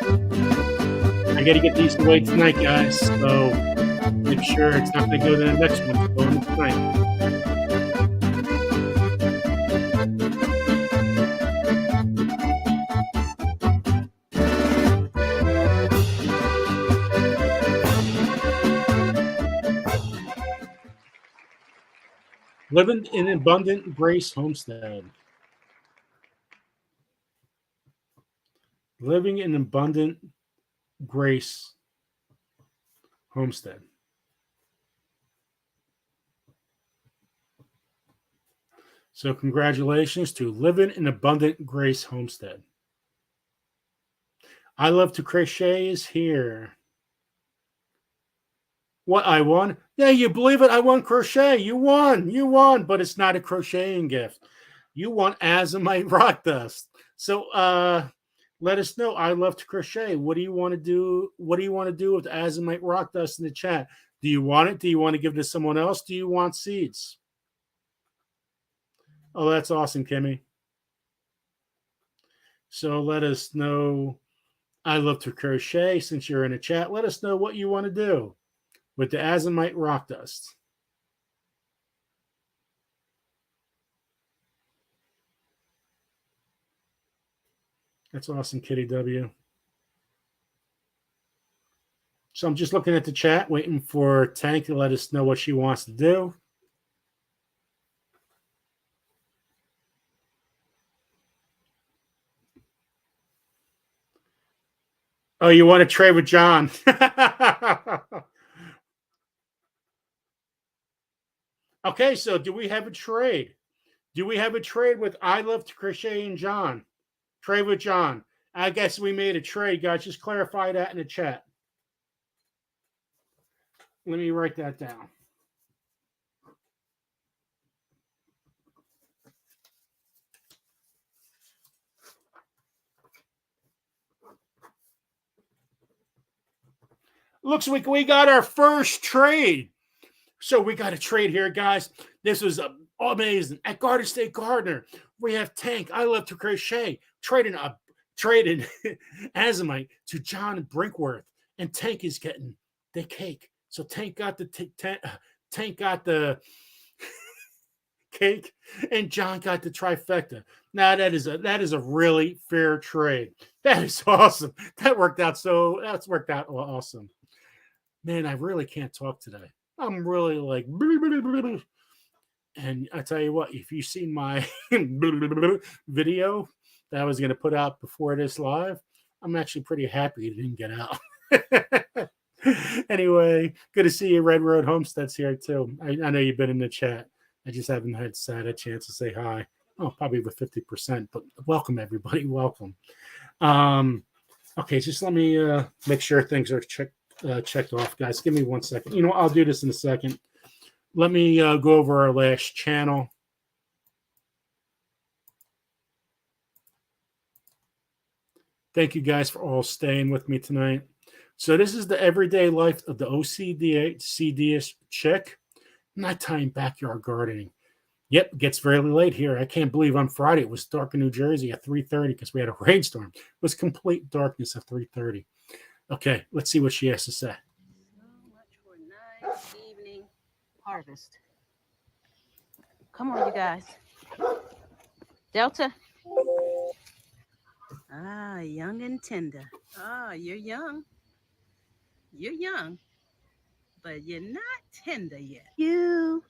I got to get these away tonight, guys. So make sure it's not going to go to the next one. It's going tonight. Living in Abundant Grace Homestead. Living in Abundant Grace Homestead. So congratulations to Living in Abundant Grace Homestead. I love to crochet is here. What, I won? Yeah, you believe it? I won crochet. You won, but it's not a crocheting gift. You won Azomite Rock Dust. So let us know. I love to crochet. What do you want to do? What do you want to do with Azomite Rock Dust in the chat? Do you want it? Do you want to give it to someone else? Do you want seeds? Oh, that's awesome, Kimmy. So let us know. I love to crochet. Since you're in the chat, let us know what you want to do with the Azomite Rock Dust. That's awesome, Kitty W. So I'm just looking at the chat, waiting for Tank to let us know what she wants to do. Oh, you want to trade with John? Okay, so do we have a trade? Do we have a trade with I Love to Crochet and John? Trade with John. I guess we made a trade, guys. Just clarify that in the chat. Let me write that down. Looks like we got our first trade. So we got a trade here, guys. This was amazing. At Garden State Gardener, we have Tank. I Love to Crochet trading Azomite to John Brinkworth, and Tank is getting the cake. So Tank got the Tank got the cake, and John got the trifecta. Now that is a really fair trade. That is awesome. That's worked out awesome. Man, I really can't talk today. I'm really like, and I tell you what, if you've seen my video that I was going to put out before this live, I'm actually pretty happy it didn't get out. Anyway, good to see you. Red Road Homestead's here too. I know you've been in the chat. I just haven't had a chance to say hi. Oh, probably with 50%, but welcome everybody. Welcome. Okay, just let me make sure things are checked off, guys. Give me 1 second. You know what? I'll do this in a second. Let me go over our last channel. Thank you guys for all staying with me tonight. So this is the everyday life of the OCD chick. Nighttime backyard gardening. Yep, it gets very late here. I can't believe on Friday it was dark in New Jersey at 3:30 because we had a rainstorm. It was complete darkness at 3:30. Okay, let's see what she has to say. So much for nice evening harvest. Come on, you guys. Delta. Ah, young and tender. Ah, you're young. You're young, but you're not tender yet. You're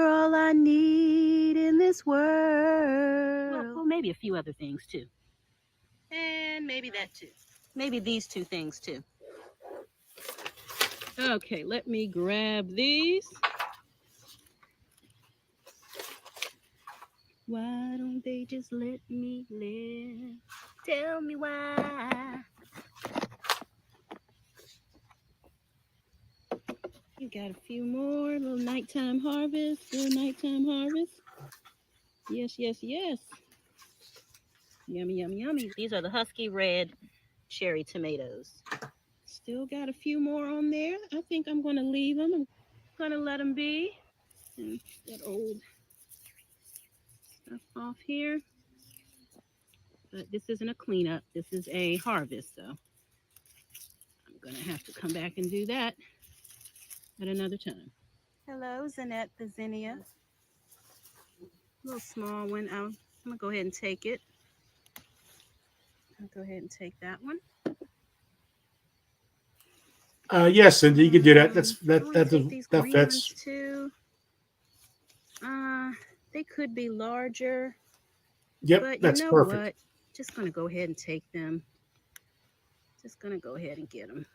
all I need in this world. Well, maybe a few other things too. And maybe that too. Maybe these two things too. Okay, let me grab these. Why don't they just let me live? Tell me why. You got a few more. Little nighttime harvest. Little nighttime harvest. Yes, yes, yes. Yummy, yummy, yummy. These are the husky red cherry tomatoes. Still got a few more on there. I think I'm going to leave them. I'm going to let them be. And that old stuff off here. But this isn't a cleanup. This is a harvest. So I'm going to have to come back and do that at another time. Hello, Zanette the zinnia. Little small one. I'm going to go ahead and take it. I'll go ahead and take that one. Yes, Cindy, you can do that. That fits. Too. They could be larger. Yep, but that's you know perfect. What? Just gonna go ahead and take them. Just gonna go ahead and get them.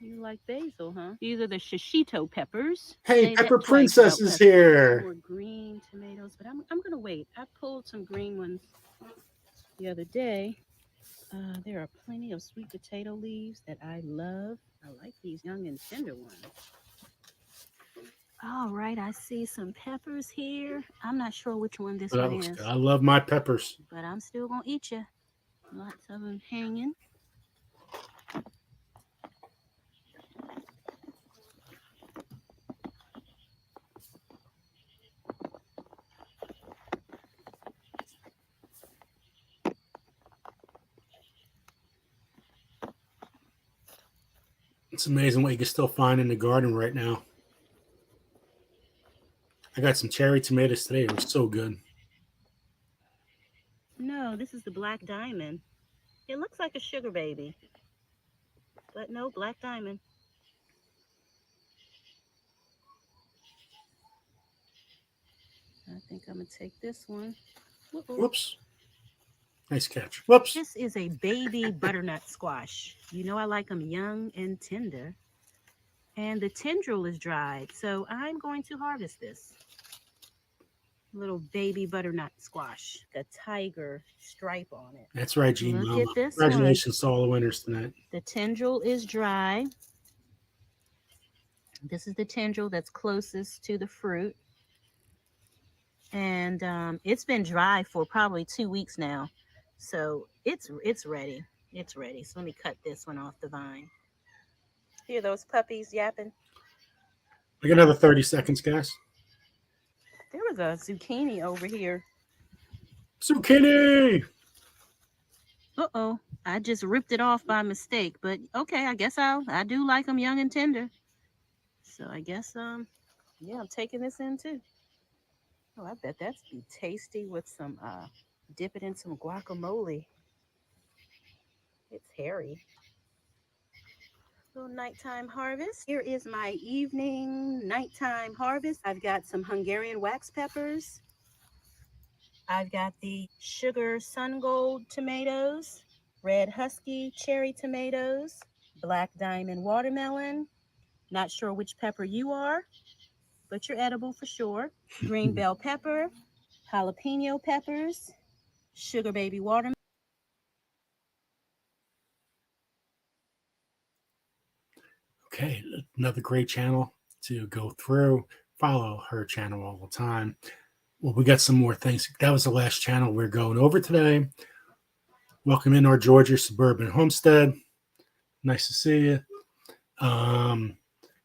You like basil, huh? These are the shishito peppers. Hey, Pepper Princess is here. More green tomatoes, but I'm gonna wait. I pulled some green ones the other day. There are plenty of sweet potato leaves that I love. I like these young and tender ones. All right, I see some peppers here. I'm not sure which one this one is. Good. I love my peppers. But I'm still gonna eat you. Lots of them hanging. It's amazing what you can still find in the garden right now. I got some cherry tomatoes today. It was so good. No, this is the black diamond. It looks like a sugar baby. But no, black diamond. I think I'm going to take this one. Whoops. Nice catch. Whoops. This is a baby butternut squash. You know I like them young and tender. And the tendril is dried. So I'm going to harvest this. Little baby butternut squash. The tiger stripe on it. That's right, Gene. Look at this Congratulations to all the winners tonight. The tendril is dry. This is the tendril that's closest to the fruit. And it's been dry for probably 2 weeks now. So it's ready. It's ready. So let me cut this one off the vine. Hear those puppies yapping? We got another 30 seconds, guys. There was a zucchini over here. Zucchini! Uh-oh. I just ripped it off by mistake. But okay, I guess I do like them young and tender. So I guess, yeah, I'm taking this in too. Oh, I bet that's be tasty with some, dip it in some guacamole. It's hairy. Little nighttime harvest. Here is my evening nighttime harvest. I've got some Hungarian wax peppers. I've got the sugar sun gold tomatoes, red husky cherry tomatoes, black diamond watermelon. Not sure which pepper you are, but you're edible for sure. Green bell pepper, jalapeno peppers, sugar baby watermelon. Okay, another great channel to go through. Follow her channel all the time. Well, we got some more things. That was the last channel we're going over today. Welcome in our Georgia Suburban Homestead. Nice to see you.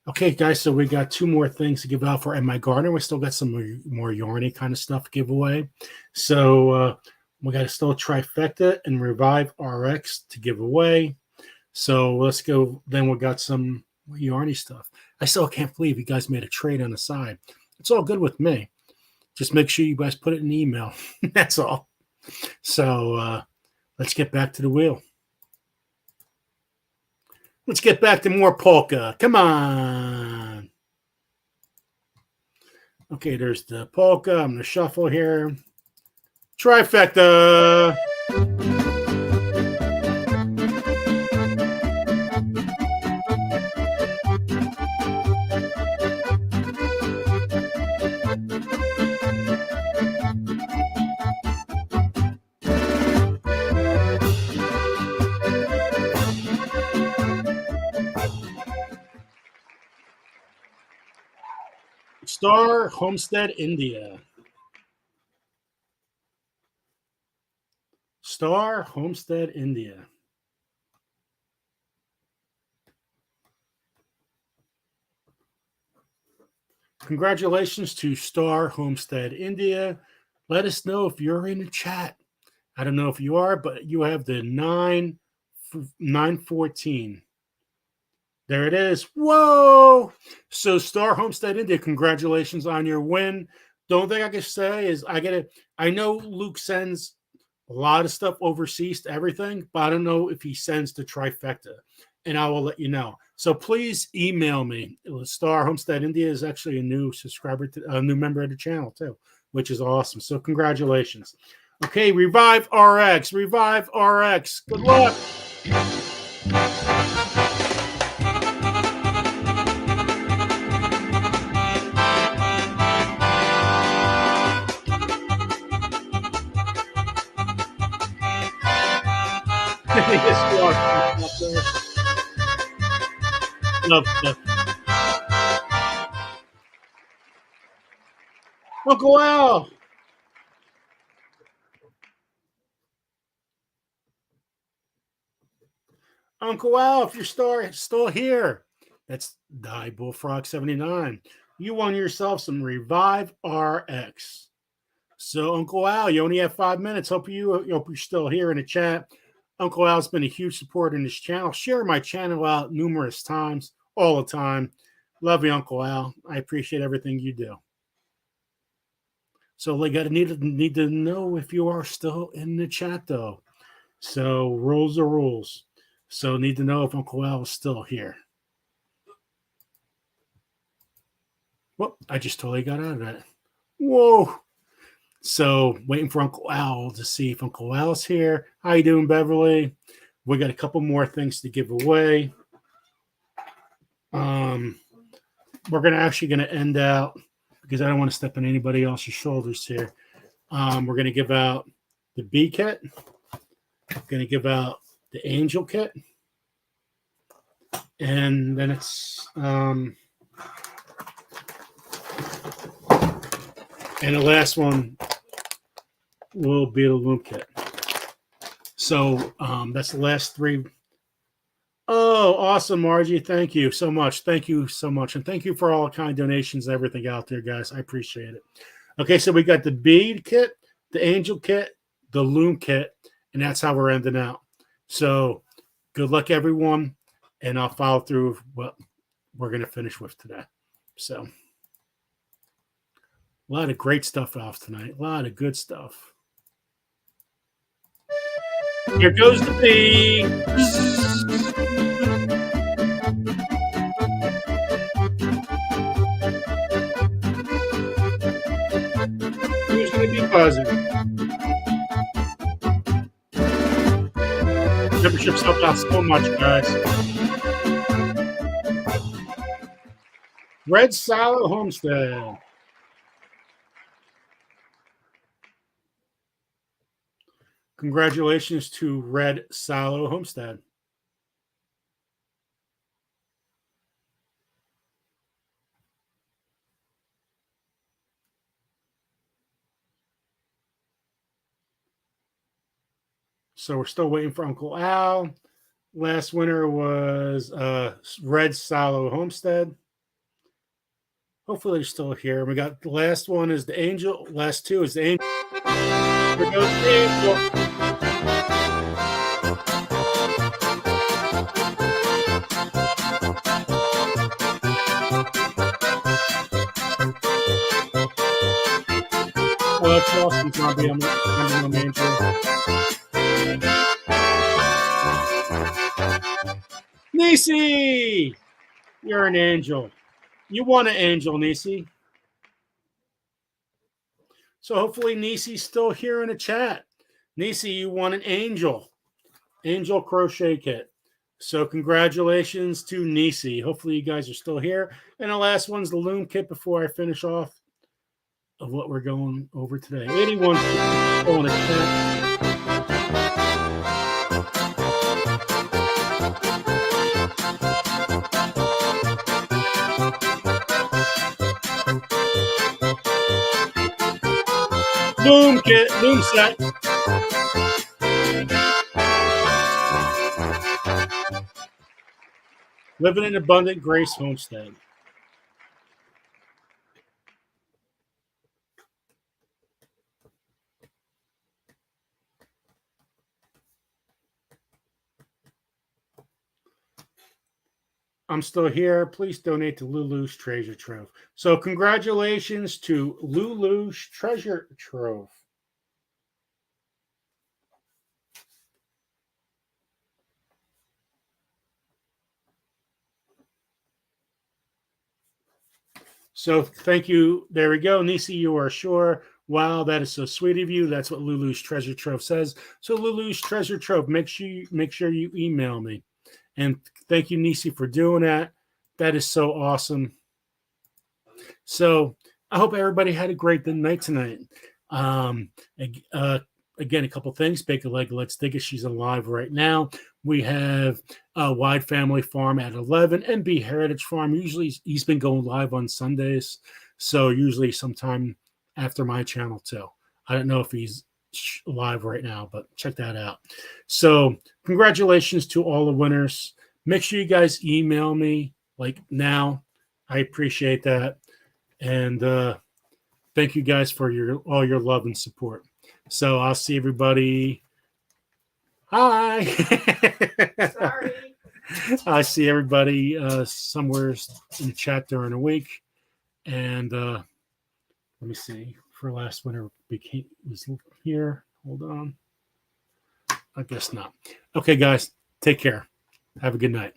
Okay, guys, so we got 2 more things to give out for MIgardener. We still got some more yarny kind of stuff to give away. So we got to still trifecta and Revive RX to give away. So let's go. Then we got some yarny stuff. I still can't believe you guys made a trade on the side. It's all good with me. Just make sure you guys put it in the email. That's all. So let's get back to the wheel. Let's get back to more polka. Come on. Okay, there's the polka. I'm going to shuffle here. Trifecta. Star Homestead India. Star Homestead India. Congratulations to Star Homestead India. Let us know if you're in the chat. I don't know if you are, but you have the 914. There it is. Whoa! So Star Homestead India, congratulations on your win. The only thing I can say is I know Luke sends a lot of stuff overseas to everything, but I don't know if he sends the trifecta, and I will let you know. So please email me. Star Homestead India is actually a new subscriber, a new member of the channel too, which is awesome. So congratulations. Okay, Revive RX. Revive RX. Good luck. Love. Uncle Al. Uncle Al, if you're still here, that's Die Bullfrog 79. You won yourself some Revive RX. So Uncle Al, you only have 5 minutes. Hope you're still here in the chat. Uncle Al's been a huge supporter in this channel. Share my channel out numerous times, all the time. Love you, Uncle Al. I appreciate everything you do. So they need to know if you are still in the chat, though. So rules are rules. So need to know if Uncle Al is still here. Well, I just totally got out of that. Whoa. So waiting for Uncle Al to see if Uncle Al's here. How you doing, Beverly? We got a couple more things to give away. We're actually gonna end out because I don't want to step on anybody else's shoulders here. We're gonna give out the bee kit. Gonna give out the angel kit, and then it's and the last one will be the loom kit. So that's the last three. Oh, awesome, Margie. Thank you so much. Thank you so much. And thank you for all kind donations and everything out there, guys. I appreciate it. Okay, so we got the bead kit, the angel kit, the loom kit, and that's how we're ending out. So good luck, everyone. And I'll follow through with what we're going to finish with today. So a lot of great stuff off tonight. A lot of good stuff. Here goes the bee. Who's going to be buzzing? Memberships help out so much, guys. Red Sallow Homestead. Congratulations to Red Sallow Homestead. So we're still waiting for Uncle Al. Last winner was Red Sallow Homestead. Hopefully they're still here. We got the last one is the angel. Last two is the angel. Here goes the angel. awesome. Come be on the angel. Nisi, you're an angel. You want an angel, Nisi. So hopefully Nisi's still here in the chat. Nisi, you want an angel crochet kit. So congratulations to Nisi. Hopefully you guys are still here. And the last one's the loom kit before I finish off of what we're going over today. 81 on a chat. Loom kit, loom set. Living in Abundant Grace Homestead. I'm still here. Please donate to Lulu's Treasure Trove. So congratulations to Lulu's Treasure Trove. So thank you. There we go. Nisi, you are sure. Wow, that is so sweet of you. That's what Lulu's Treasure Trove says. So Lulu's Treasure Trove, make sure you email me. And thank you, Nisi, for doing that. That is so awesome. So I hope everybody had a great night tonight. Again, a couple things. Bake a Leg, Let's Dig It. She's alive right now. We have Wide Family Farm at 11. MB Heritage Farm. Usually he's been going live on Sundays. So usually sometime after my channel too. I don't know if he's live right now, but check that out. So congratulations to all the winners. Make sure you guys email me like now. I appreciate that. And thank you guys for all your love and support. So I'll see everybody. Hi. Sorry. I see everybody somewhere in the chat during the week. And let me see. For last winner was here. Hold on. I guess not. Okay, guys. Take care. Have a good night.